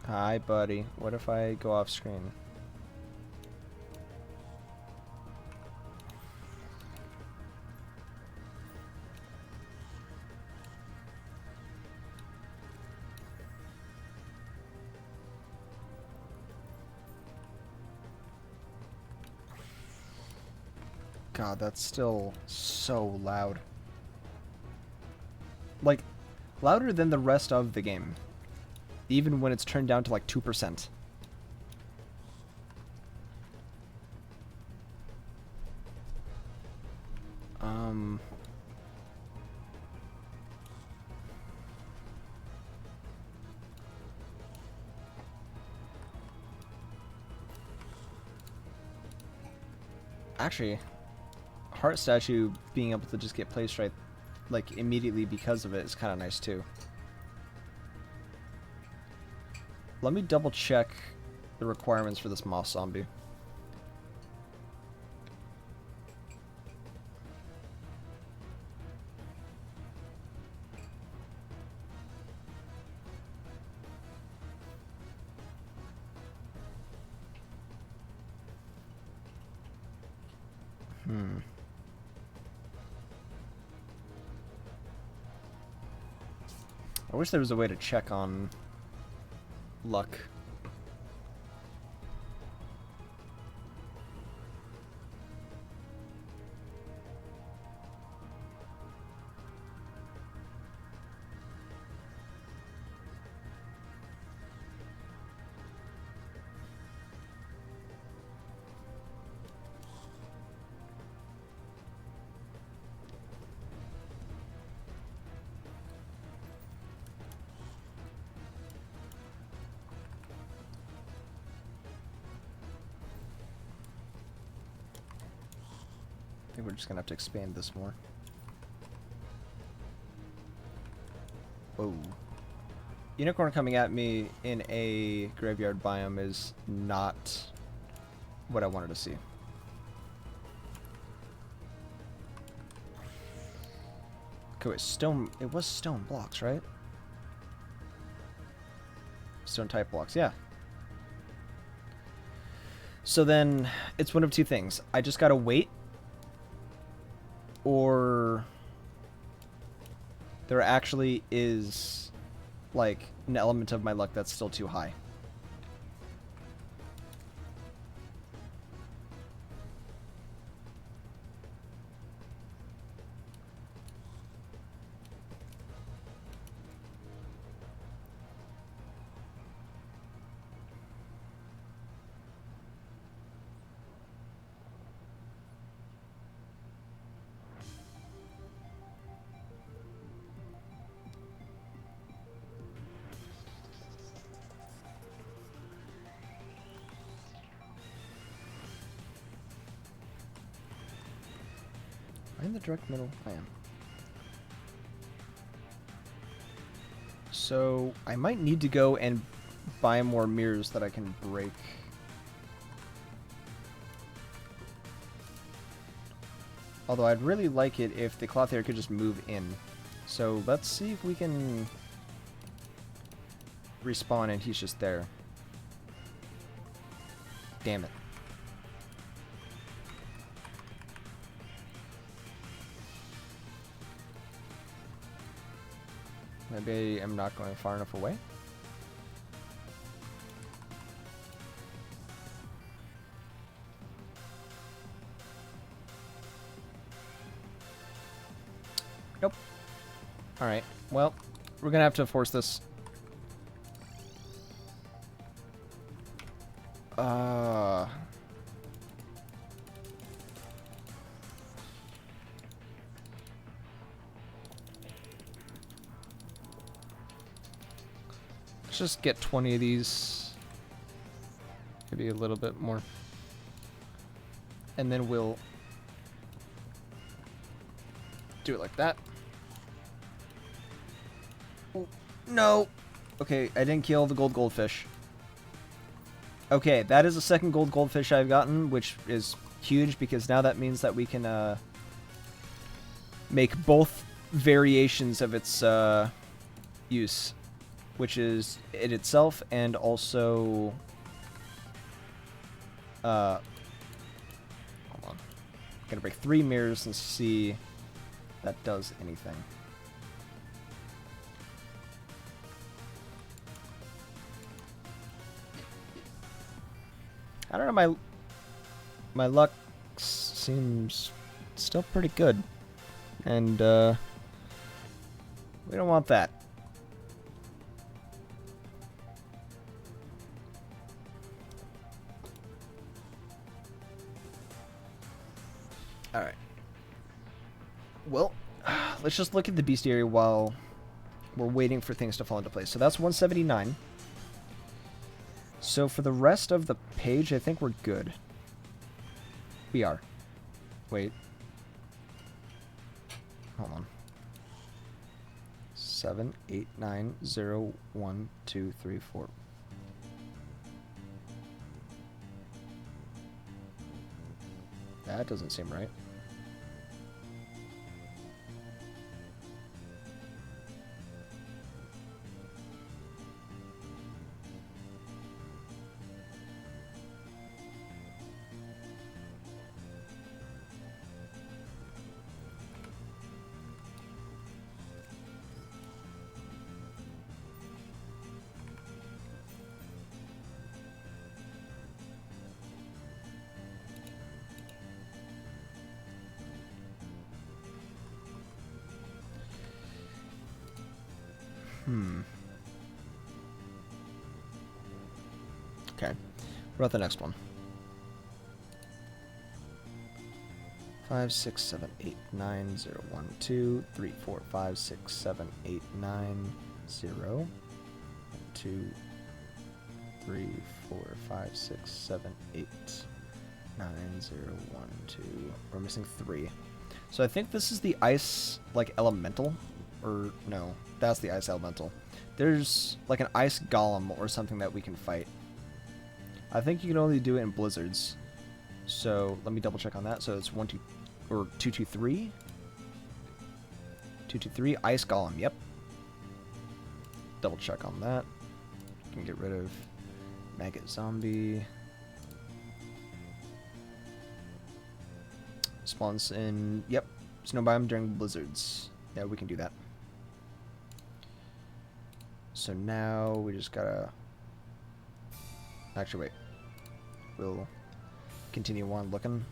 Hi, buddy. What if I go off screen? God, that's still so loud. Like, louder than the rest of the game. Even when it's turned down to like 2%. Actually, heart statue being able to just get placed right, like, immediately because of it is kind of nice too. Let me double check the requirements for this moss zombie. I wish there was a way to check on luck. I think we're just gonna have to expand this more. Whoa. Unicorn coming at me in a graveyard biome is not what I wanted to see. Okay, wait, stone, it was stone blocks, right? Stone type blocks, yeah. So then, it's one of two things. I just gotta wait, or there actually is, like, an element of my luck that's still too high. Am I in the direct middle? I am. So, I might need to go and buy more mirrors that I can break. Although I'd really like it if the clothier could just move in. So let's see if we can respawn and he's just there. Damn it. Maybe I'm not going far enough away. Nope. Alright, well, we're gonna have to force this. Let's just get 20 of these. Maybe a little bit more. And then we'll do it like that. Oh, no! Okay, I didn't kill the goldfish. Okay, that is the second goldfish I've gotten, which is huge because now that means that we can make both variations of its use, which is it itself and also hold on. I'm gonna break 3 mirrors and see if that does anything. I don't know, my luck seems still pretty good. And we don't want that. Alright. Well, let's just look at the bestiary while we're waiting for things to fall into place. So that's 179. So for the rest of the page, I think we're good. We are. Wait. Hold on. 7, 8, 9, 0, 1, 2, 3, 4. That doesn't seem right. Okay. What about the next one? 5, 6, 7, 8, 9, 0, 1, 2, 3, 4, 5, 6, 7, 8, 9, 0, 2, 3, 4, 5, 6, 7, 8, 9, 0, 1, 2. We're missing 3. So I think this is the ice, like, elemental. Or, no, that's the ice elemental. There's, like, an ice golem or something that we can fight. I think you can only do it in blizzards. So, let me double check on that. So, it's 1, 2, or 2, 2, 3. 2, 2, 3, ice golem, yep. Double check on that. Can get rid of maggot zombie. Spawns in, yep, snow biome during blizzards. Yeah, we can do that. So now we just gotta... Actually, wait. We'll continue on looking.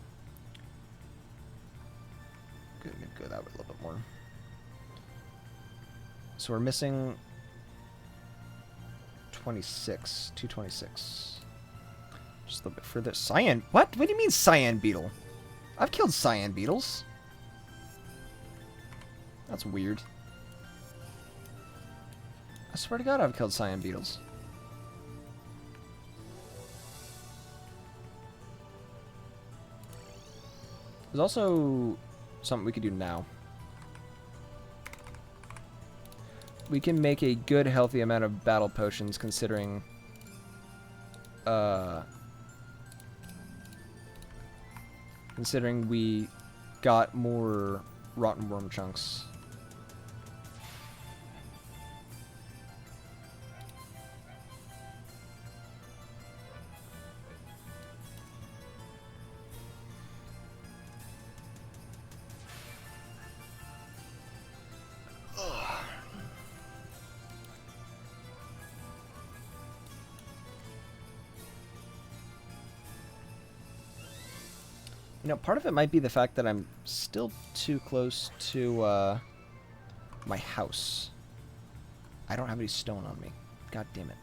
Good, go that way a little bit more. So we're missing 26. 226. Just a little bit further. Cyan? What? What do you mean cyan beetle? I've killed cyan beetles. That's weird. I swear to God I've killed cyan beetles. There's also something we could do now. We can make a good, healthy amount of battle potions considering... considering we got more rotten worm chunks. You know, part of it might be the fact that I'm still too close to my house. I don't have any stone on me. God damn it.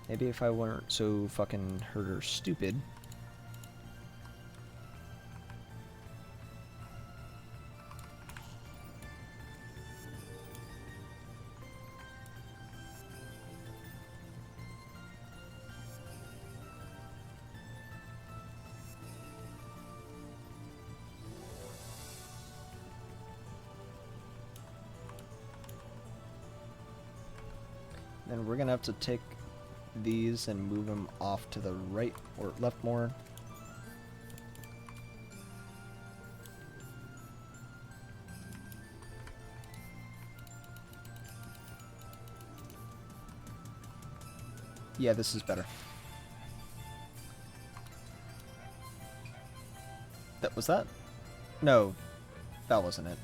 Maybe if I weren't so fucking herder stupid. Then we're gonna have to take these and move them off to the right or left more. Yeah, this is better. That was that? No, that wasn't it.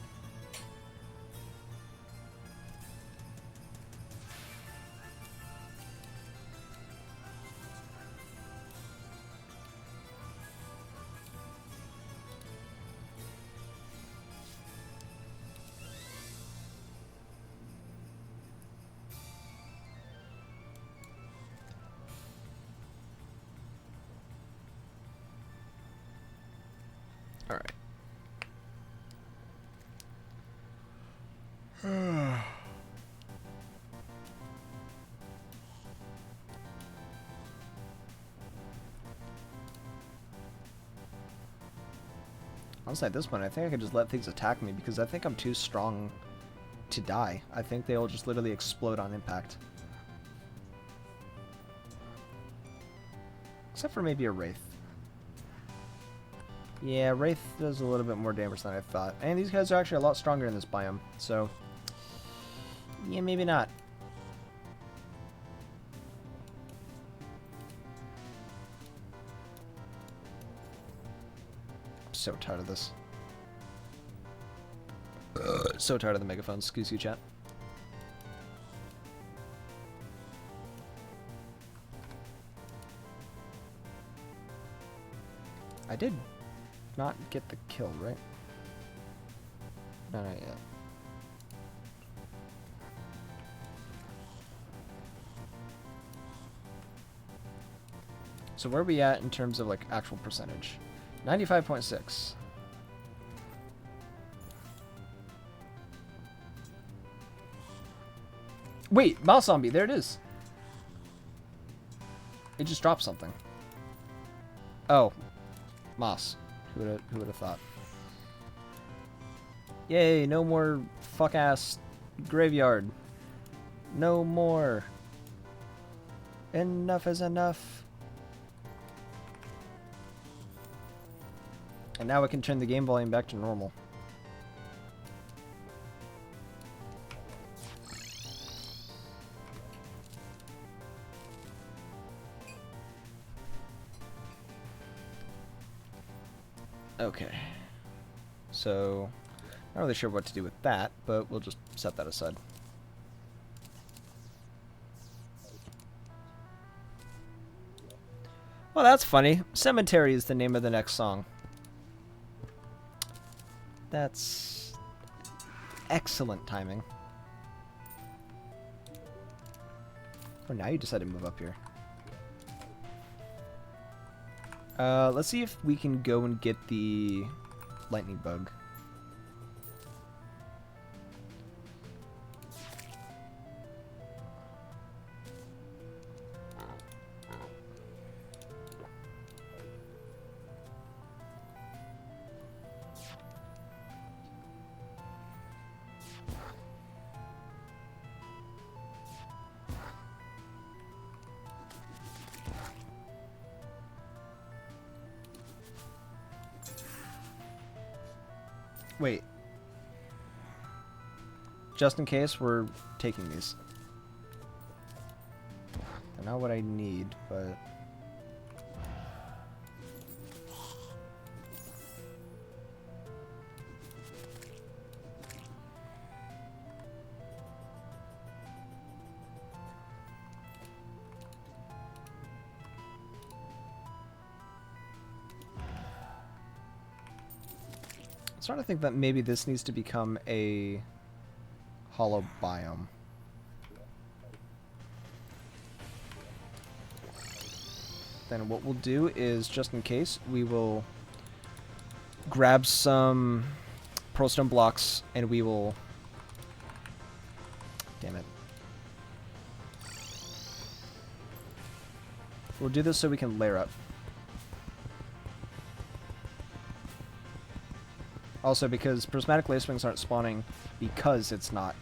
All right. Honestly, at this point, I think I could just let things attack me because I think I'm too strong to die. I think they'll just literally explode on impact. Except for maybe a Wraith. Yeah, Wraith does a little bit more damage than I thought. And these guys are actually a lot stronger in this biome, so... yeah, maybe not. I'm so tired of this. So tired of the megaphone. Excuse you, chat. I did not get the kill, right? No, not yet. So where are we at in terms of like actual percentage? 95.6. Wait, mouse zombie, there it is. It just dropped something. Oh, moss. Who would have thought? Yay! No more fuck ass graveyard. No more. Enough is enough. And now we can turn the game volume back to normal. Okay. So, not really sure what to do with that, but we'll just set that aside. Well, that's funny. Cemetery is the name of the next song. That's excellent timing. Oh, now you decide to move up here. Let's see if we can go and get the lightning bug. Wait. Just in case, we're taking these. They're not what I need, but... starting to think that maybe this needs to become a hollow biome. Then what we'll do is, just in case, we will grab some pearlstone blocks and we will... Damn it. We'll do this so we can layer up. Also, because prismatic lacewings aren't spawning because it's not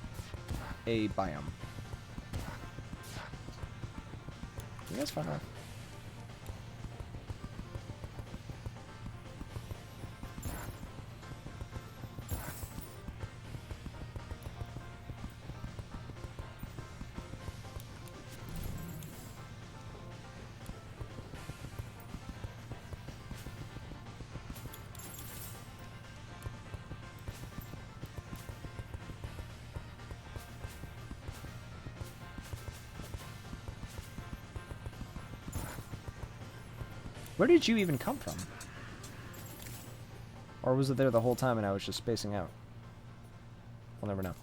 a biome. You guys far enough. Where did you even come from? Or was it there the whole time and I was just spacing out? We'll never know.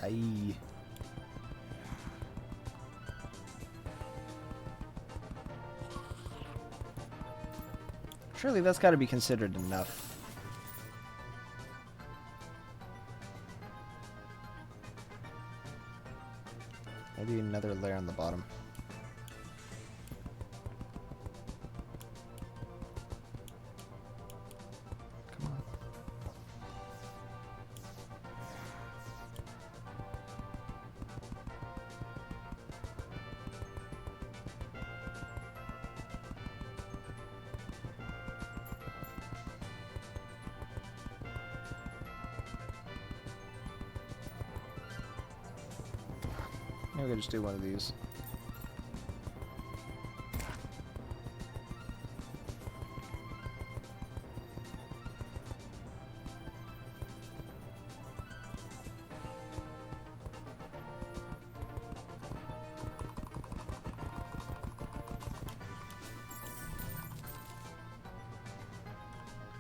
Aye. Surely that's got to be considered enough. Maybe another layer on the bottom. Come on. Maybe we could just do one of these.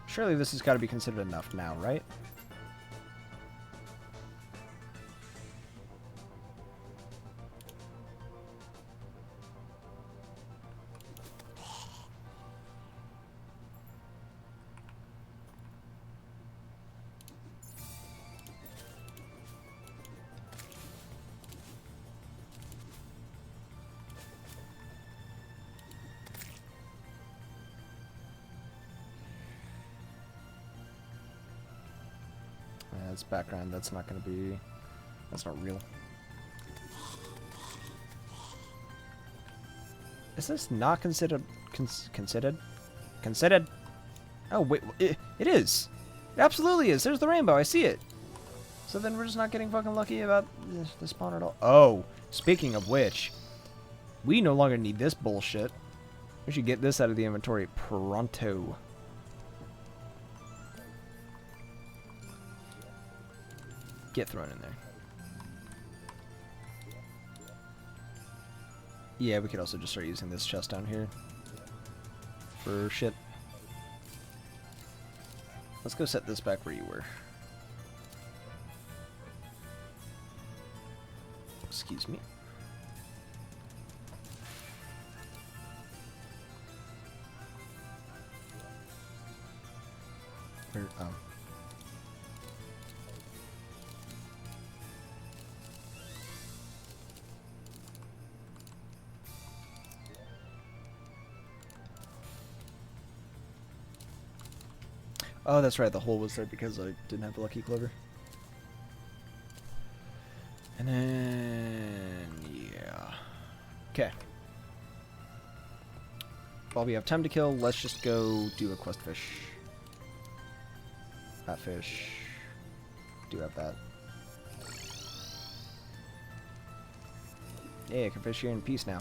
Surely this has got to be considered enough now, right? That's background. That's not going to be... That's not real. Is this not considered... Considered? Considered? Oh, wait. It is! It absolutely is. There's the rainbow. I see it. So then we're just not getting fucking lucky about the spawn at all. Oh, speaking of which, we no longer need this bullshit. We should get this out of the inventory pronto. Get thrown in there. Yeah, we could also just start using this chest down here for shit. Let's go set this back where you were. Excuse me. Where, oh. Oh, that's right. The hole was there because I didn't have the lucky clover. And then, yeah. Okay. While we have time to kill, let's just go do a quest fish. That fish. Do have that. Yeah, I can fish here in peace now.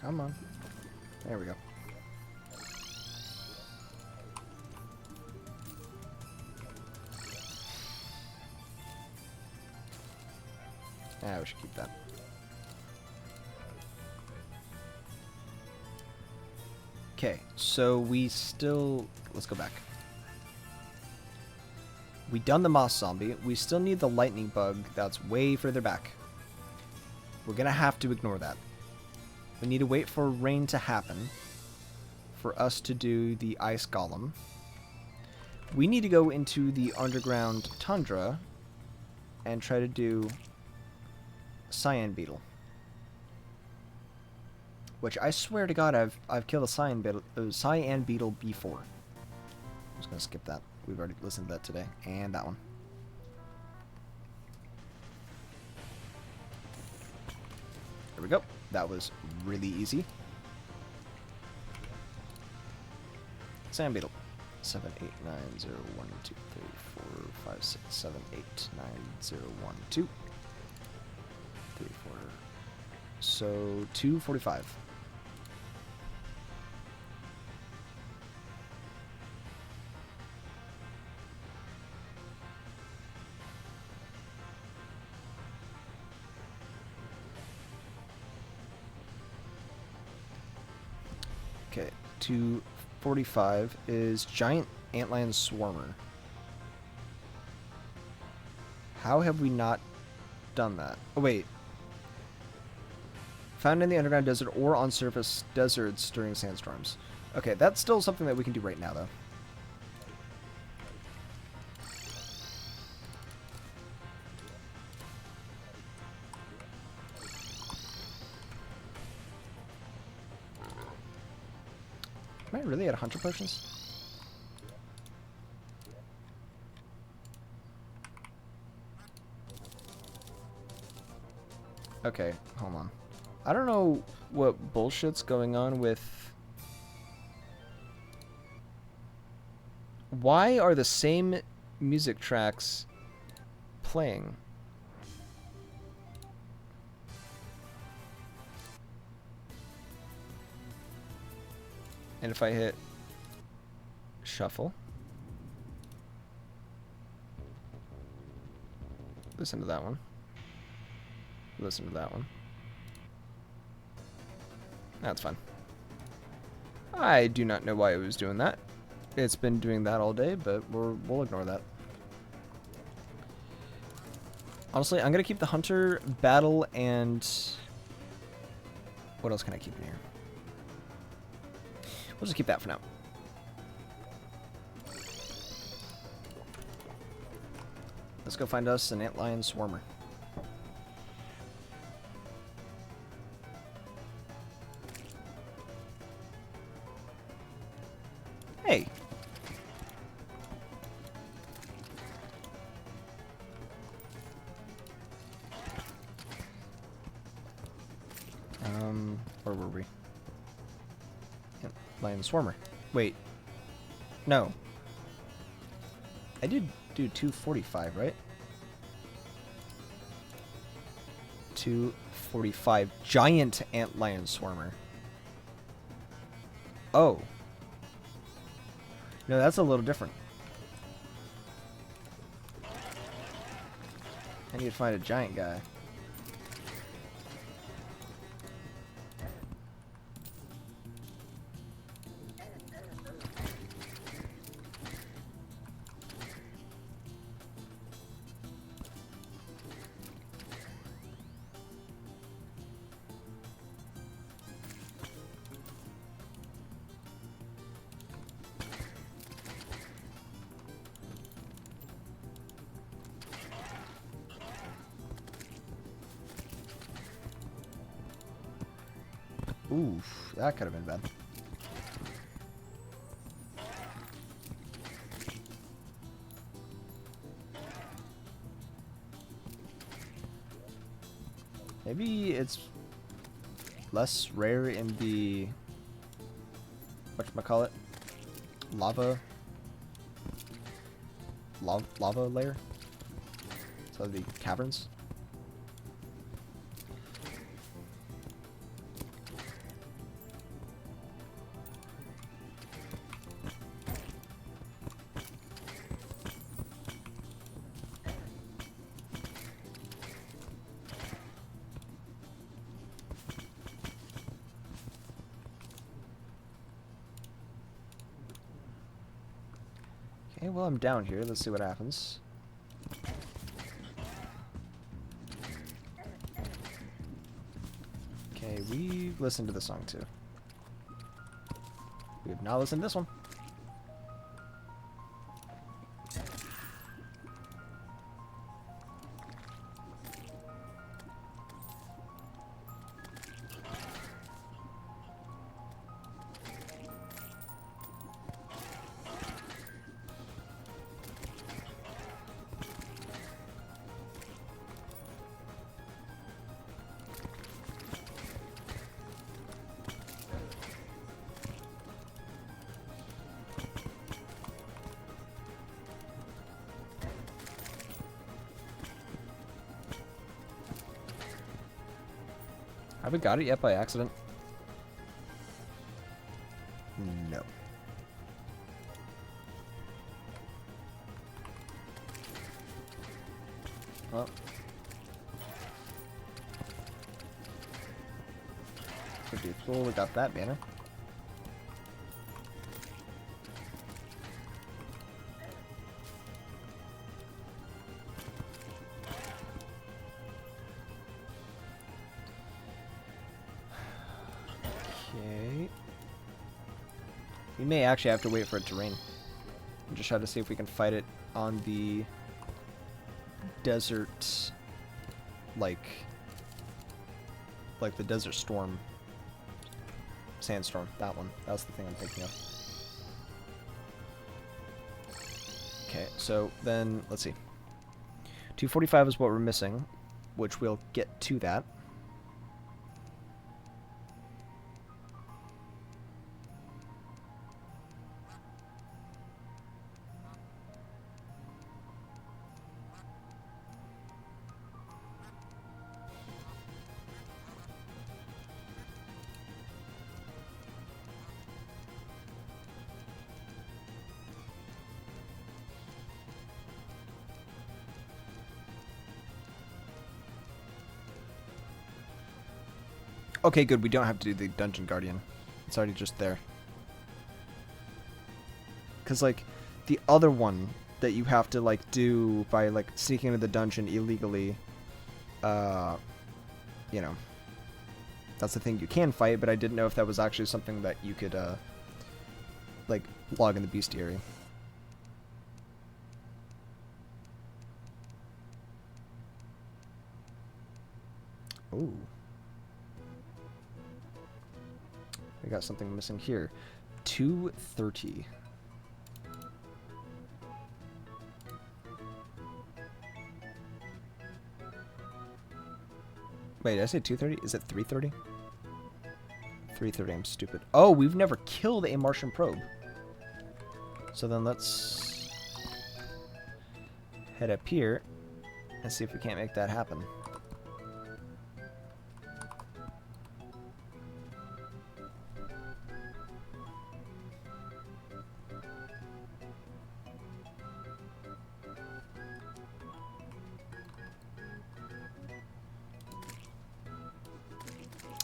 Come on. There we go. Yeah, we should keep that. Okay, so we still... Let's go back. We done the moss zombie. We still need the lightning bug that's way further back. We're gonna have to ignore that. We need to wait for rain to happen for us to do the ice golem. We need to go into the underground tundra and try to do cyan beetle. Which I swear to God I've killed a cyan beetle before. I'm just gonna skip that. We've already listened to that today. And that one. There we go. That was really easy. Cyan beetle. 7, 8, 9, 0, 1, 2, 3, 4, 5, 6, 7, 8, 9, 0, 1, 2. 3, 4. So 245. Okay, 245 is giant antlion swarmer. How have we not done that? Oh wait. Found in the underground desert or on surface deserts during sandstorms. Okay, that's still something that we can do right now though. Am I really at 100 potions? Okay, hold on. I don't know what bullshit's going on with... Why are the same music tracks playing? And if I hit shuffle, listen to that one, listen to that one. That's fine. I do not know why it was doing that. It's been doing that all day, but we'll ignore that. Honestly, I'm gonna keep the hunter, battle, and what else can I keep in here? We'll just keep that for now. Let's go find us an antlion swarmer. Hey. Where were we? Lion Swarmer. Wait. No. I did do 245, right? 245. Giant antlion swarmer. Oh. No, that's a little different. I need to find a giant guy. Oof, that could have been bad. Maybe it's less rare in the whatchamacallit? Lava layer? So the caverns? Okay, well, I'm down here. Let's see what happens. Okay, we've listened to the song too. We have not listened to this one. Have we got it yet by accident? No. Well. Could be cool, we got that banner. Okay. We may actually have to wait for it to rain. And just try to see if we can fight it on the desert, like the desert storm. Sandstorm, that one. That's the thing I'm thinking of. Okay, so then, let's see. 245 is what we're missing, which we'll get to that. Okay, good. We don't have to do the Dungeon Guardian. It's already just there. Because, like, the other one that you have to, like, do by, like, sneaking into the dungeon illegally, you know, that's the thing you can fight, but I didn't know if that was actually something that you could, like, log in the bestiary. Ooh. We got something missing here. 230. Wait, did I say 230? Is it 330? 330, I'm stupid. Oh, we've never killed a Martian probe. So then let's head up here and see if we can't make that happen.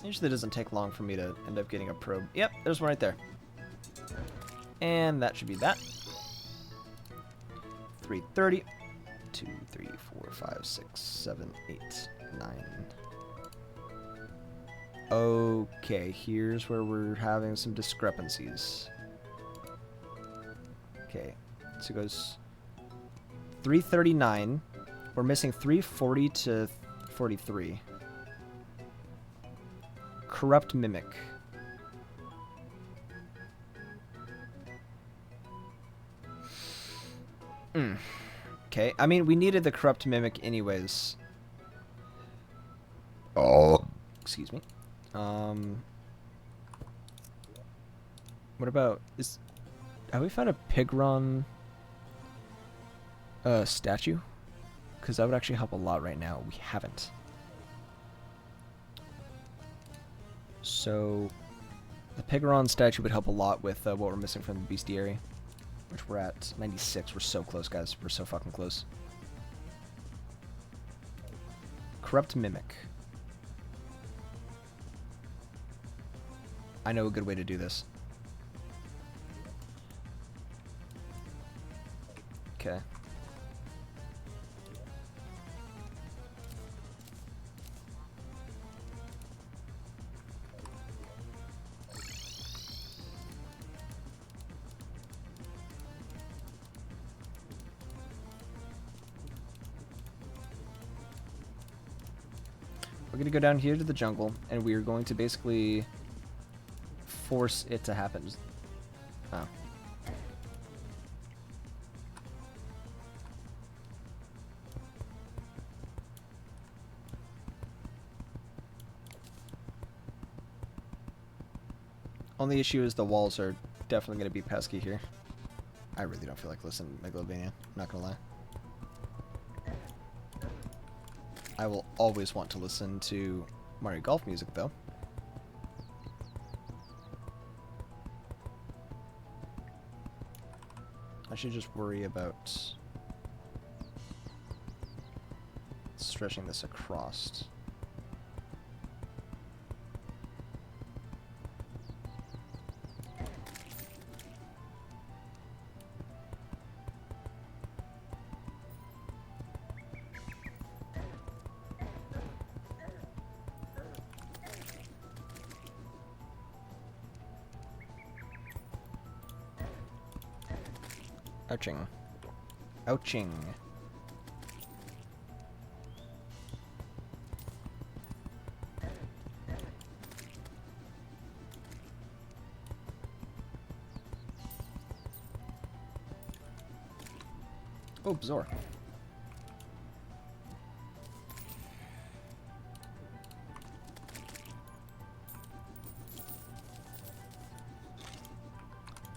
Usually it doesn't take long for me to end up getting a probe. Yep, there's one right there. And that should be that. 330. 2, 3, 4, 5, 6, 7, 8, 9. Okay, here's where we're having some discrepancies. Okay, so it goes 339. We're missing 340 to 43. Corrupt Mimic. Okay, I mean, we needed the corrupt mimic anyways. Oh. Excuse me. What about have we found a Pigron statue? Because that would actually help a lot right now. We haven't. So the Pigron statue would help a lot with what we're missing from the bestiary, which we're at 96. We're so close, guys. We're so fucking close. Corrupt mimic. I know a good way to do this. Okay. We're going to go down here to the jungle, and we are going to basically force it to happen. Oh. Only issue is the walls are definitely going to be pesky here. I really don't feel like listening to Megalovania, not going to lie. I will always want to listen to Mario Golf music, though. I should just worry about stretching this across. Ouching. Ouching. Oh, Bzor.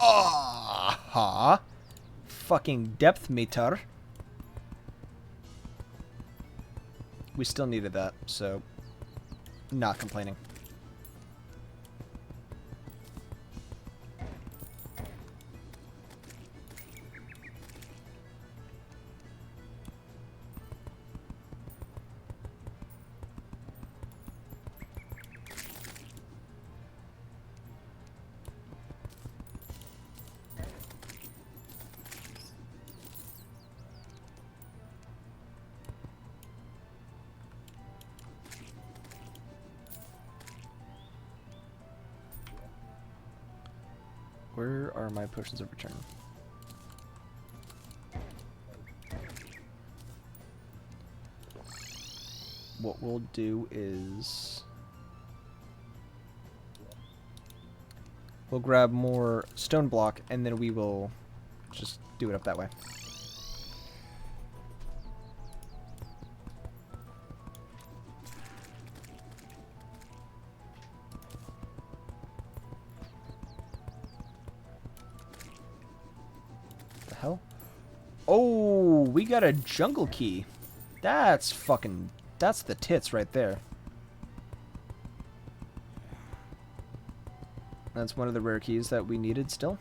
Ah-ha! Fucking depth meter. We still needed that, so not complaining. Where are my potions of return? What we'll do is we'll grab more stone block and then we will just do it up that way. The hell? Oh, we got a jungle key. That's the tits right there. That's one of the rare keys that we needed still.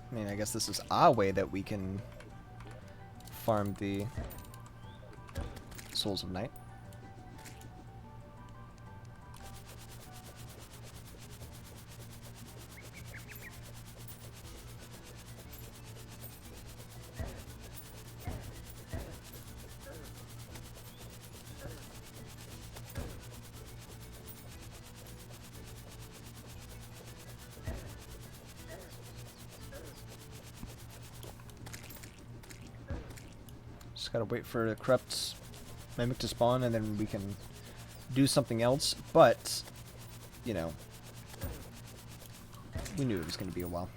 I mean, I guess this is our way that we can farm the Souls of Night. Just gotta wait for the corrupt mimic to spawn, and then we can do something else. But, you know, we knew it was gonna be a while.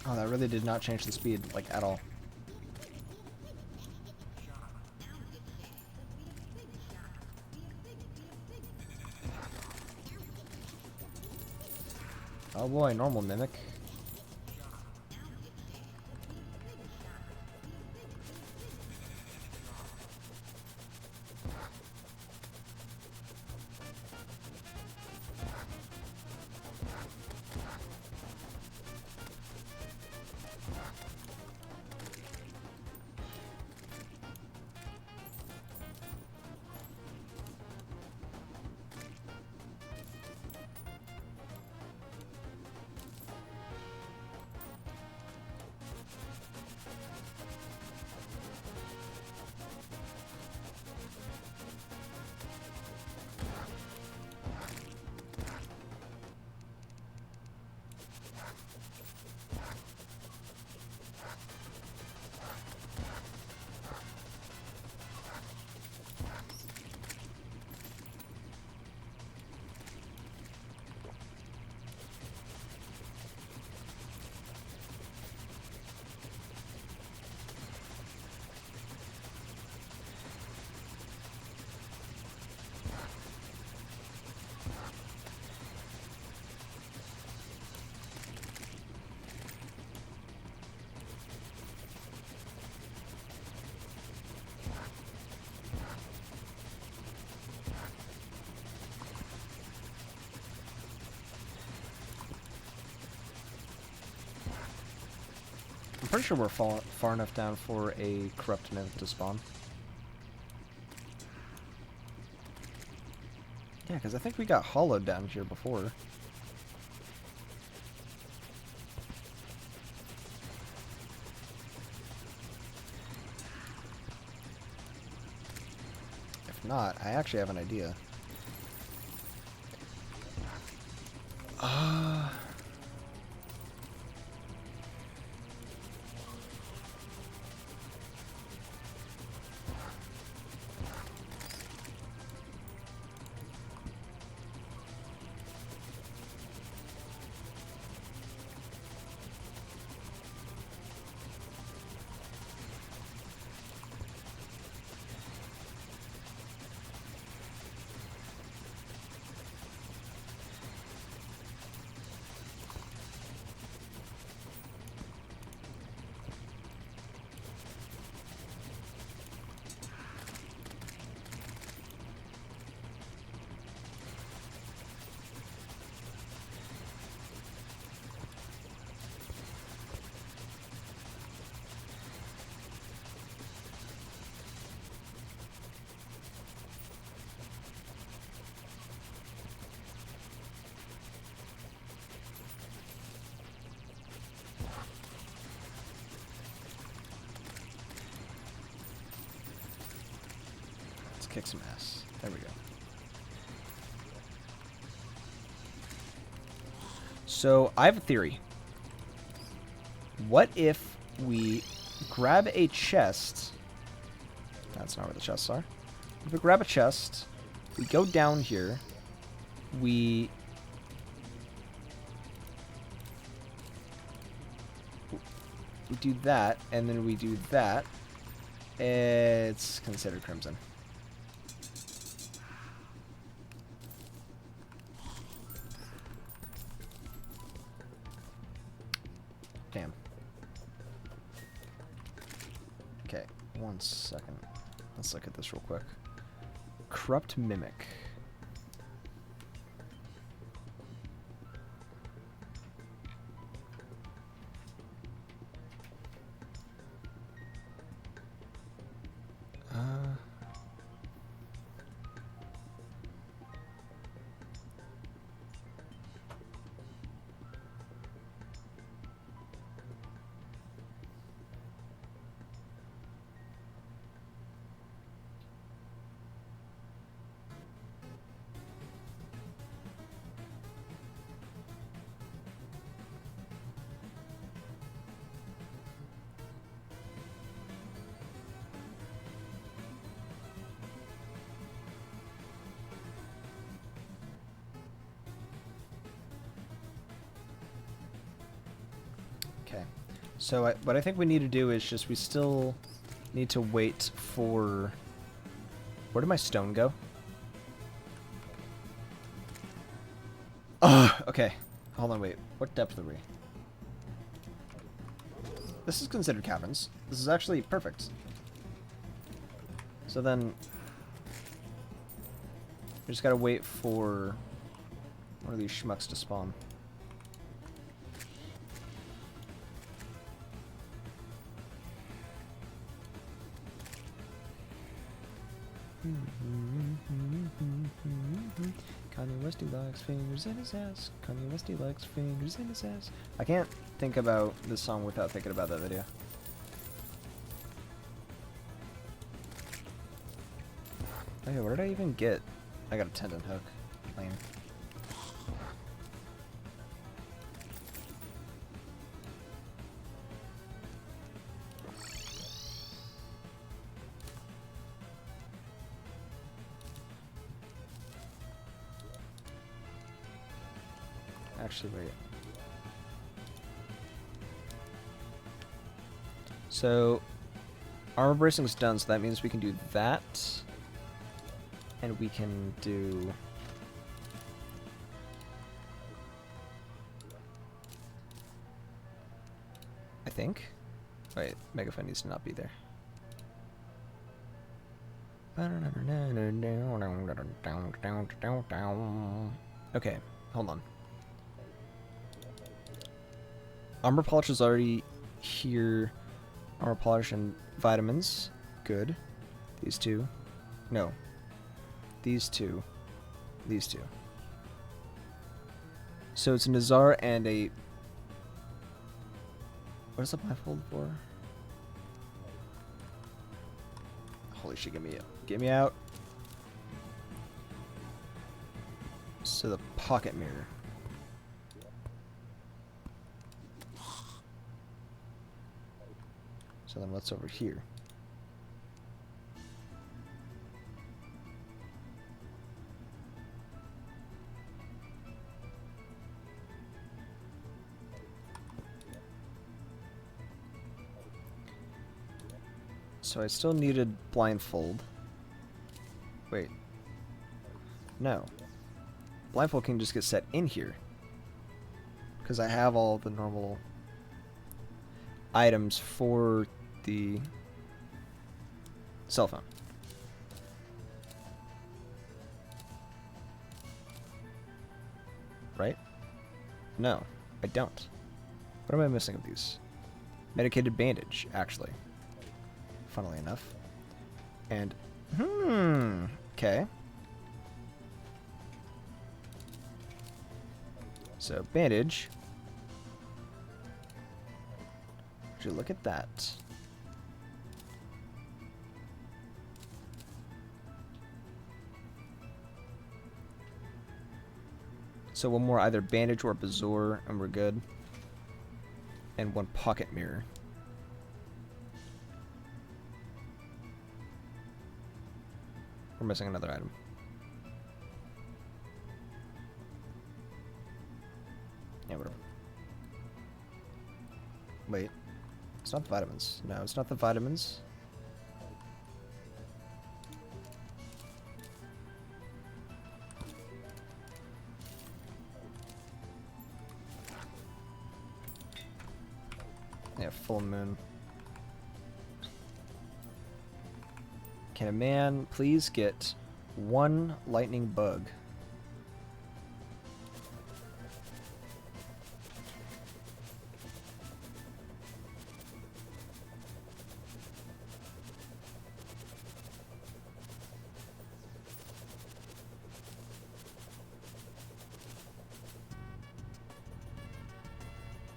Oh, that really did not change the speed, like, at all. Oh boy, normal mimic. I'm pretty sure we're far enough down for a corrupt mimic to spawn. Yeah, because I think we got hollowed down here before. If not, I actually have an idea. Kick some ass. There we go. So, I have a theory. What if we grab a chest? That's not where the chests are. If we grab a chest, we go down here, we do that, and then we do that. It's considered crimson. Damn. Okay, 1 second. Let's look at this real quick. Corrupt Mimic. So what I think we need to do is just we still need to wait for... Where did my stone go? Ugh, okay. Hold on, wait. What depth are we? This is considered caverns. This is actually perfect. So then... We just gotta wait for one of these schmucks to spawn. Kanye West likes fingers in his ass. Kanye West likes fingers in his ass. I can't think about this song without thinking about that video. Oh yeah, where did I even get? I got a tendon hook. Lame. Actually, wait. So, armor bracing is done, so that means we can do that. And we can do... I think? Wait, Megaphone needs to not be there. Okay, hold on. Armor polish is already here. Armor polish and vitamins. Good. These two. No. These two. These two. So it's a Nazar and a... What is the blindfold for? Holy shit, get me out. Get me out. So the pocket mirror. So then what's over here? So I still needed blindfold. Wait. No. Blindfold can just get set in here. Because I have all the normal items for the cell phone. Right? No, I don't. What am I missing of these? Medicated bandage, actually. Funnily enough. And, okay. So, bandage. Would you look at that? So one more either bandage or bazoor, and we're good. And one pocket mirror. We're missing another item. Yeah, whatever. Wait. It's not the vitamins. No, it's not the vitamins. Yeah, full moon. Can a man please get one lightning bug?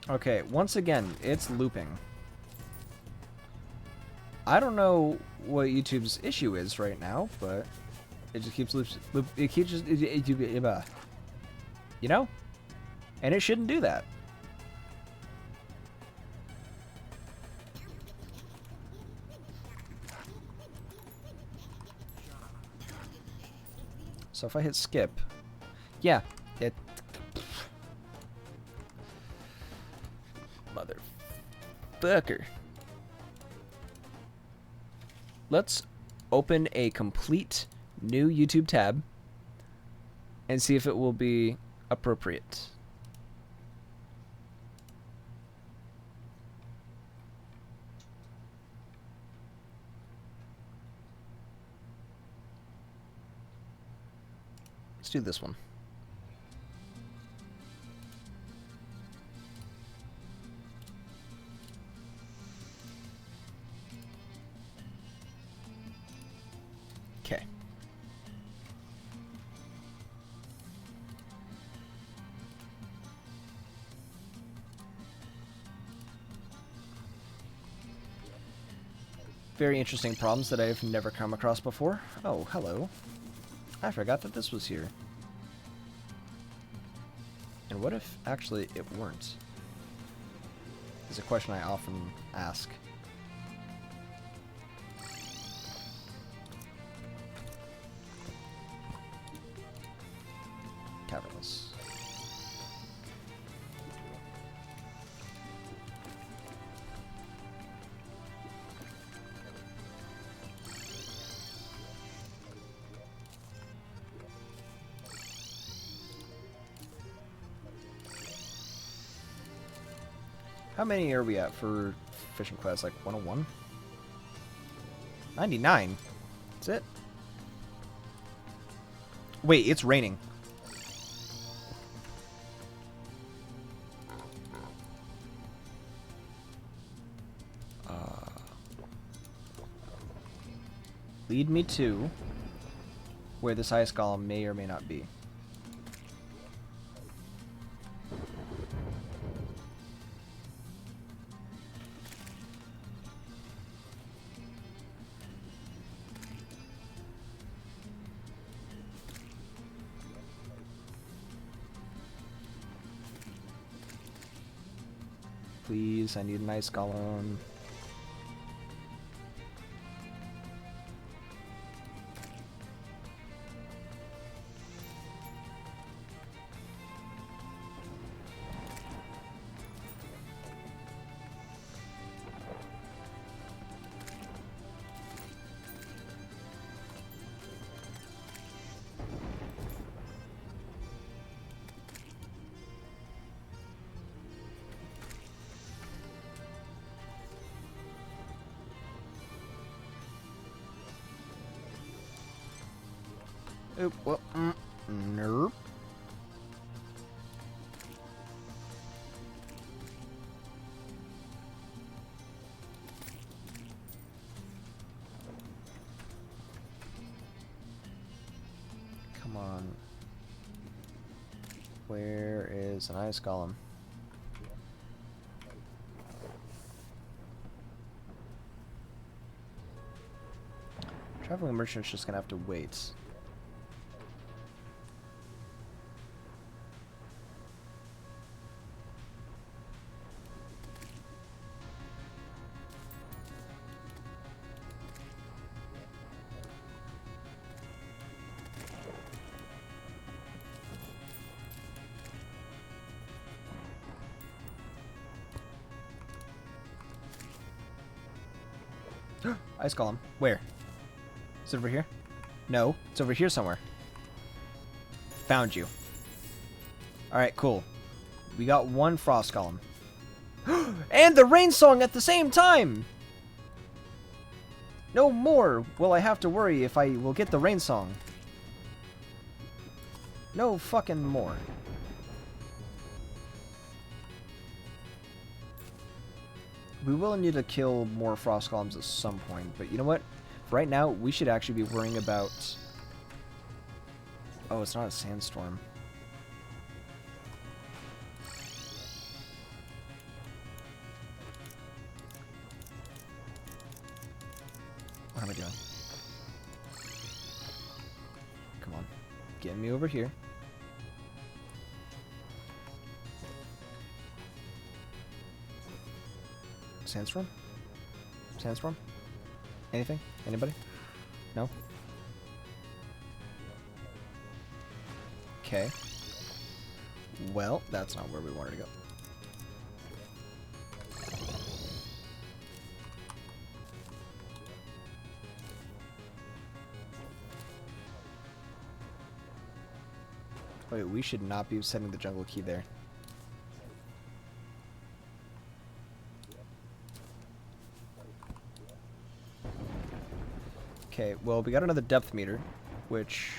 Okay, once again, it's looping. I don't know what YouTube's issue is right now, but it just keeps it keeps just you know, and it shouldn't do that. So if I hit skip, yeah, it. Mother Motherfucker. Let's open a complete new YouTube tab and see if it will be appropriate. Let's do this one. Okay. Very interesting problems that I've never come across before. Oh, hello. I forgot that this was here. And what if actually it weren't? Is a question I often ask. Cavernous. How many are we at for fishing quest? Like 101? 99? That's it? Wait, it's raining. Lead me to where this ice golem may or may not be. Please, I need an ice golem. Oop, well, nope. Come on. Where is an ice golem? Traveling merchant's just gonna have to wait. Ice golem. Where? Is it over here? No, it's over here somewhere. Found you. Alright, cool. We got one frost golem. And the rain song at the same time! No more will I have to worry if I will get the rain song. No fucking more. We will need to kill more frost golems at some point, but you know what? Right now, we should actually be worrying about... Oh, it's not a sandstorm. What am I doing? Come on. Get me over here. Sandstorm? Sandstorm? Anything? Anybody? No? Okay. Well, that's not where we wanted to go. Wait, we should not be setting the jungle key there. Okay, well, we got another depth meter, which...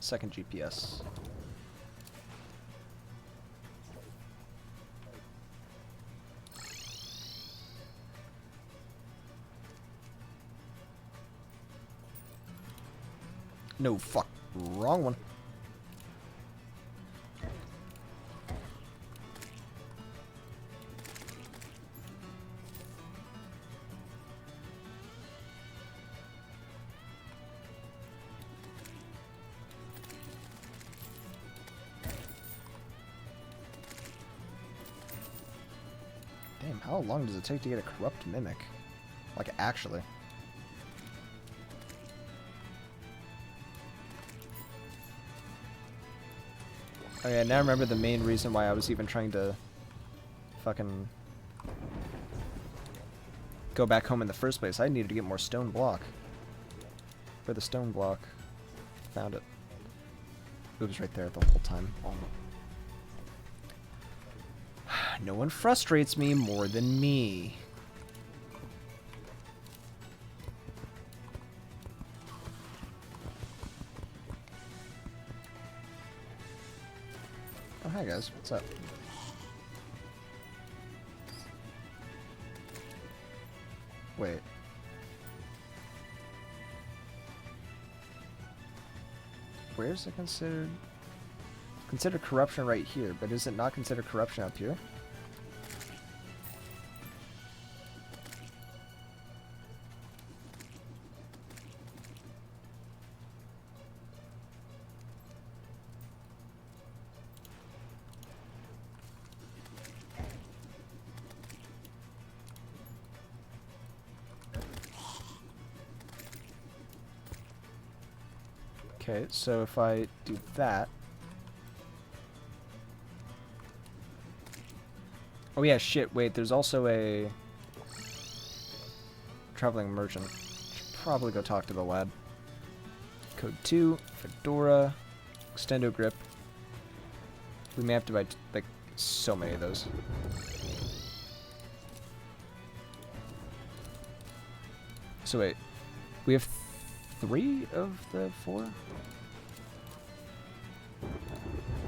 Second GPS. No, fuck. Wrong one. Damn, how long does it take to get a corrupt mimic? Like, actually. Oh yeah, now I remember the main reason why I was even trying to fucking go back home in the first place. I needed to get more stone block. For the stone block. Found it. It was right there the whole time. No one frustrates me more than me. Oh, hi guys. What's up? Wait. Where's it considered? Considered corruption right here, but is it not considered corruption up here? Okay, so if I do that... Oh yeah, shit, wait, there's also a... traveling merchant. Should probably go talk to the lad. Code 2, Fedora, Extendo Grip. We may have to buy, like, so many of those. So wait, we have 3 of the 4?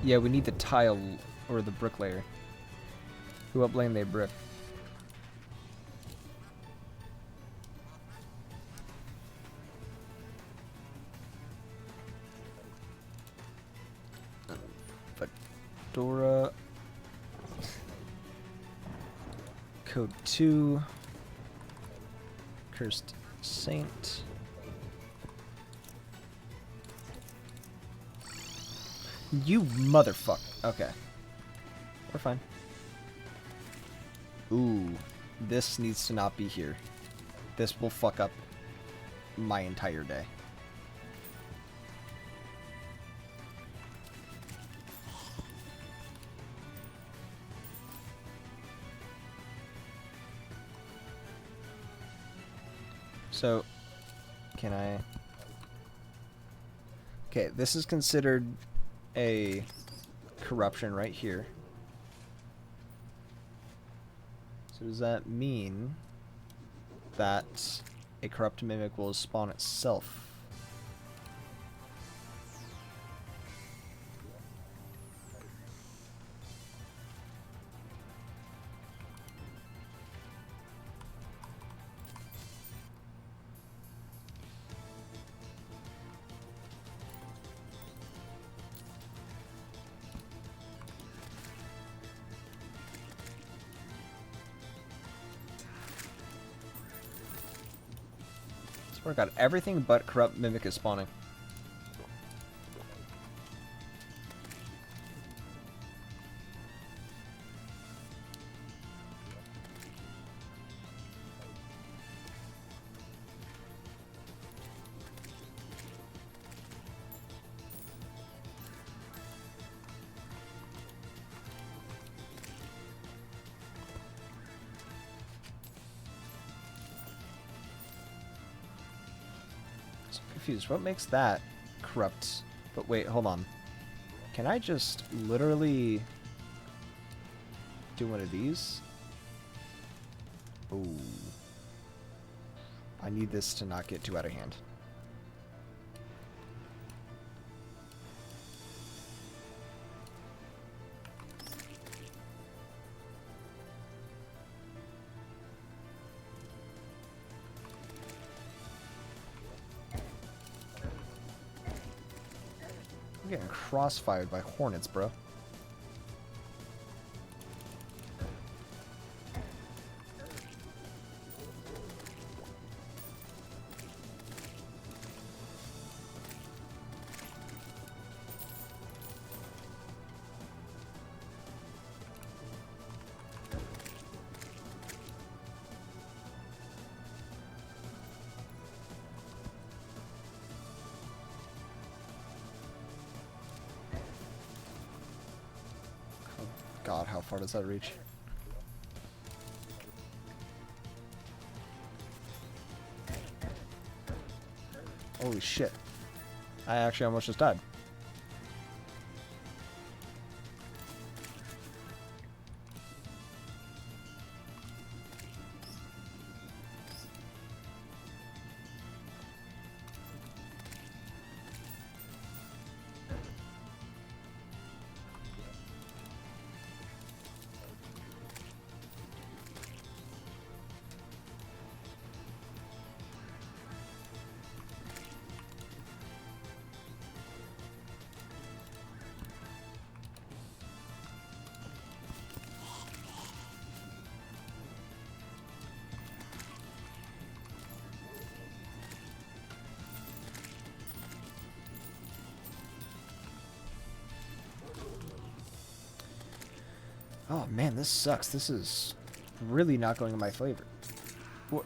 Yeah, we need the tile or the bricklayer. Who up lane they brick? Fedora. Code 2. Cursed Saint. You motherfucker. Okay. We're fine. Ooh. This needs to not be here. This will fuck up my entire day. So, can I... Okay, this is considered a corruption right here. So does that mean that a corrupt mimic will spawn itself? Swear to God, everything but corrupt mimic is spawning. So I'm confused. What makes that corrupt? But wait, hold on. Can I just literally do one of these? Ooh. I need this to not get too out of hand. I'm getting crossfired by hornets, bro. God, how far does that reach? Holy shit. I actually almost just died. Oh man, this sucks. This is really not going in my favor. What?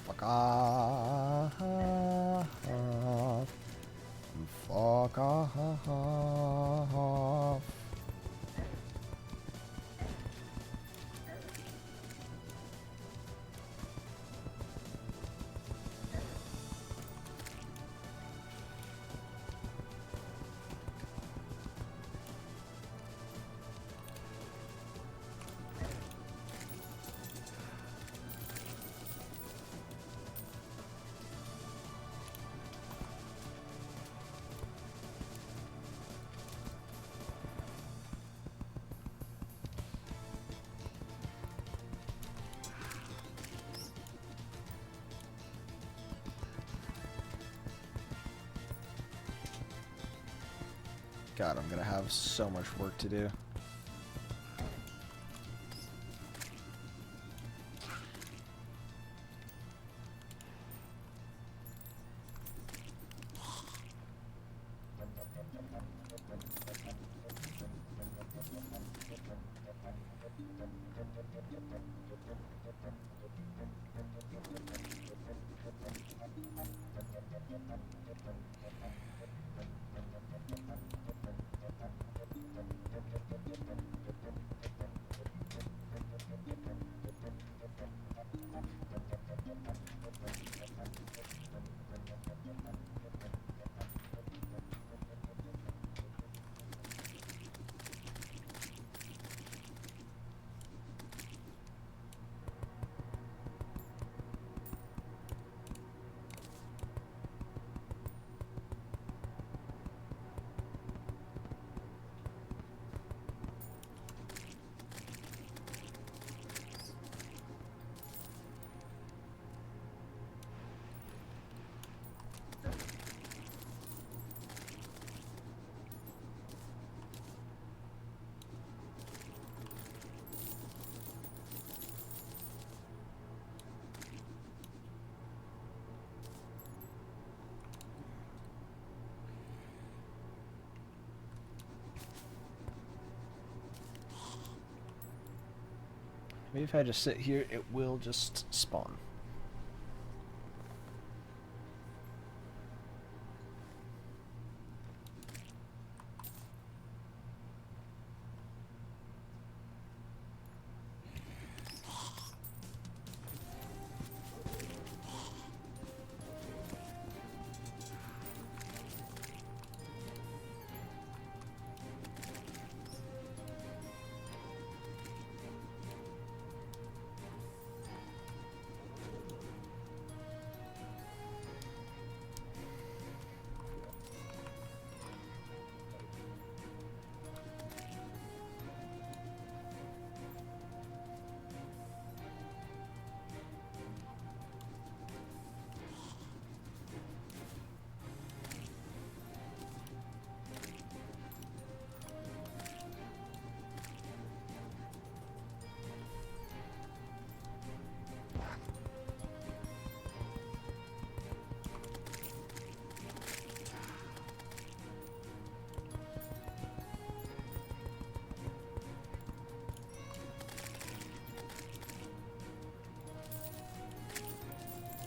Fuck off. Fuck off. God, I'm gonna have so much work to do. Maybe if I just sit here, it will just spawn.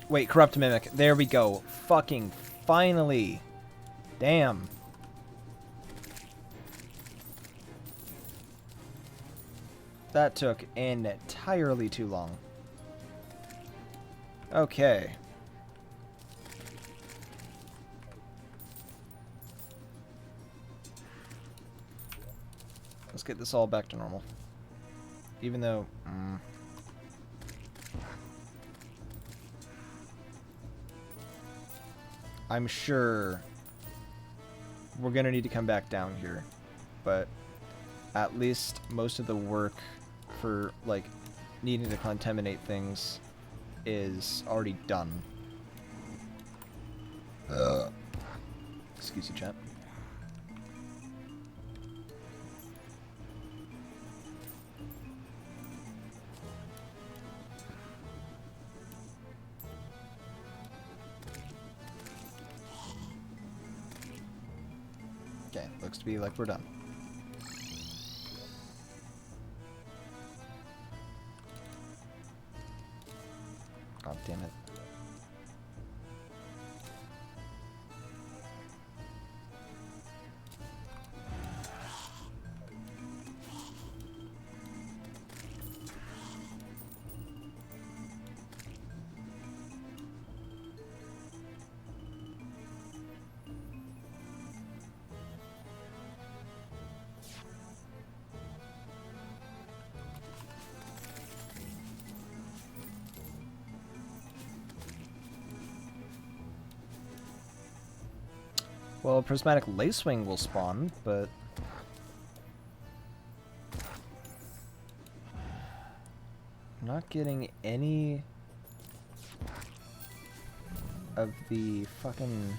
Wait, Corrupt Mimic. There we go. Fucking finally. Damn. That took entirely too long. Okay. Let's get this all back to normal. Even though... I'm sure we're gonna need to come back down here. But at least most of the work for, like, needing to contaminate things is already done. Excuse you, chat. Okay, looks to be like we're done. God damn it. Well, Prismatic Lacewing will spawn, but... I'm not getting any of the fucking...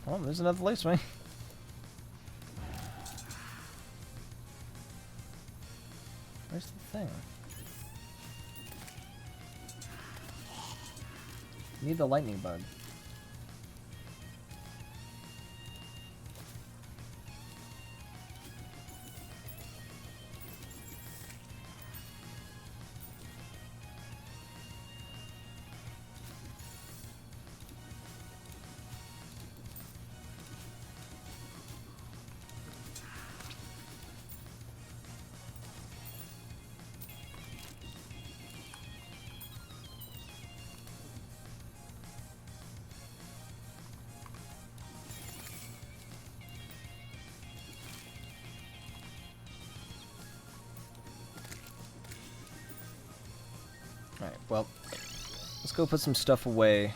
Oh, there's another Lacewing. Where's the thing? Need the lightning bug. Alright, well, let's go put some stuff away.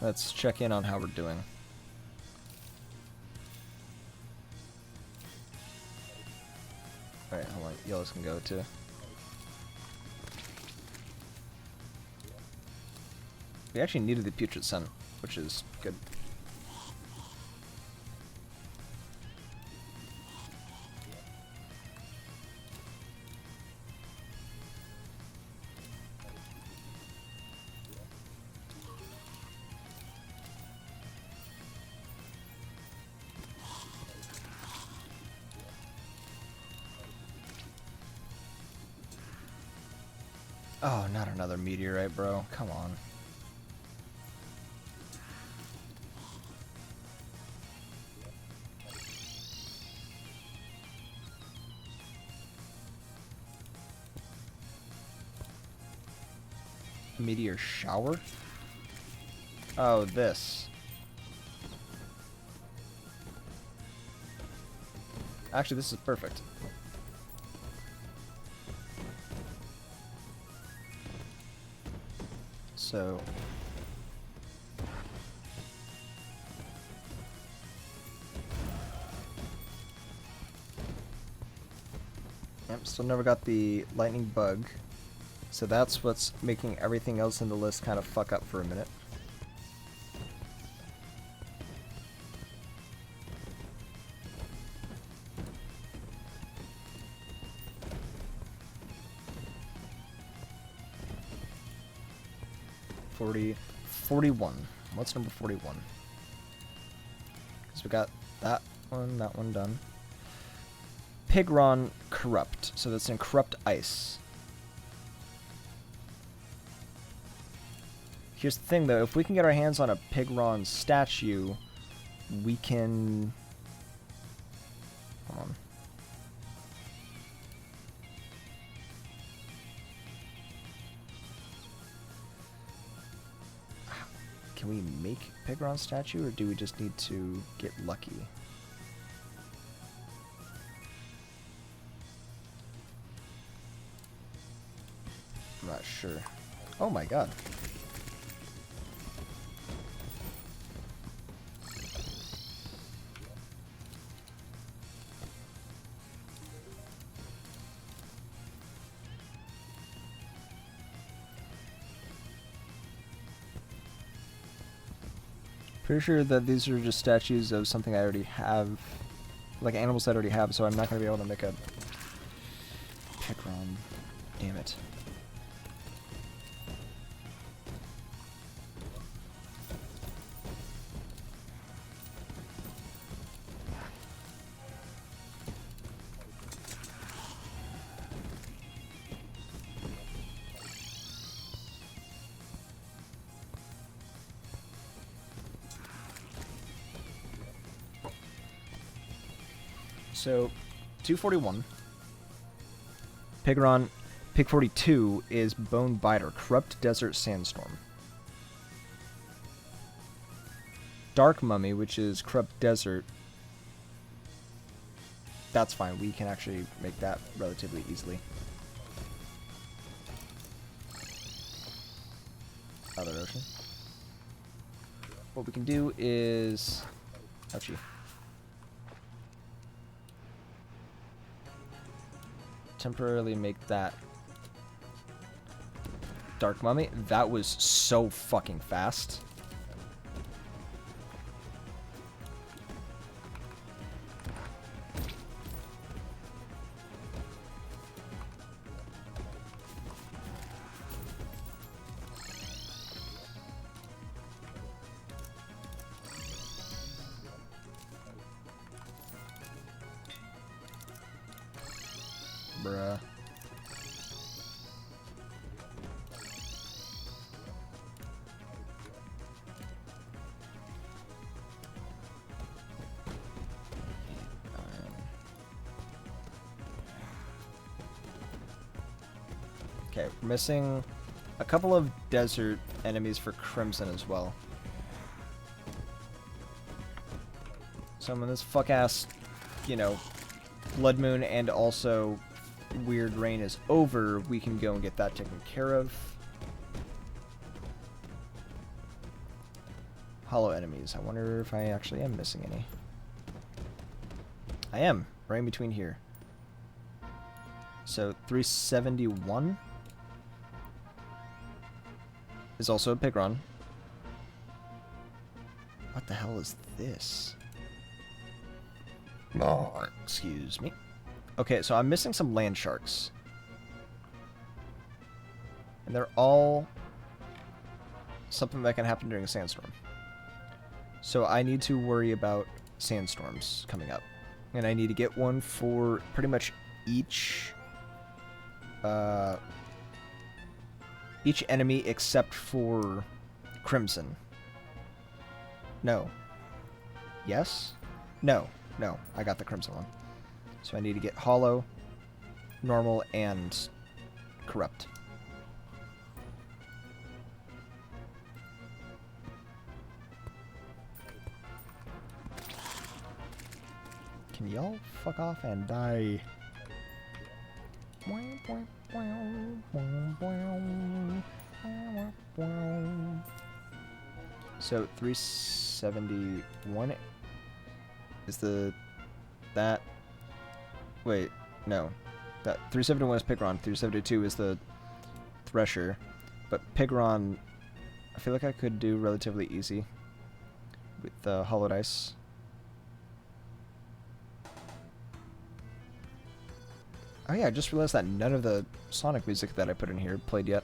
Let's check in on how we're doing. Alright, hold on. Yellows can go too. We actually needed the Putrid Scent, which is good. Oh, not another meteorite, bro. Come on. Meteor shower? Oh, this. Actually, this is perfect. So... Yep, still never got the lightning bug. So that's what's making everything else in the list kind of fuck up for a minute. $40, 41. What's number 41? Because we got that one done. Pigron Corrupt. So that's in Corrupt Ice. Here's the thing, though. If we can get our hands on a Pigron statue, we can... Hold on. Can we make Pigron statue, or do we just need to get lucky? I'm not sure. Oh my god. Pretty sure that these are just statues of something I already have, like animals that I already have, so I'm not going to be able to make a Pigron. Damn it. So, 241. Pigron. Pig 42 is Bone Biter, Corrupt Desert Sandstorm. Dark Mummy, which is Corrupt Desert. That's fine. We can actually make that relatively easily. Other ocean. What we can do is... Ouchie. Temporarily make that Dark Mummy. That was so fucking fast. Bruh. Okay, we're missing a couple of desert enemies for Crimson as well. So when this fuck-ass, you know, Blood Moon and also Weird Rain is over, we can go and get that taken care of. Hollow enemies. I wonder if I actually am missing any. I am, right in between here. So 371 is also a Pigron. What the hell is this? Oh, excuse me. Okay, so I'm missing some land sharks. And they're all something that can happen during a sandstorm. So I need to worry about sandstorms coming up. And I need to get one for pretty much each enemy except for Crimson. No. Yes? No. No, I got the Crimson one. So I need to get Hollow, Normal, and Corrupt. Can y'all fuck off and die? So 371 is that. Wait, no. That 371 is Pigron, 372 is the Thresher. But Pigron, I feel like I could do relatively easy with the Hollow Dice. Oh yeah, I just realized that none of the Sonic music that I put in here played yet.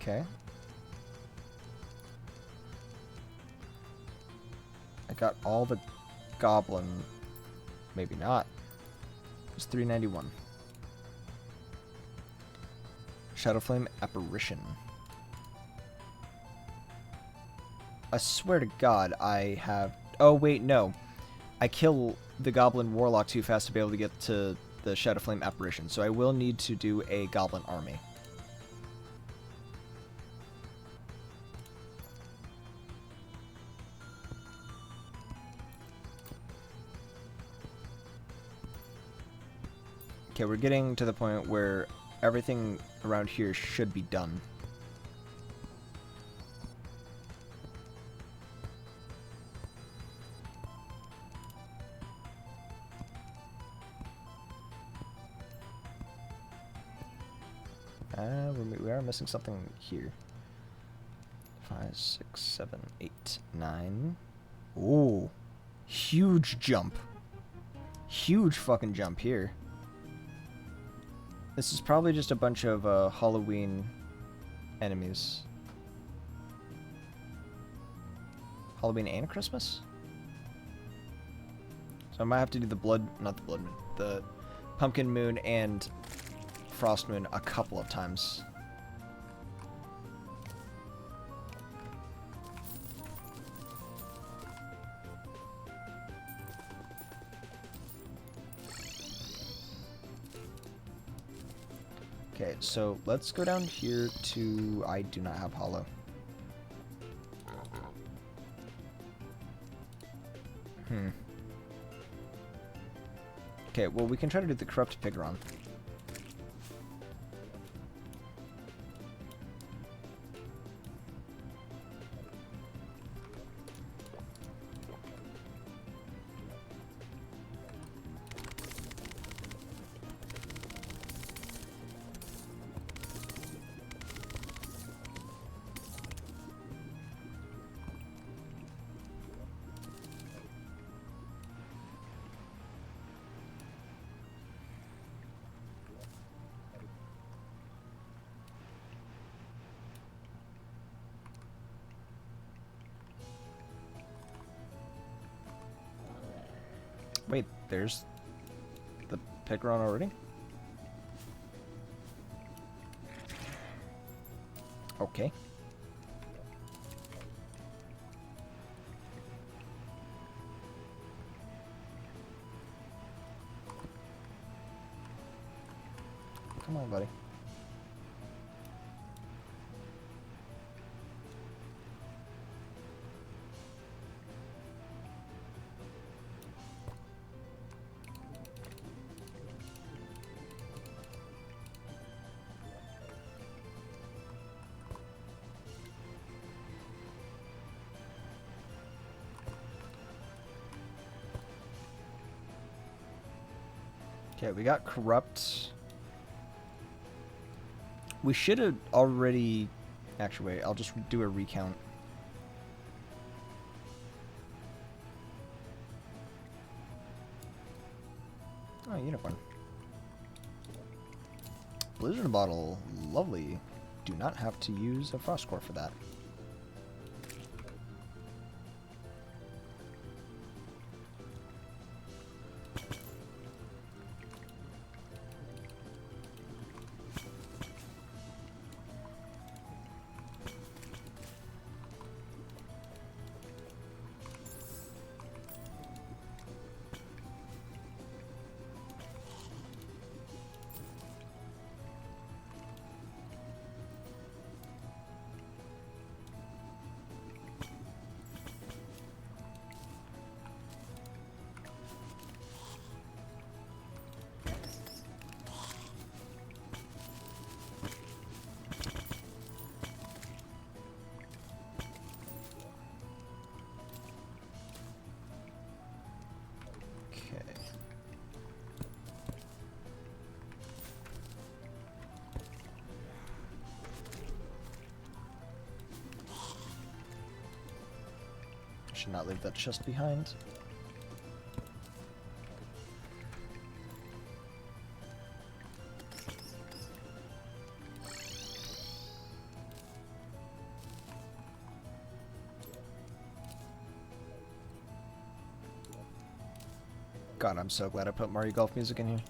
Okay. I got all the goblin Maybe not. It's 391. Shadowflame Apparition. I swear to God, I have... Oh, wait, no. I kill the Goblin Warlock too fast to be able to get to the Shadowflame Apparition, so I will need to do a Goblin Army. Okay, we're getting to the point where everything around here should be done. We are missing something here. 5, 6, 7, 8, 9. Ooh. Huge jump. Huge fucking jump here. This is probably just a bunch of Halloween enemies. Halloween and Christmas? So I might have to do the Pumpkin Moon and Frost Moon a couple of times. Okay, so let's go down here to... I do not have Hollow. Okay, well, we can try to do the Corrupt Pigron. Wait, there's the Pigron already? Okay. Come on, buddy. Okay, we got Corrupt. We should have already... Actually, wait, I'll just do a recount. Oh, Unicorn. Blizzard Bottle. Lovely. Do not have to use a Frost Core for that. Should not leave that chest behind. God, I'm so glad I put Mario Golf music in here.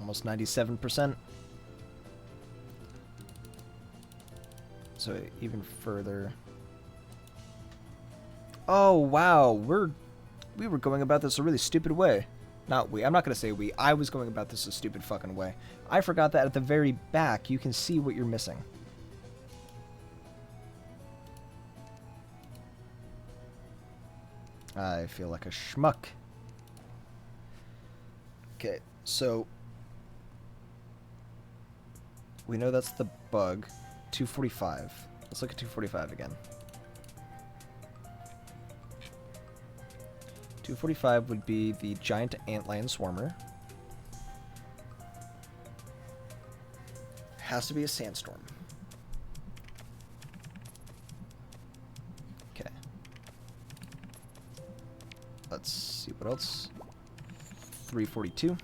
Almost 97%. So even further. Oh wow, we were going about this a really stupid way. Not we. I'm not gonna say we. I was going about this a stupid fucking way. I forgot that at the very back you can see what you're missing. I feel like a schmuck. Okay, so we know that's the bug. 245. Let's look at 245 again. 245 would be the giant antlion swarmer. Has to be a sandstorm. Okay. Let's see what else. 342.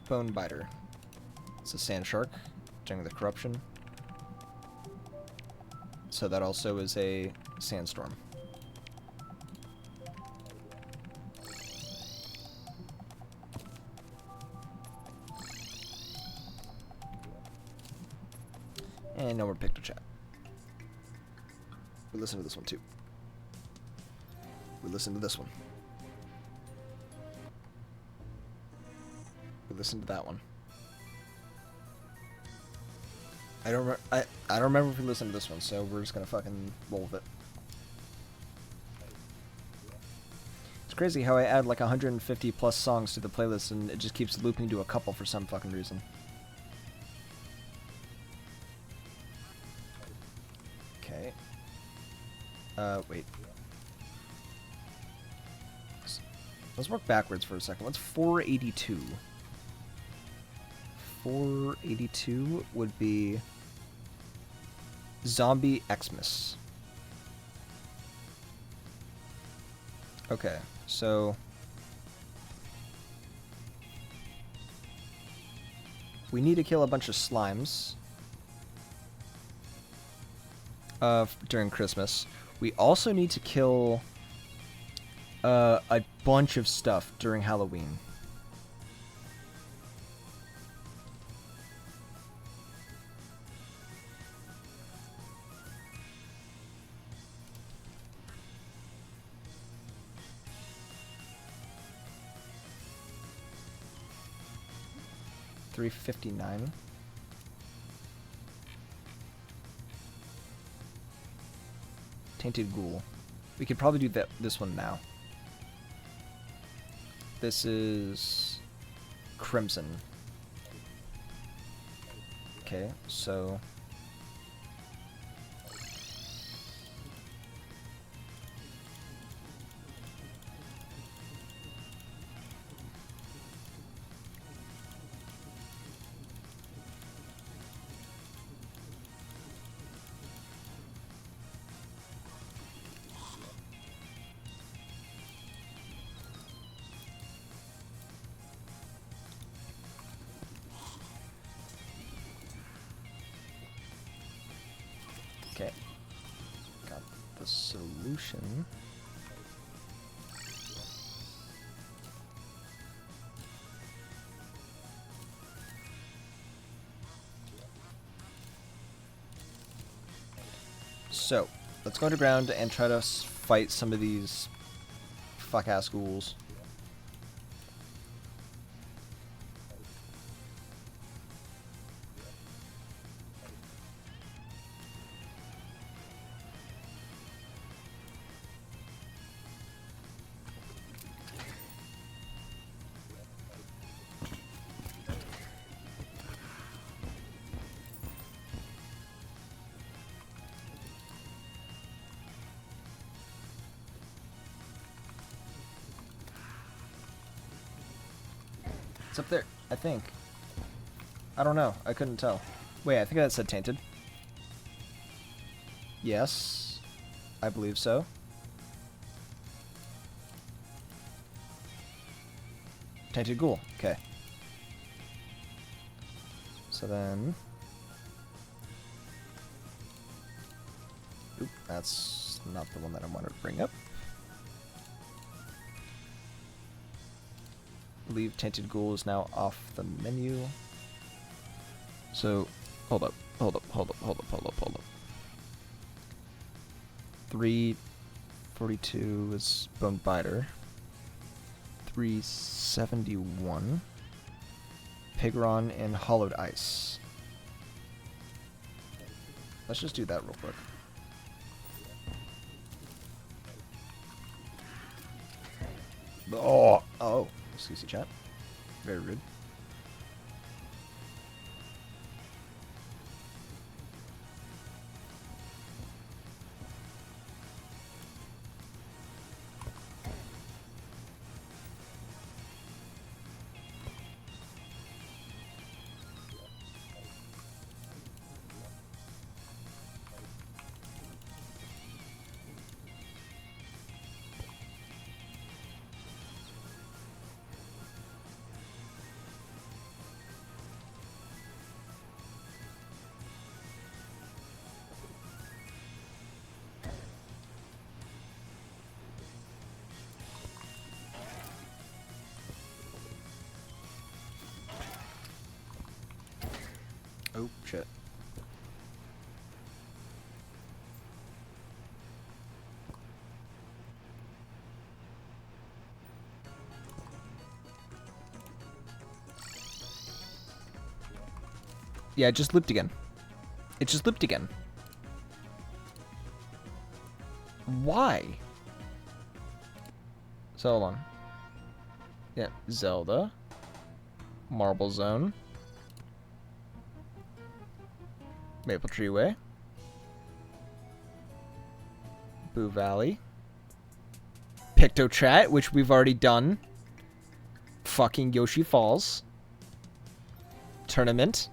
Bone biter. It's a sand shark during the corruption. So that also is a sandstorm. And no more picto chat. We listen to this one too. We listen to this one. We listen to that one. I don't remember if we listened to this one, so we're just gonna fucking roll with it. It's crazy how I add like 150 plus songs to the playlist and it just keeps looping to a couple for some fucking reason. Okay. Wait. Let's work backwards for a second. What's 482? 482 would be Zombie Xmas. Okay, so we need to kill a bunch of slimes during Christmas. We also need to kill a bunch of stuff during Halloween. $359. Tainted Ghoul. We could probably do this one now. This is Crimson. Okay, so okay. Got the solution. So, let's go underground and try to fight some of these fuck-ass ghouls. It's up there, I think. I don't know. I couldn't tell. Wait, I think that said tainted. Yes, I believe so. Tainted Ghoul. Okay. So then... Oop, that's not the one that I wanted to bring up. Leave Tainted Ghoul is now off the menu. So, hold up. 342 is Bone Biter. 371. Pigron and Hollowed Ice. Let's just do that real quick. Oh, excuse me, chat. Very rude. Oh, shit. Yeah, it just looped again. It just looped again. Why? So, hold on. Yeah, Zelda. Marble Zone. Maple Tree Way. Boo Valley. Pictochat, which we've already done. Fucking Yoshi Falls. Tournament.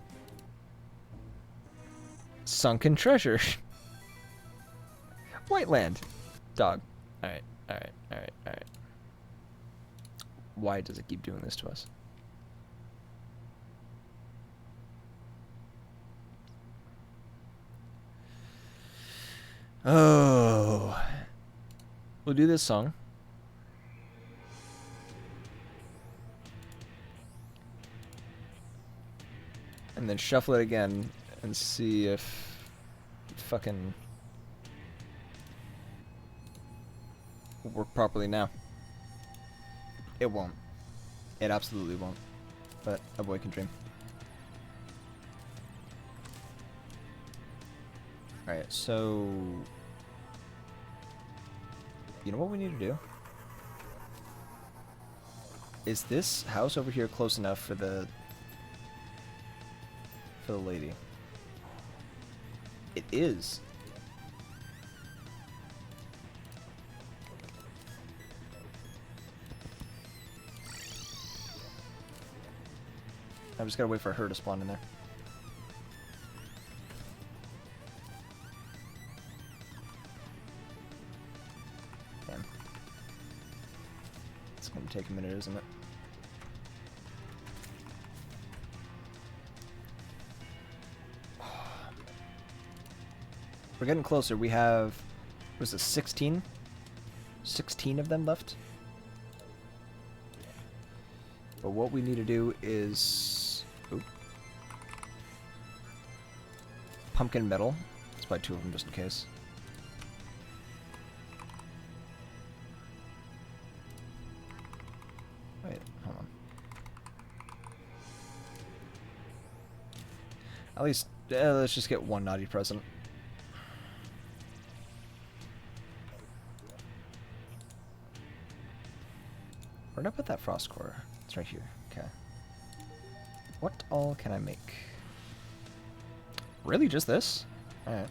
Sunken Treasure. Whiteland. Dog. Alright. Why does it keep doing this to us? Oh. We'll do this song. And then shuffle it again and see if it fucking will work properly now. It won't. It absolutely won't. But a boy can dream. Alright, so... You know what we need to do? Is this house over here close enough for the lady? It is. I just gotta wait for her to spawn in there. Damn. It's gonna take a minute, isn't it? We're getting closer. We have, what is this, 16? 16 of them left. But what we need to do is... Oop. Pumpkin metal. Let's buy 2 of them just in case. Wait, hold on. At least, let's just get 1 naughty present. Where'd I put that frost core? It's right here. Okay. What all can I make? Really, just this? Alright.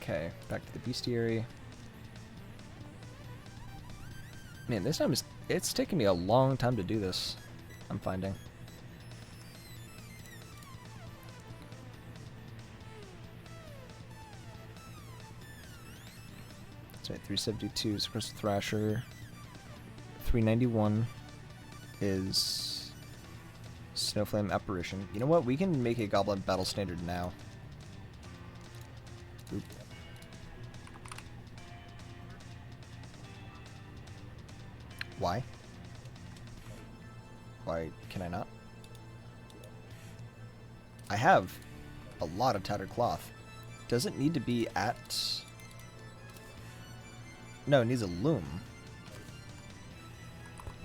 Okay, back to the bestiary. Man, this time it's taking me a long time to do this, I'm finding. That's right, 372 is Crystal Thrasher. 391 is Snowflame Apparition. You know what? We can make a Goblin Battle Standard now. Oop. Why? Why can I not? I have a lot of tattered cloth. Does it need to be at... No, it needs a loom.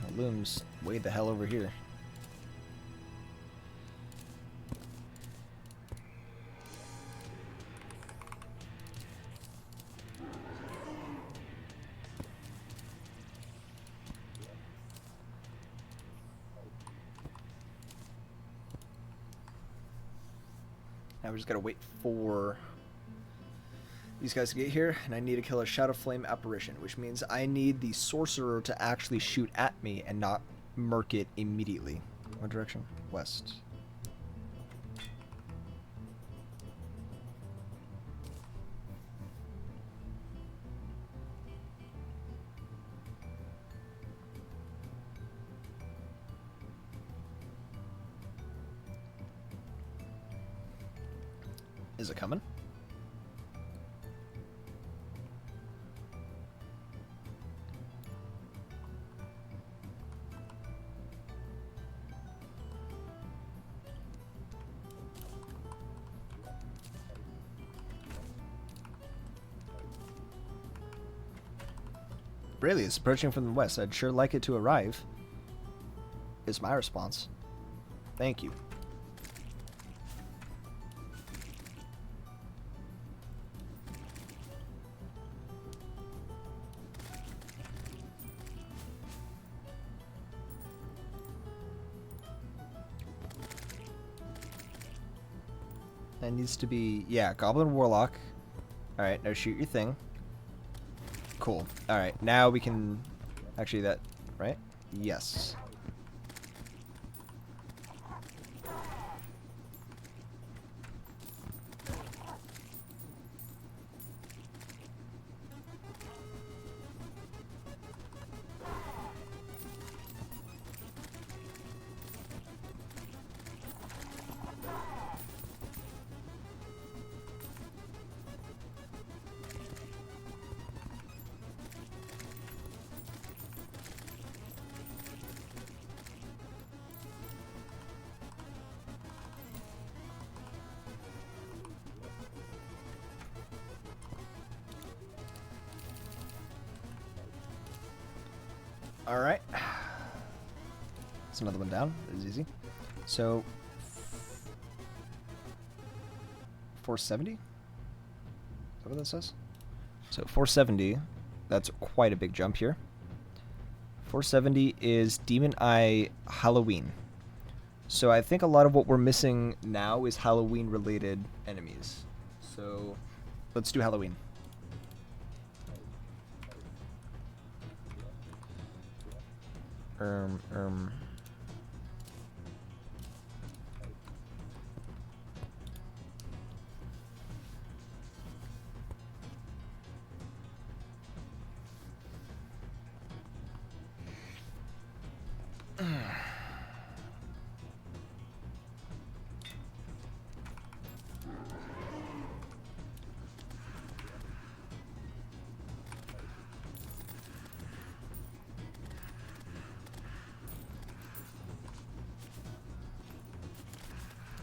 The loom's way the hell over here. Now we just gotta wait for these guys to get here, and I need to kill a Shadow Flame Apparition, which means I need the Sorcerer to actually shoot at me and not murk it immediately. What direction? West. Is it coming? Really, it's approaching from the west. I'd sure like it to arrive. Is my response. Thank you. That needs to be, yeah, Goblin Warlock. Alright, now shoot your thing. Cool. Alright, now we can... Actually, that... Right? Yes. Alright. That's another one down. It was easy. So... 470? Is that what that says? So 470. That's quite a big jump here. 470 is Demon Eye Halloween. So I think a lot of what we're missing now is Halloween-related enemies. So let's do Halloween.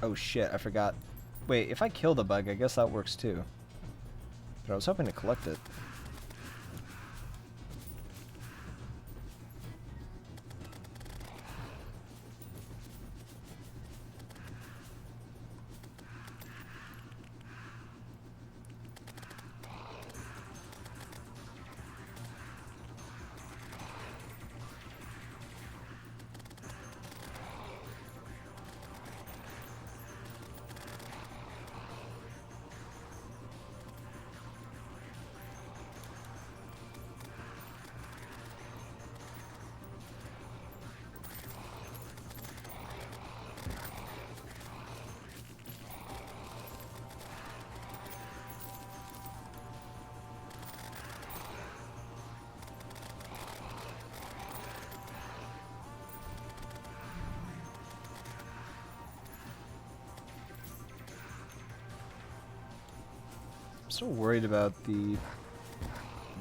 Oh shit, I forgot. Wait, if I kill the bug, I guess that works too. But I was hoping to collect it. So worried about the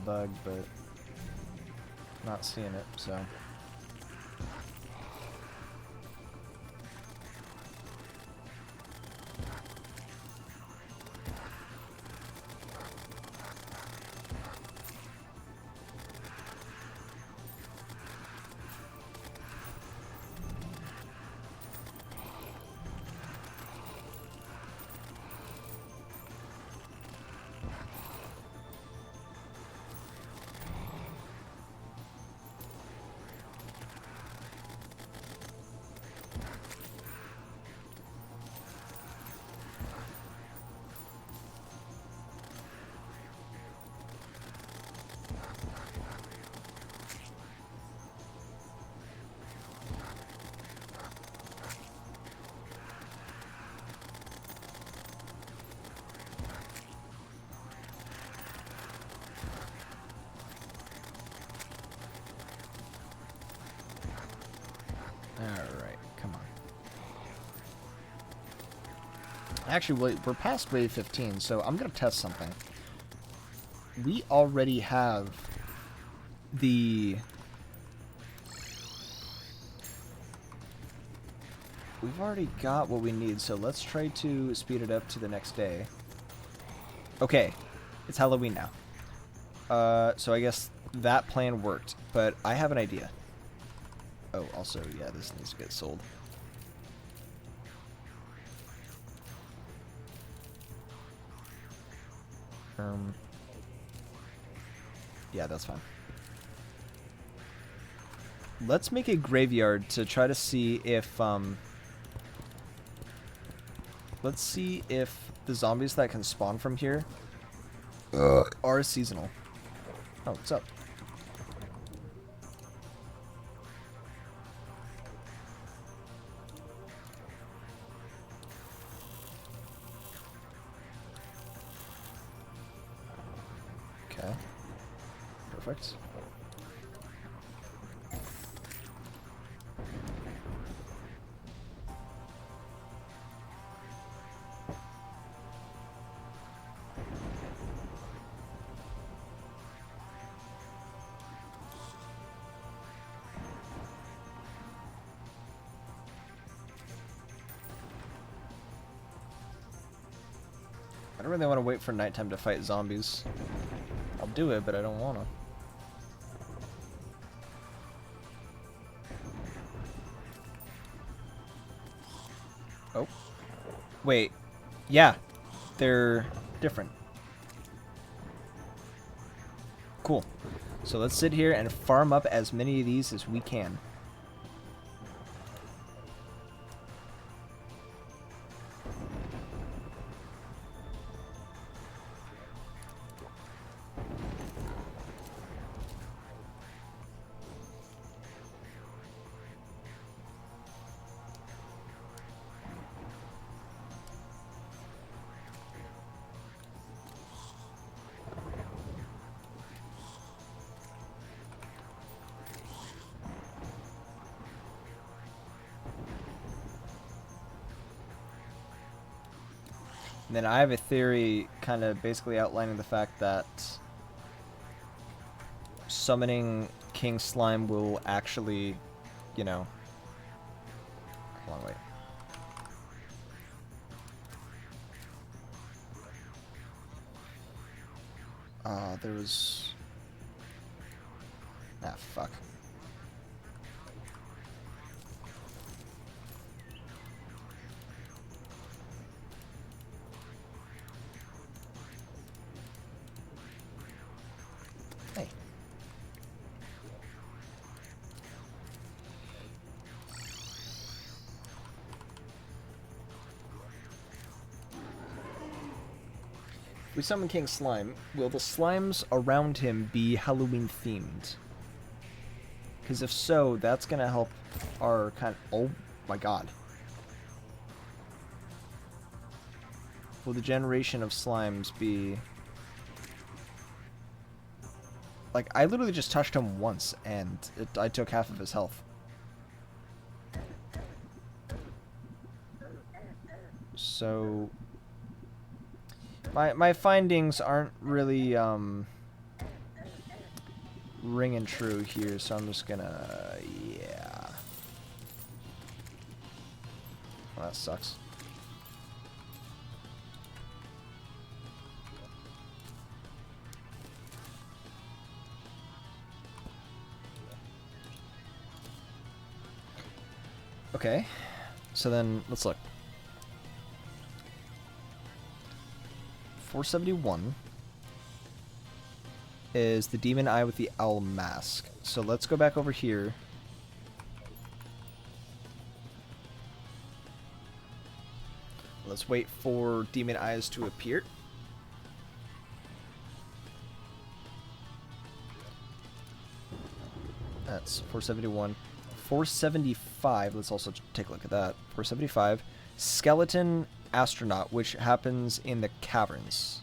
bug, but not seeing it, so. Alright, come on. Actually, we're past wave 15, so I'm going to test something. We already have the... We've already got what we need, so let's try to speed it up to the next day. Okay, it's Halloween now. So I guess that plan worked, but I have an idea. Oh, also, yeah, this needs to get sold. Yeah, that's fine. Let's make a graveyard to try to see if, let's see if the zombies that can spawn from here are seasonal. Oh, what's up? Okay. Perfect. I don't really want to wait for nighttime to fight zombies. I'll do it, but I don't want to. Oh. Wait. Yeah. They're different. Cool. So let's sit here and farm up as many of these as we can. And then I have a theory kind of basically outlining the fact that summoning King Slime will actually, you know... Hold on, wait. There was... Ah, fuck. Hey. We summon King Slime. Will the slimes around him be Halloween themed? Because if so, that's gonna help our kind of... Oh my god. Will the generation of slimes be... Like, I literally just touched him once, and I took half of his health. So... My findings aren't really ringing true here, so I'm just gonna yeah. Well, that sucks. Okay, so then let's look. 471 is the demon eye with the owl mask. So let's go back over here. Let's wait for demon eyes to appear. That's 471. 475, let's also take a look at that. 475, skeleton astronaut, which happens in the caverns.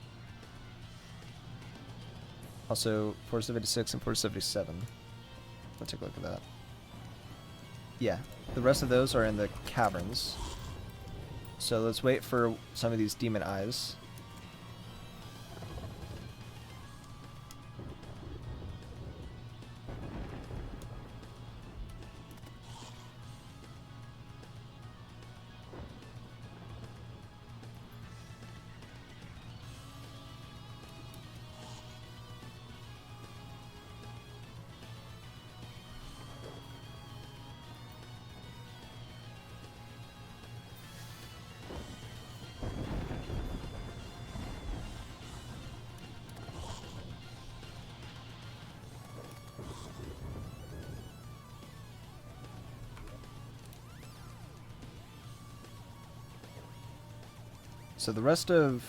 Also, 476 and 477. Let's take a look at that. Yeah, the rest of those are in the caverns. So let's wait for some of these demon eyes. So the rest of...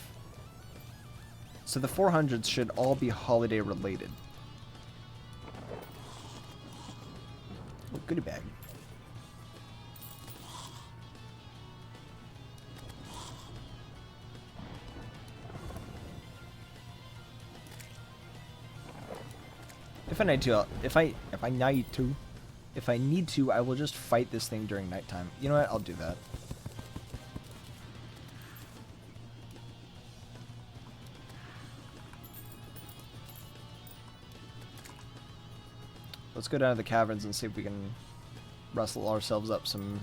So the 400s should all be holiday related. Oh, goodie bag. If I need to, if I need to, I will just fight this thing during nighttime. You know what? I'll do that. Let's go down to the caverns and see if we can rustle ourselves up some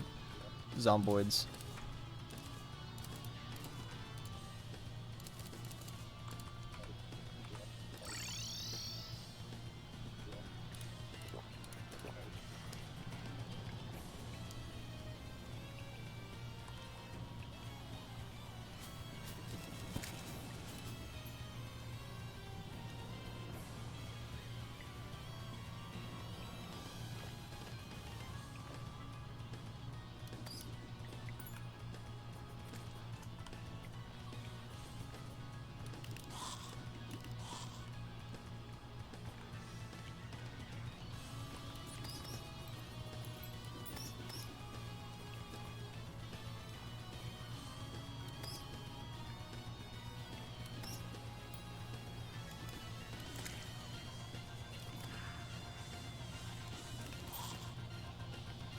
zomboids.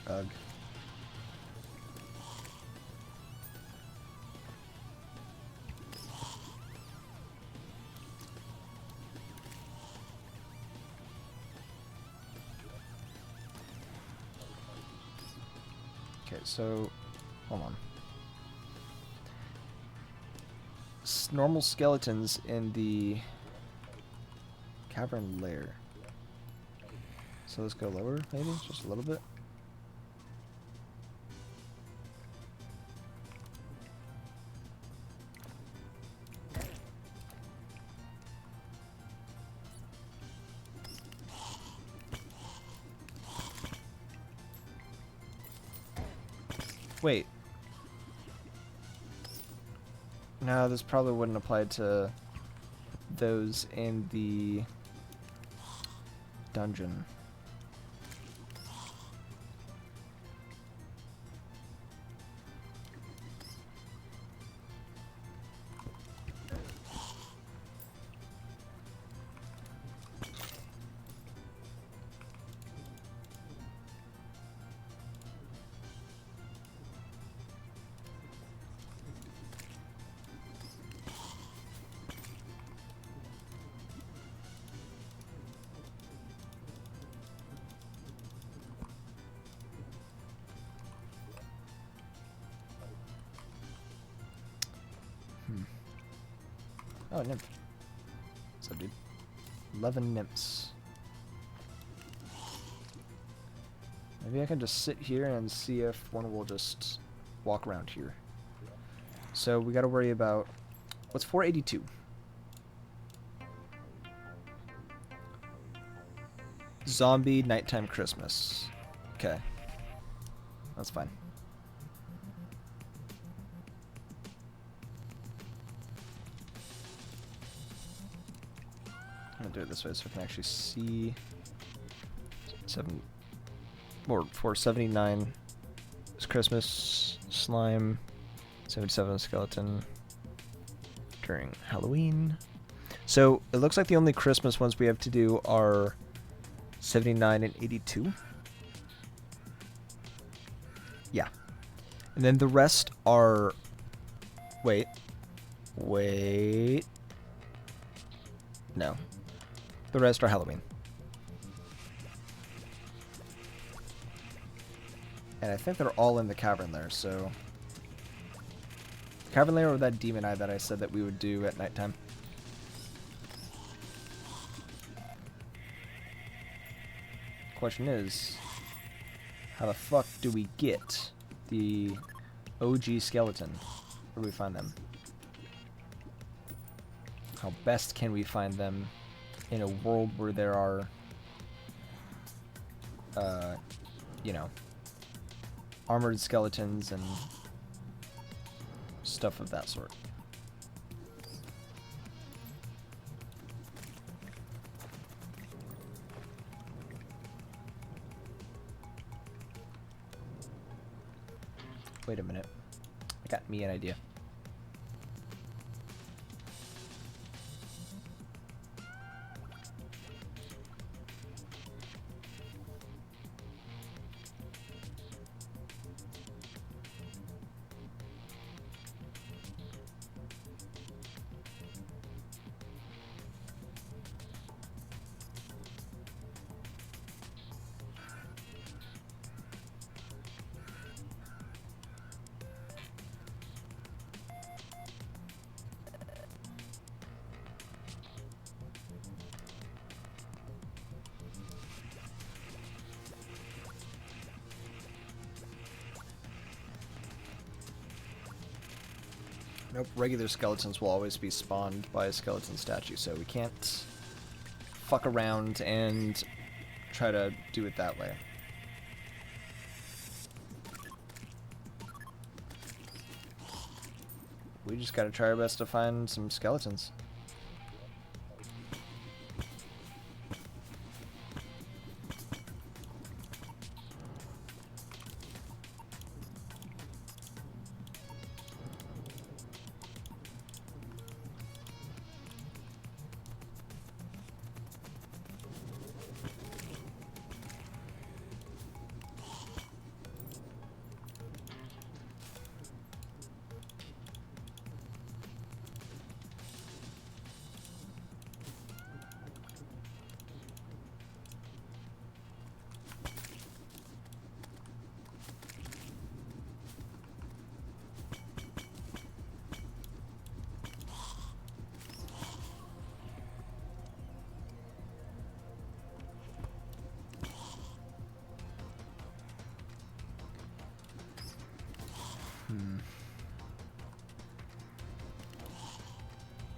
Ugh. Okay, so hold on. Normal skeletons in the cavern lair. So let's go lower, maybe just a little bit. Wait. No, this probably wouldn't apply to those in the dungeon. Oh, nymph. What's up, dude? 11 nymphs. Maybe I can just sit here and see if one will just walk around here. So we gotta worry about... What's 482? Zombie nighttime Christmas. Okay. That's fine. I'm gonna do it this way so I can actually see 479 is Christmas, slime, 77 skeleton during Halloween. So it looks like the only Christmas ones we have to do are 79 and 82. Yeah. And then the rest are... Wait. No. The rest are Halloween. And I think they're all in the cavern there, so... Cavern layer or that demon eye that I said that we would do at nighttime. Question is, how the fuck do we get the OG skeleton? Where do we find them? How best can we find them in a world where there are, you know, armored skeletons and stuff of that sort? Wait a minute. I got me an idea. Nope, regular skeletons will always be spawned by a skeleton statue, so we can't fuck around and try to do it that way. We just gotta try our best to find some skeletons.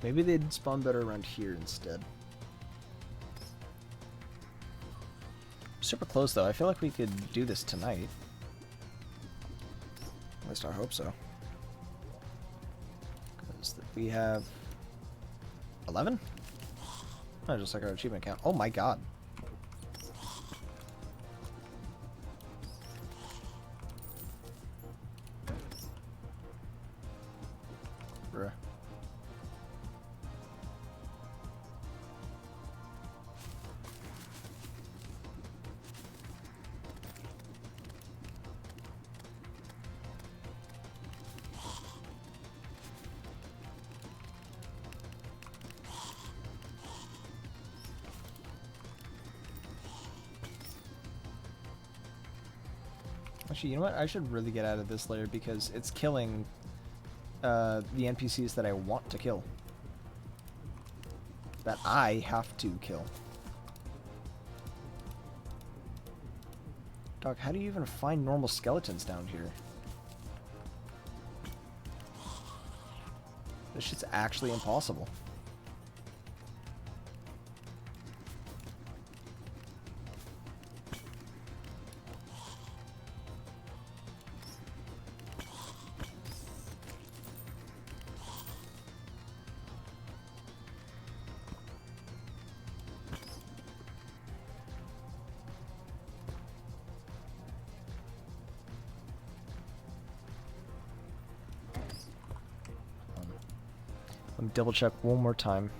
Maybe they'd spawn better around here instead. Super close though. I feel like we could do this tonight. At least I hope so. Because we have 11? Oh, just like our achievement count. Oh my god. Bruh. Actually, you know what? I should really get out of this layer because it's killing the NPCs that I want to kill. that I have to kill. Dog, how do you even find normal skeletons down here? This shit's actually impossible. Let me double check one more time.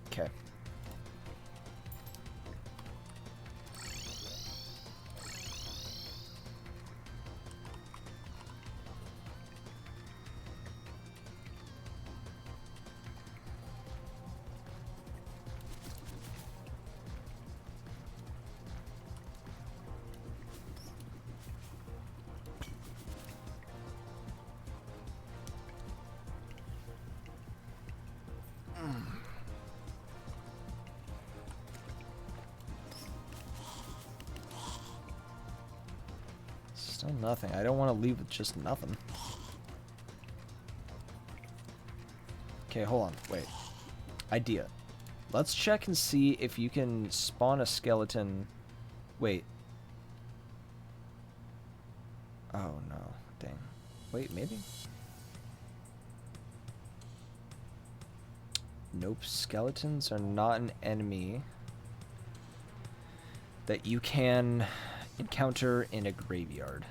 Okay. Still nothing. I don't want to leave with just nothing. Okay, hold on. Wait. Idea. Let's check and see if you can spawn a skeleton. Wait. Oh, no. Dang. Wait, maybe? Nope. Skeletons are not an enemy that you can encounter in a graveyard.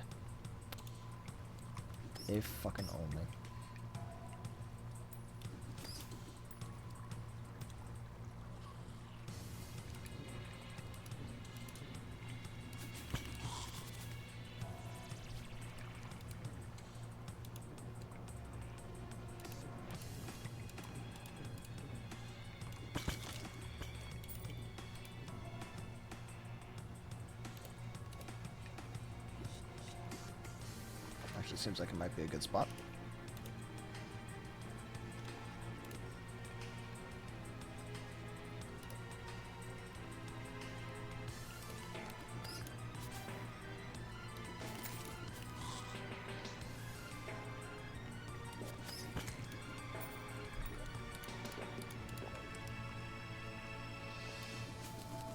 If fucking only. Actually seems like it might be a good spot.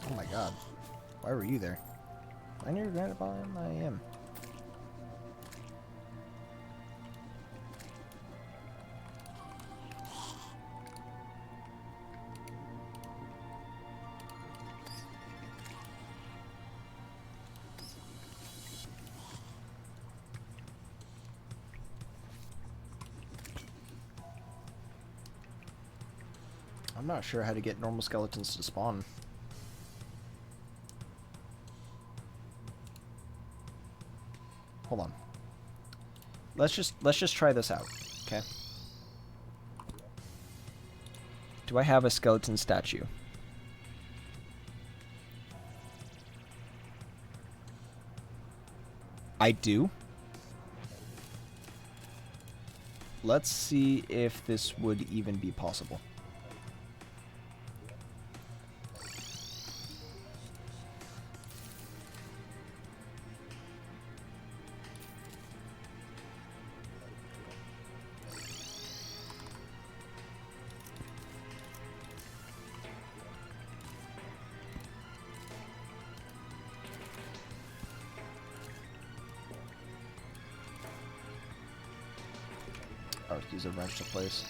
Oh my god. Why were you there? I knew right behind I am. I'm not sure how to get normal skeletons to spawn. Hold on. Let's just try this out, okay? Do I have a skeleton statue? I do. Let's see if this would even be possible. Oh, use a wrench to place.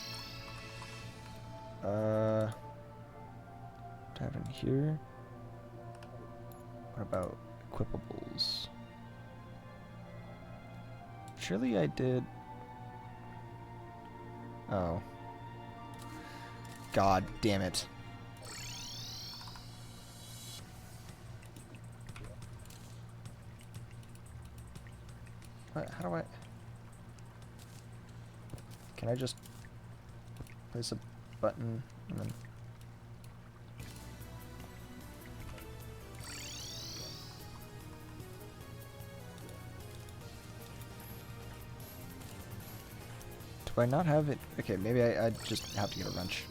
Tavern here. What about equipables? Surely I did. Oh. God damn it. What? How do I... Can I just place a button And then do I not have it? Okay, maybe I just have to get a wrench.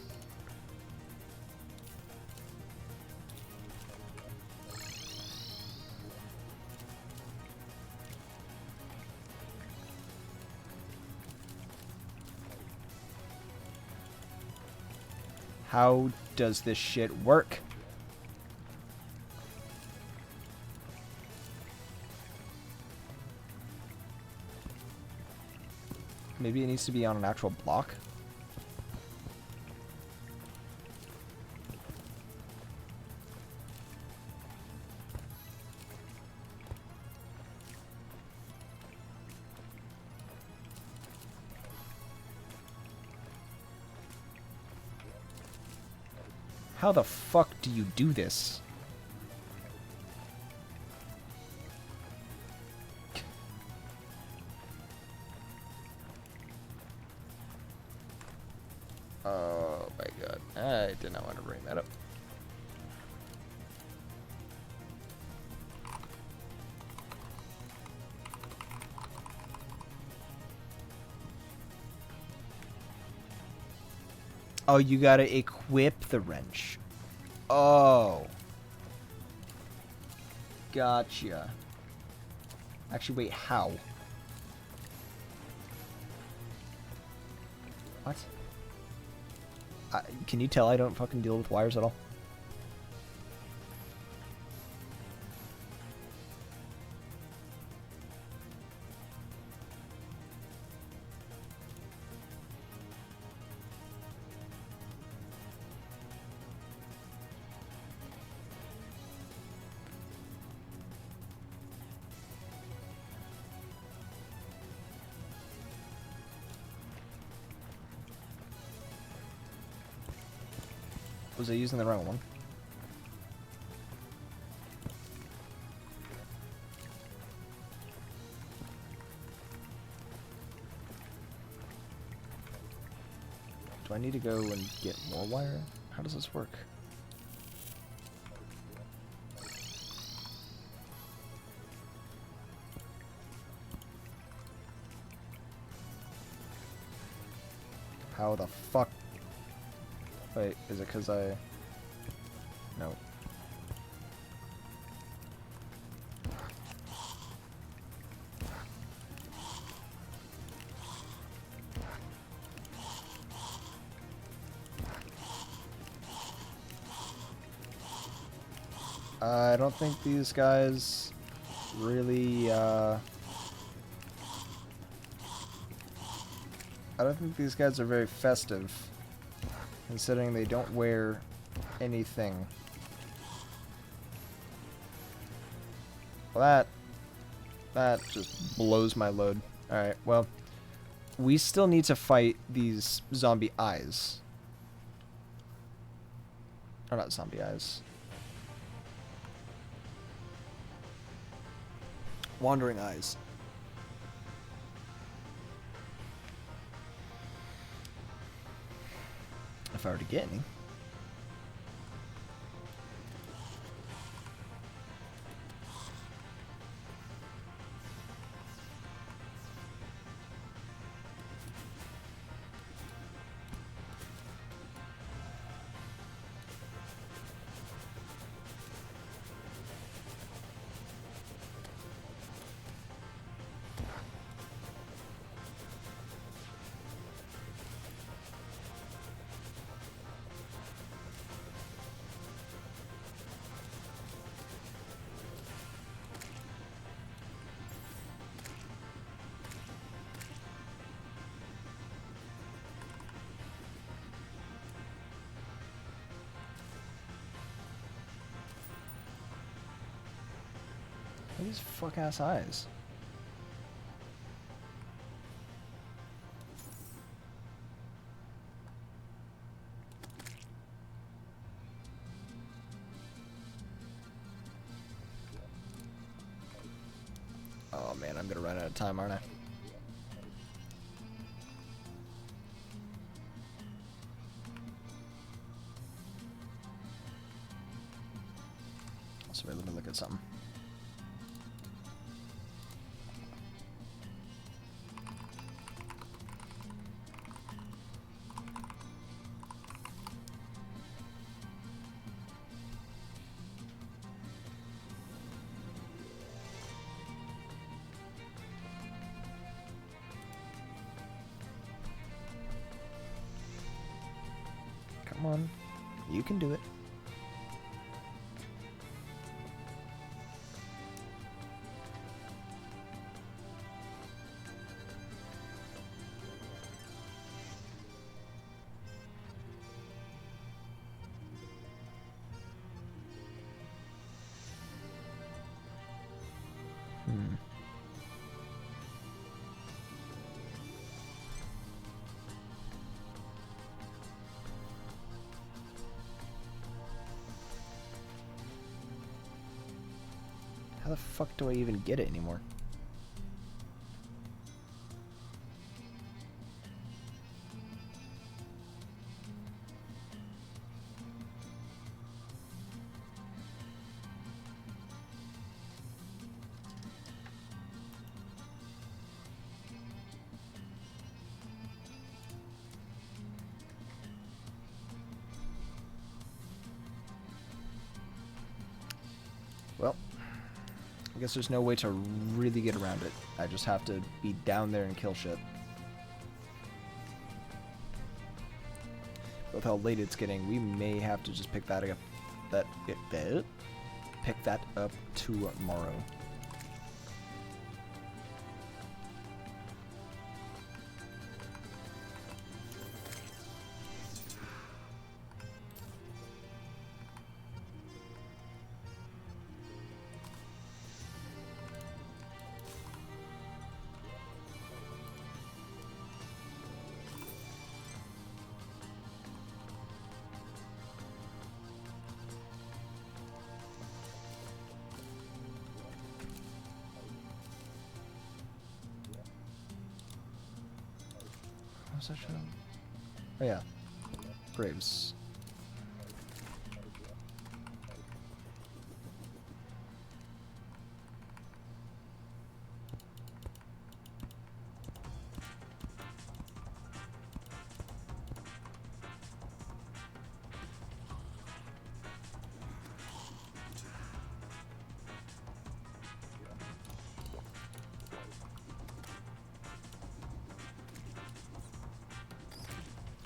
How does this shit work? Maybe it needs to be on an actual block. How the fuck do you do this? Oh my god. I did not want to bring that up. Oh, you gotta equip the wrench. Oh. Gotcha. Actually, wait, how? What? Can you tell I don't fucking deal with wires at all? Was I using the wrong one? Do I need to go and get more wire? How does this work? How the fuck? Wait, is it because I... No. I don't think these guys really, I don't think these guys are very festive, considering they don't wear anything. Well, that just blows my load. Alright, well, we still need to fight these zombie eyes. Or not zombie eyes. Wandering eyes. If I were to get any. These fuck ass eyes. Oh man, I'm gonna run out of time, aren't I? wait, let me look at something. Come on. You can do it. How the fuck do I even get it anymore? Well, I guess there's no way to really get around it. I just have to be down there and kill shit. With how late it's getting, we may have to just pick that up. Pick that up tomorrow. What's that show? Oh yeah, Braves.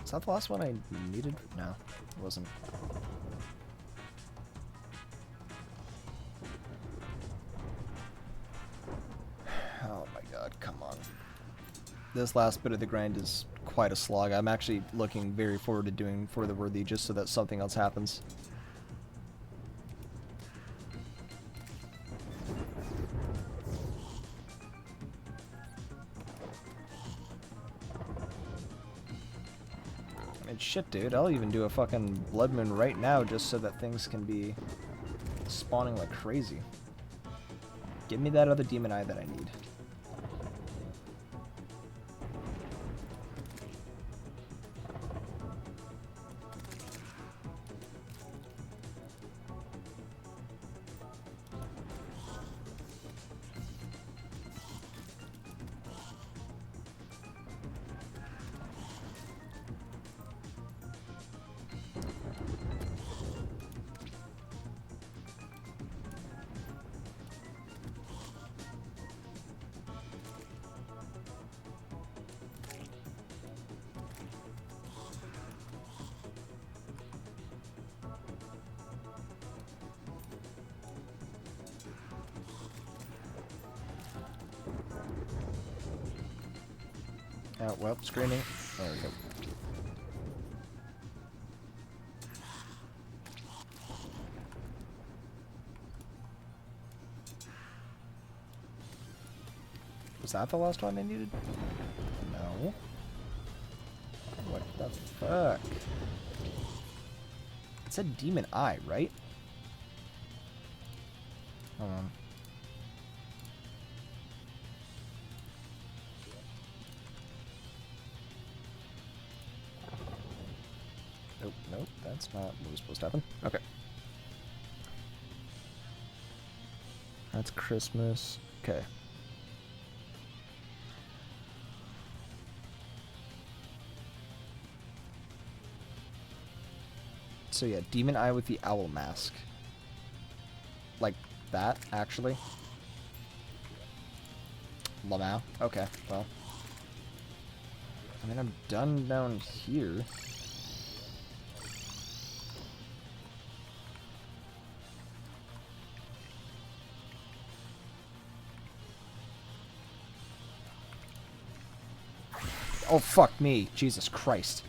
Is that the last one I needed? No, it wasn't. Oh my god, come on. This last bit of the grind is quite a slog. I'm actually looking very forward to doing For the Worthy just so that something else happens. Shit, dude, I'll even do a fucking Blood Moon right now just so that things can be spawning like crazy. Give me that other demon eye that I need. Oh, well, screaming. There we go. Was that the last one I needed? No. What the fuck? It said Demon Eye, right? Hold on. Nope, nope, that's not what was supposed to happen. Okay. That's Christmas. Okay. So yeah, Demon Eye with the owl mask. Like that, actually. Lamau. Okay, well. I mean, I'm done down here. Oh, fuck me. Jesus Christ.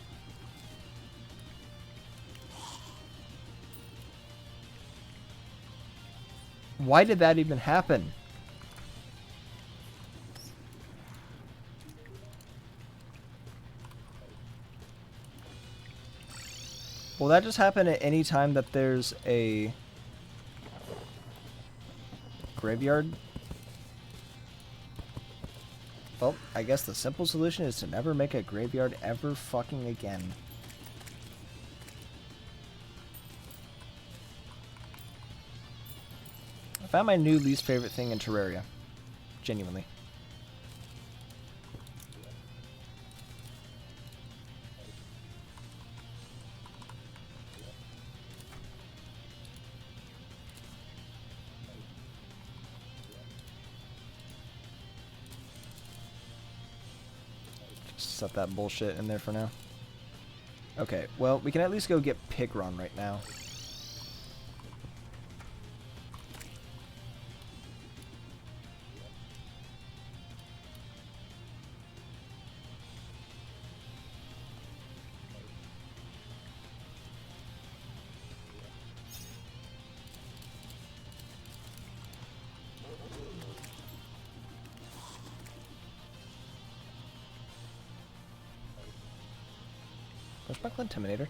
Why did that even happen? Will that just happen at any time that there's a graveyard? Well, I guess the simple solution is to never make a graveyard ever fucking again. I found my new least favorite thing in Terraria. Genuinely. Just set that bullshit in there for now. Okay, well, we can at least go get Pigron right now. Where's my Intimidator?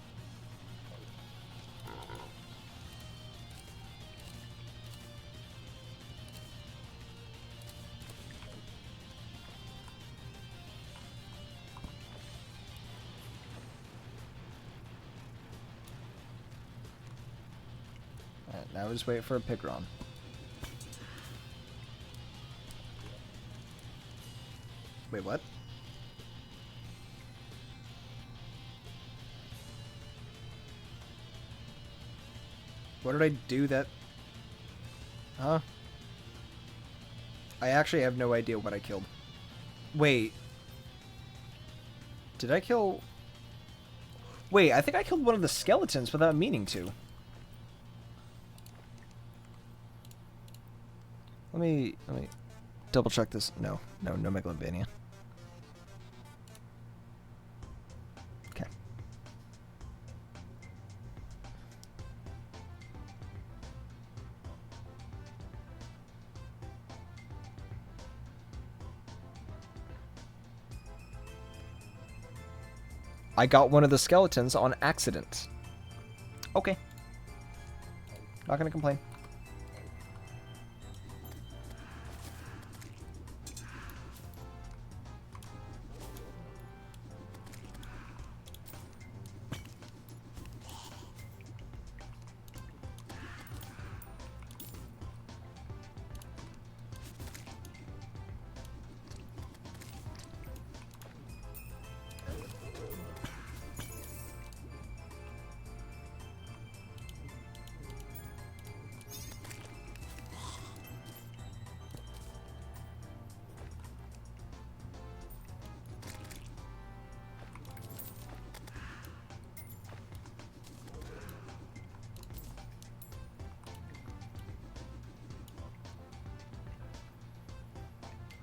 Alright, now we just wait for a Pigron. Wait, what? What did I do that... Huh? I actually have no idea what I killed. Wait. Did I kill... Wait, I think I killed one of the skeletons without meaning to. Let me double check this. No Megalovania. Okay. I got one of the skeletons on accident. Okay. Not gonna complain.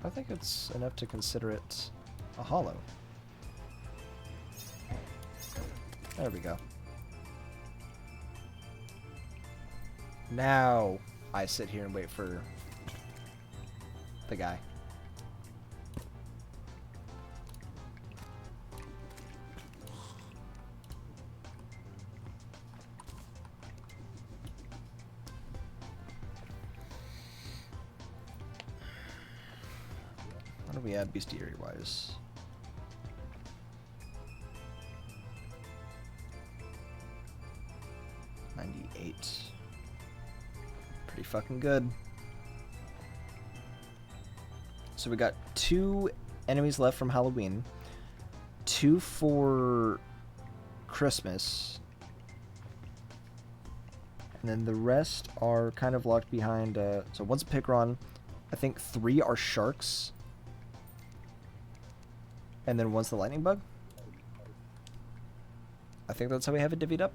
I think it's enough to consider it a hollow. There we go. Now I sit here and wait for the guy. What do we add bestiary wise? Pretty fucking good. So we got 2 enemies left from Halloween, 2 for Christmas, and then the rest are kind of locked behind. So one's a Picron, I think 3 are sharks, and then one's the lightning bug. I think that's how we have it divvied up.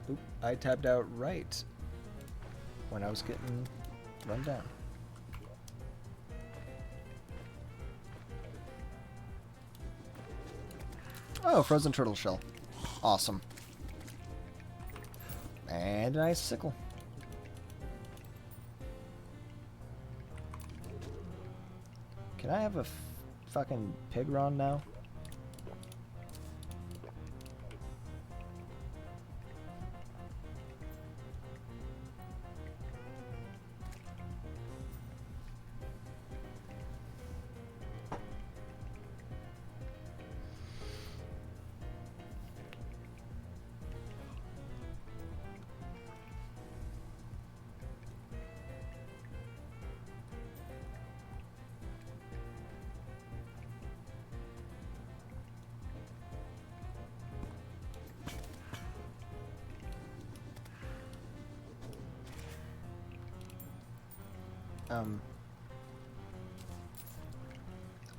Oop, I tabbed out right when I was getting run down. Oh, frozen turtle shell. Awesome. And a nice sickle. Can I have a fucking Pigron now?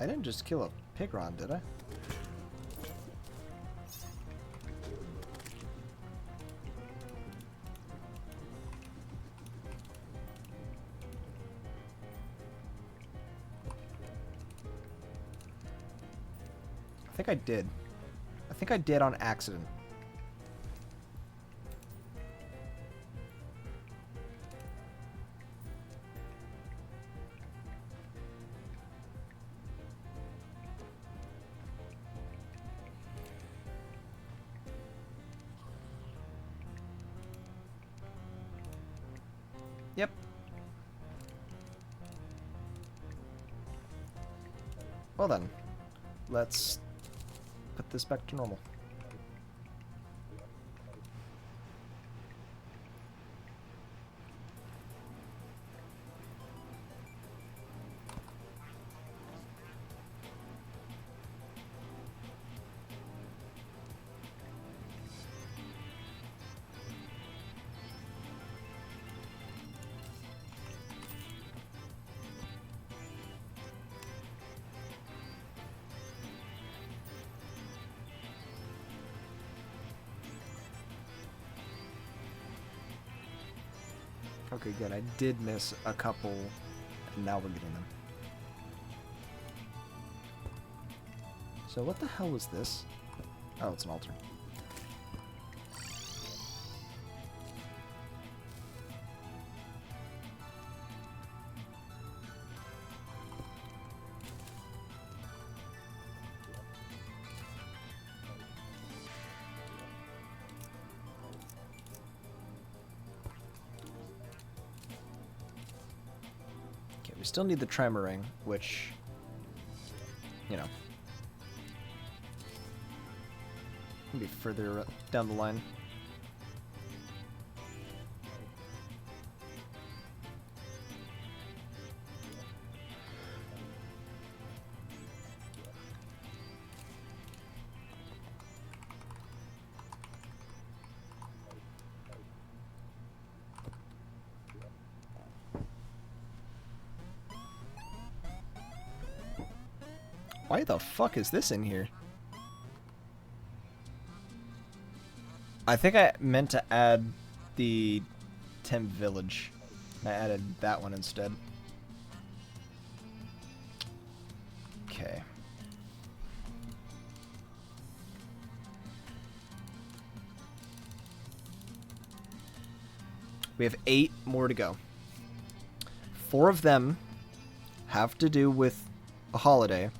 I didn't just kill a Pigron, did I? I think I did. I think I did on accident. Yep. Well then, let's put this back to normal. Okay, good. I did miss a couple, and now we're getting them. So what the hell was this? Oh, it's an altar. We still need the Tremor Ring, which, you know, can be further down the line. Why the fuck is this in here? I think I meant to add the Temp Village. I added that one instead. Okay. We have 8 more to go. 4 of them have to do with a holiday.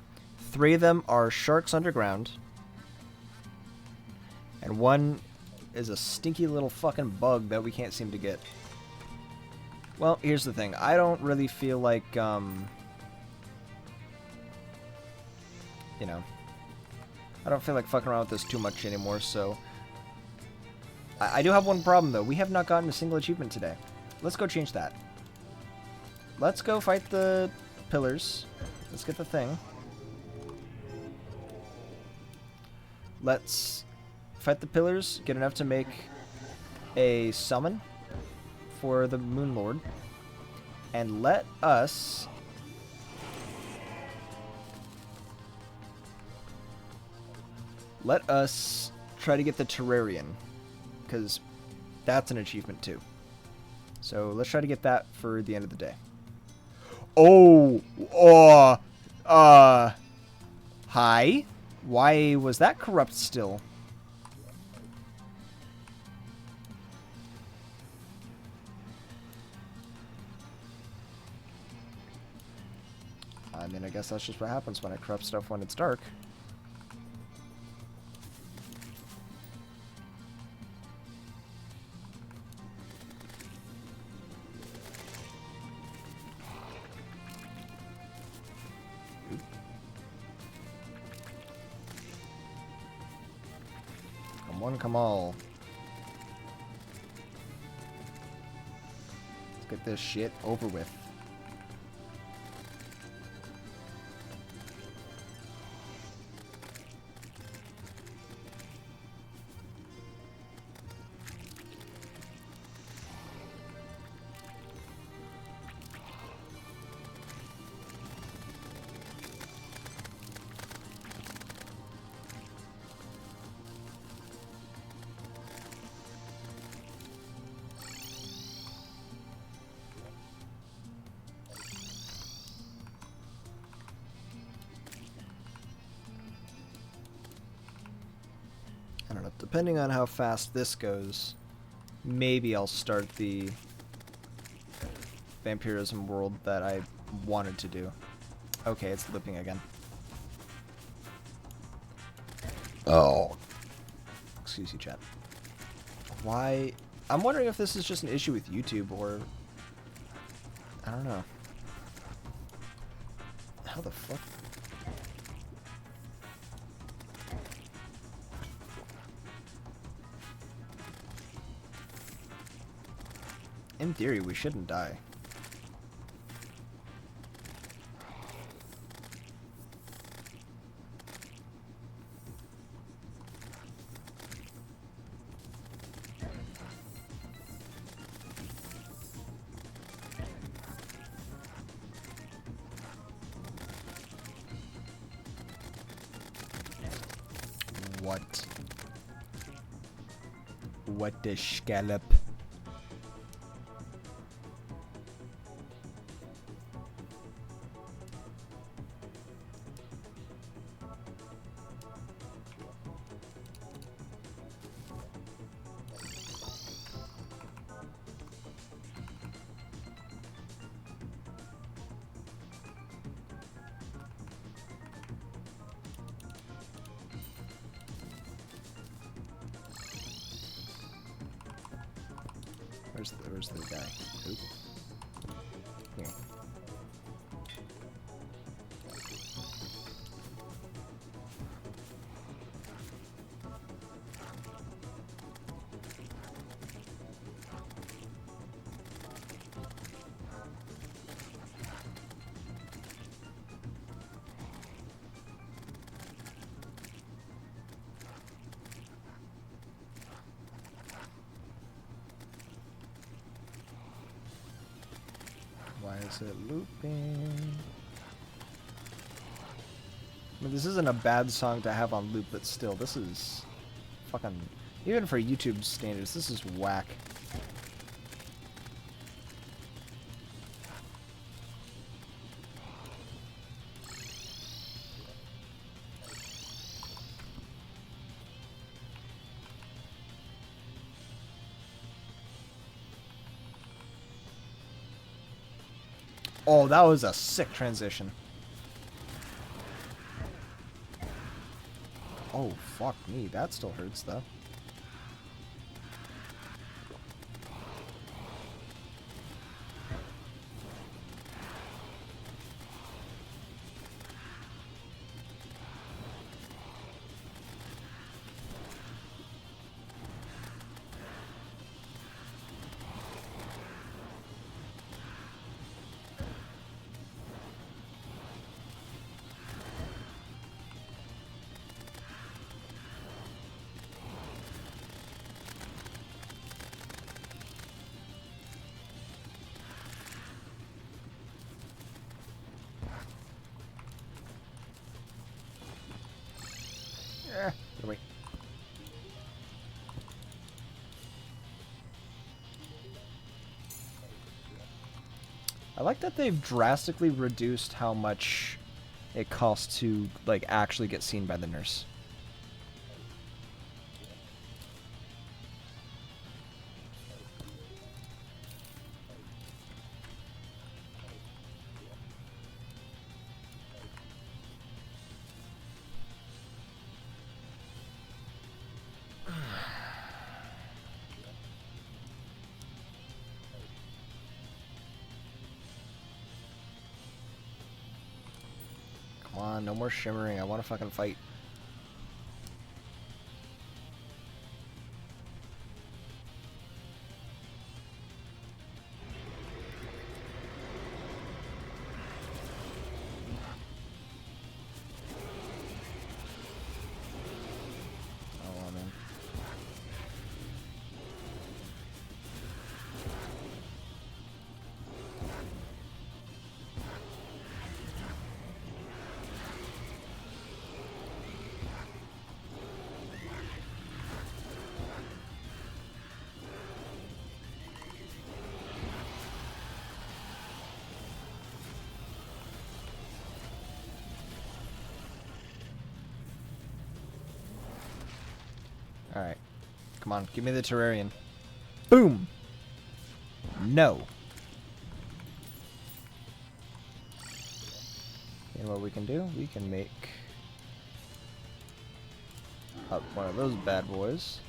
3 of them are sharks underground. And 1 is a stinky little fucking bug that we can't seem to get. Well, here's the thing. I don't really feel like, you know, I don't feel like fucking around with this too much anymore, so... I do have one problem, though. We have not gotten a single achievement today. Let's go change that. Let's go fight the pillars. Let's get the thing. Let's fight the pillars, get enough to make a summon for the Moon Lord, and let us try to get the Terrarian, because that's an achievement too. So let's try to get that for the end of the day. Hi? Why was that corrupt still? I mean, I guess that's just what happens when I corrupt stuff when it's dark. Come on, come all. Let's get this shit over with. I don't know, depending on how fast this goes, maybe I'll start the vampirism world that I wanted to do. Okay, it's looping again. Oh. Excuse you, chat. Why? I'm wondering if this is just an issue with YouTube or... I don't know. How the fuck? In theory, we shouldn't die. What? What the scallop? Where's the guy? Oop. Here. Why is it looping? I mean, this isn't a bad song to have on loop, but still, this is fucking... Even for YouTube standards, this is whack. Oh, that was a sick transition. Oh, fuck me. That still hurts, though. Get away. I like that they've drastically reduced how much it costs to, like, actually get seen by the nurse. Come on, no more shimmering. I want to fucking fight. Oh, man. Alright. Come on, give me the Terrarian. Boom! No. You know what we can do? We can make up one of those bad boys.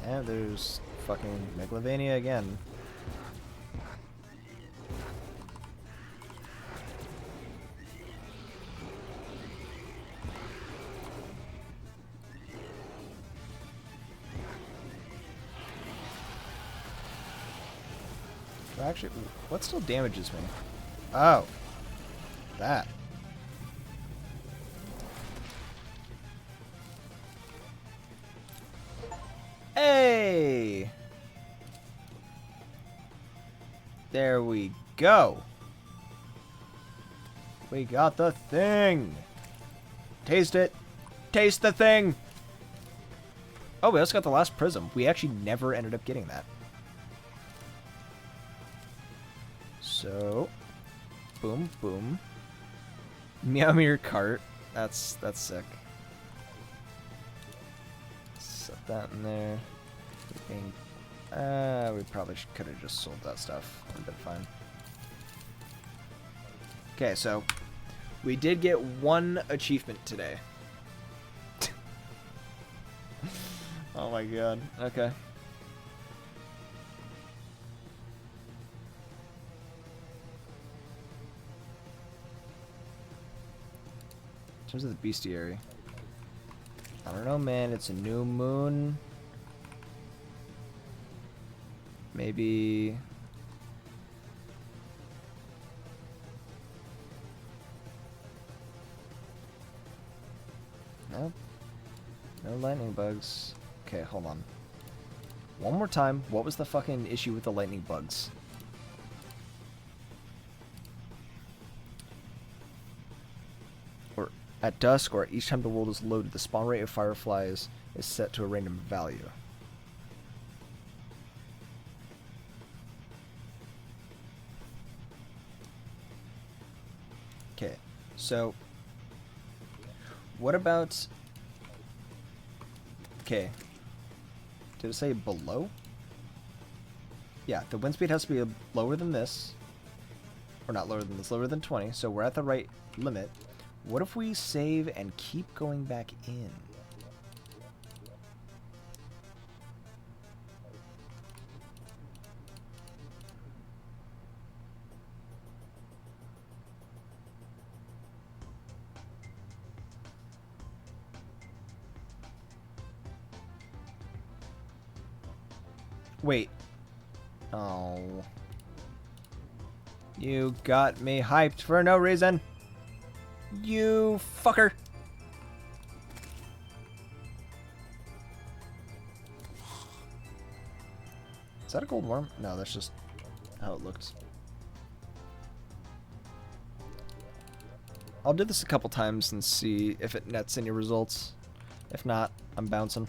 And there's fucking Megalovania again. Actually, what still damages me? Oh. That. Hey! There we go. We got the thing. Taste it. Taste the thing. Oh, we also got the last prism. We actually never ended up getting that. So, boom, boom. Meow Meow cart. That's sick. Set that in there. We probably could have just sold that stuff. Would have been fine. Okay, so we did get one achievement today. Oh my god. Okay. In terms of the bestiary, I don't know, man. It's a new moon. Maybe No lightning bugs. Okay, hold on. One more time. What was the fucking issue with the lightning bugs? Or at dusk or each time the world is loaded, the spawn rate of fireflies is set to a random value. Okay, so what about... Okay. Did it say below? Yeah, the wind speed has to be lower than this. Or not lower than this, lower than 20. So we're at the right limit. What if we save and keep going back in? Wait. Oh. You got me hyped for no reason. You fucker. Is that a gold worm? No, that's just how it looks. I'll do this a couple times and see if it nets any results. If not, I'm bouncing.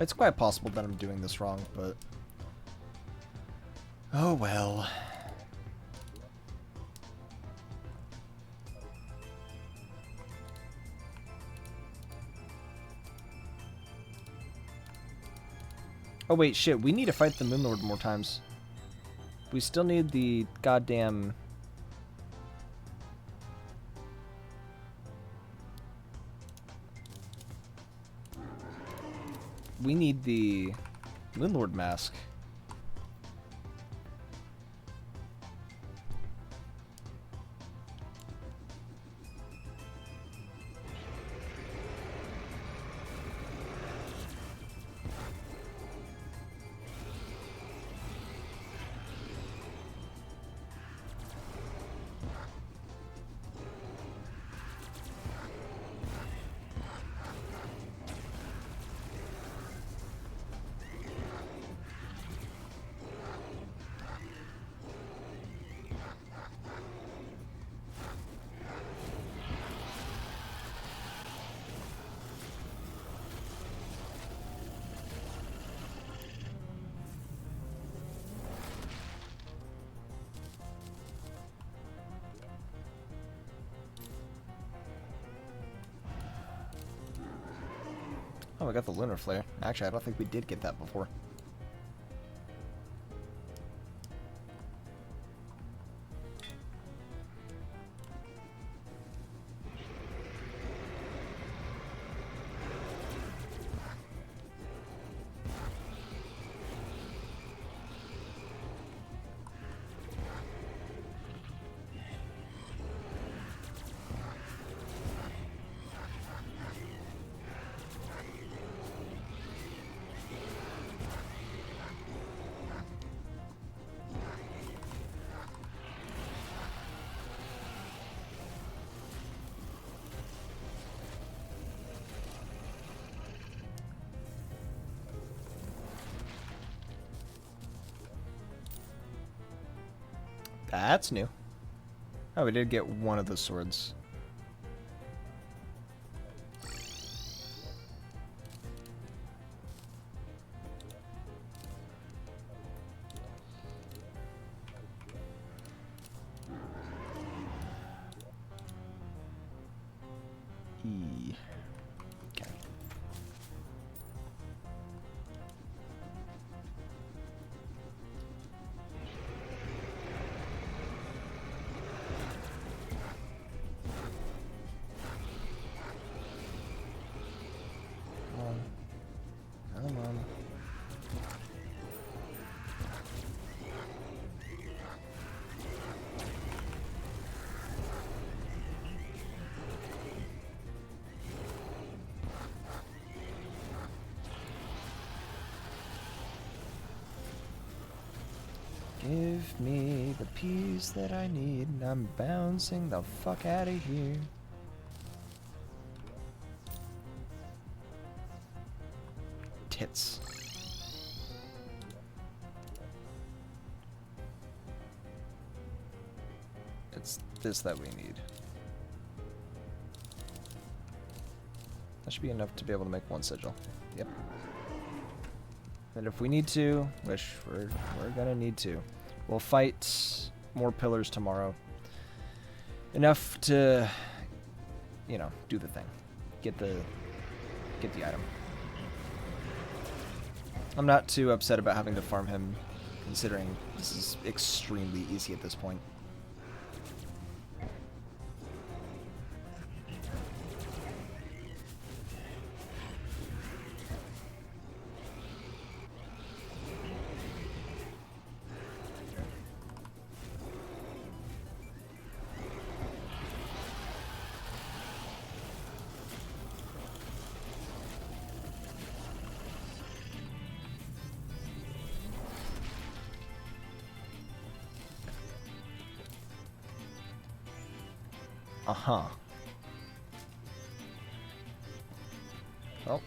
It's quite possible that I'm doing this wrong, but... oh well. Oh wait, shit, we need to fight the Moon Lord more times. We still need the goddamn... we need the Moon Lord mask. Oh, we got the Lunar Flare. Actually, I don't think we did get that before. That's new. Oh, we did get one of the swords. E. Okay. Give me the peace that I need, and I'm bouncing the fuck out of here. Tits. It's this that we need. That should be enough to be able to make one sigil. Yep. And if we need to, which we're gonna need to, we'll fight more pillars tomorrow. Enough to, you know, do the thing. Get the item. I'm not too upset about having to farm him, considering this is extremely easy at this point. Uh-huh. Well,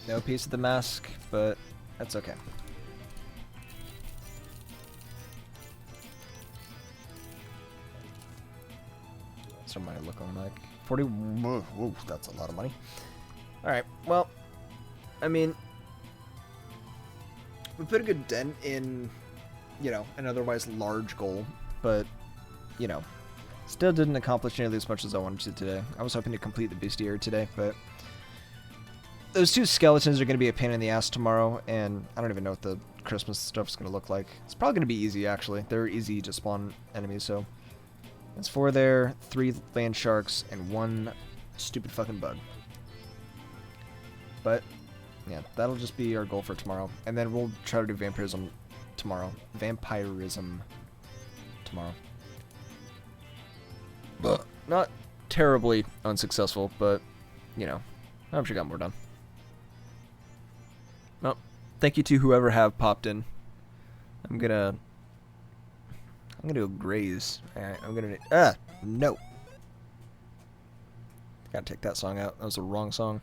no piece of the mask, but that's okay. What's our money looking like? 40. Whoa, that's a lot of money. Alright, well, I mean, we put a good dent in, you know, an otherwise large goal, but, you know, still didn't accomplish nearly as much as I wanted to today. I was hoping to complete the bestiary today, but those two skeletons are going to be a pain in the ass tomorrow, and I don't even know what the Christmas stuff's going to look like. It's probably going to be easy, actually. They're easy to spawn enemies, so that's 4 there, 3 land sharks, and 1 stupid fucking bug. But yeah, that'll just be our goal for tomorrow, and then we'll try to do vampirism tomorrow. Vampirism tomorrow. But not terribly unsuccessful, but, you know, I'm sure got more done. Well, thank you to whoever have popped in. I'm gonna go graze. Alright, I'm gonna... no! Gotta take that song out. That was the wrong song.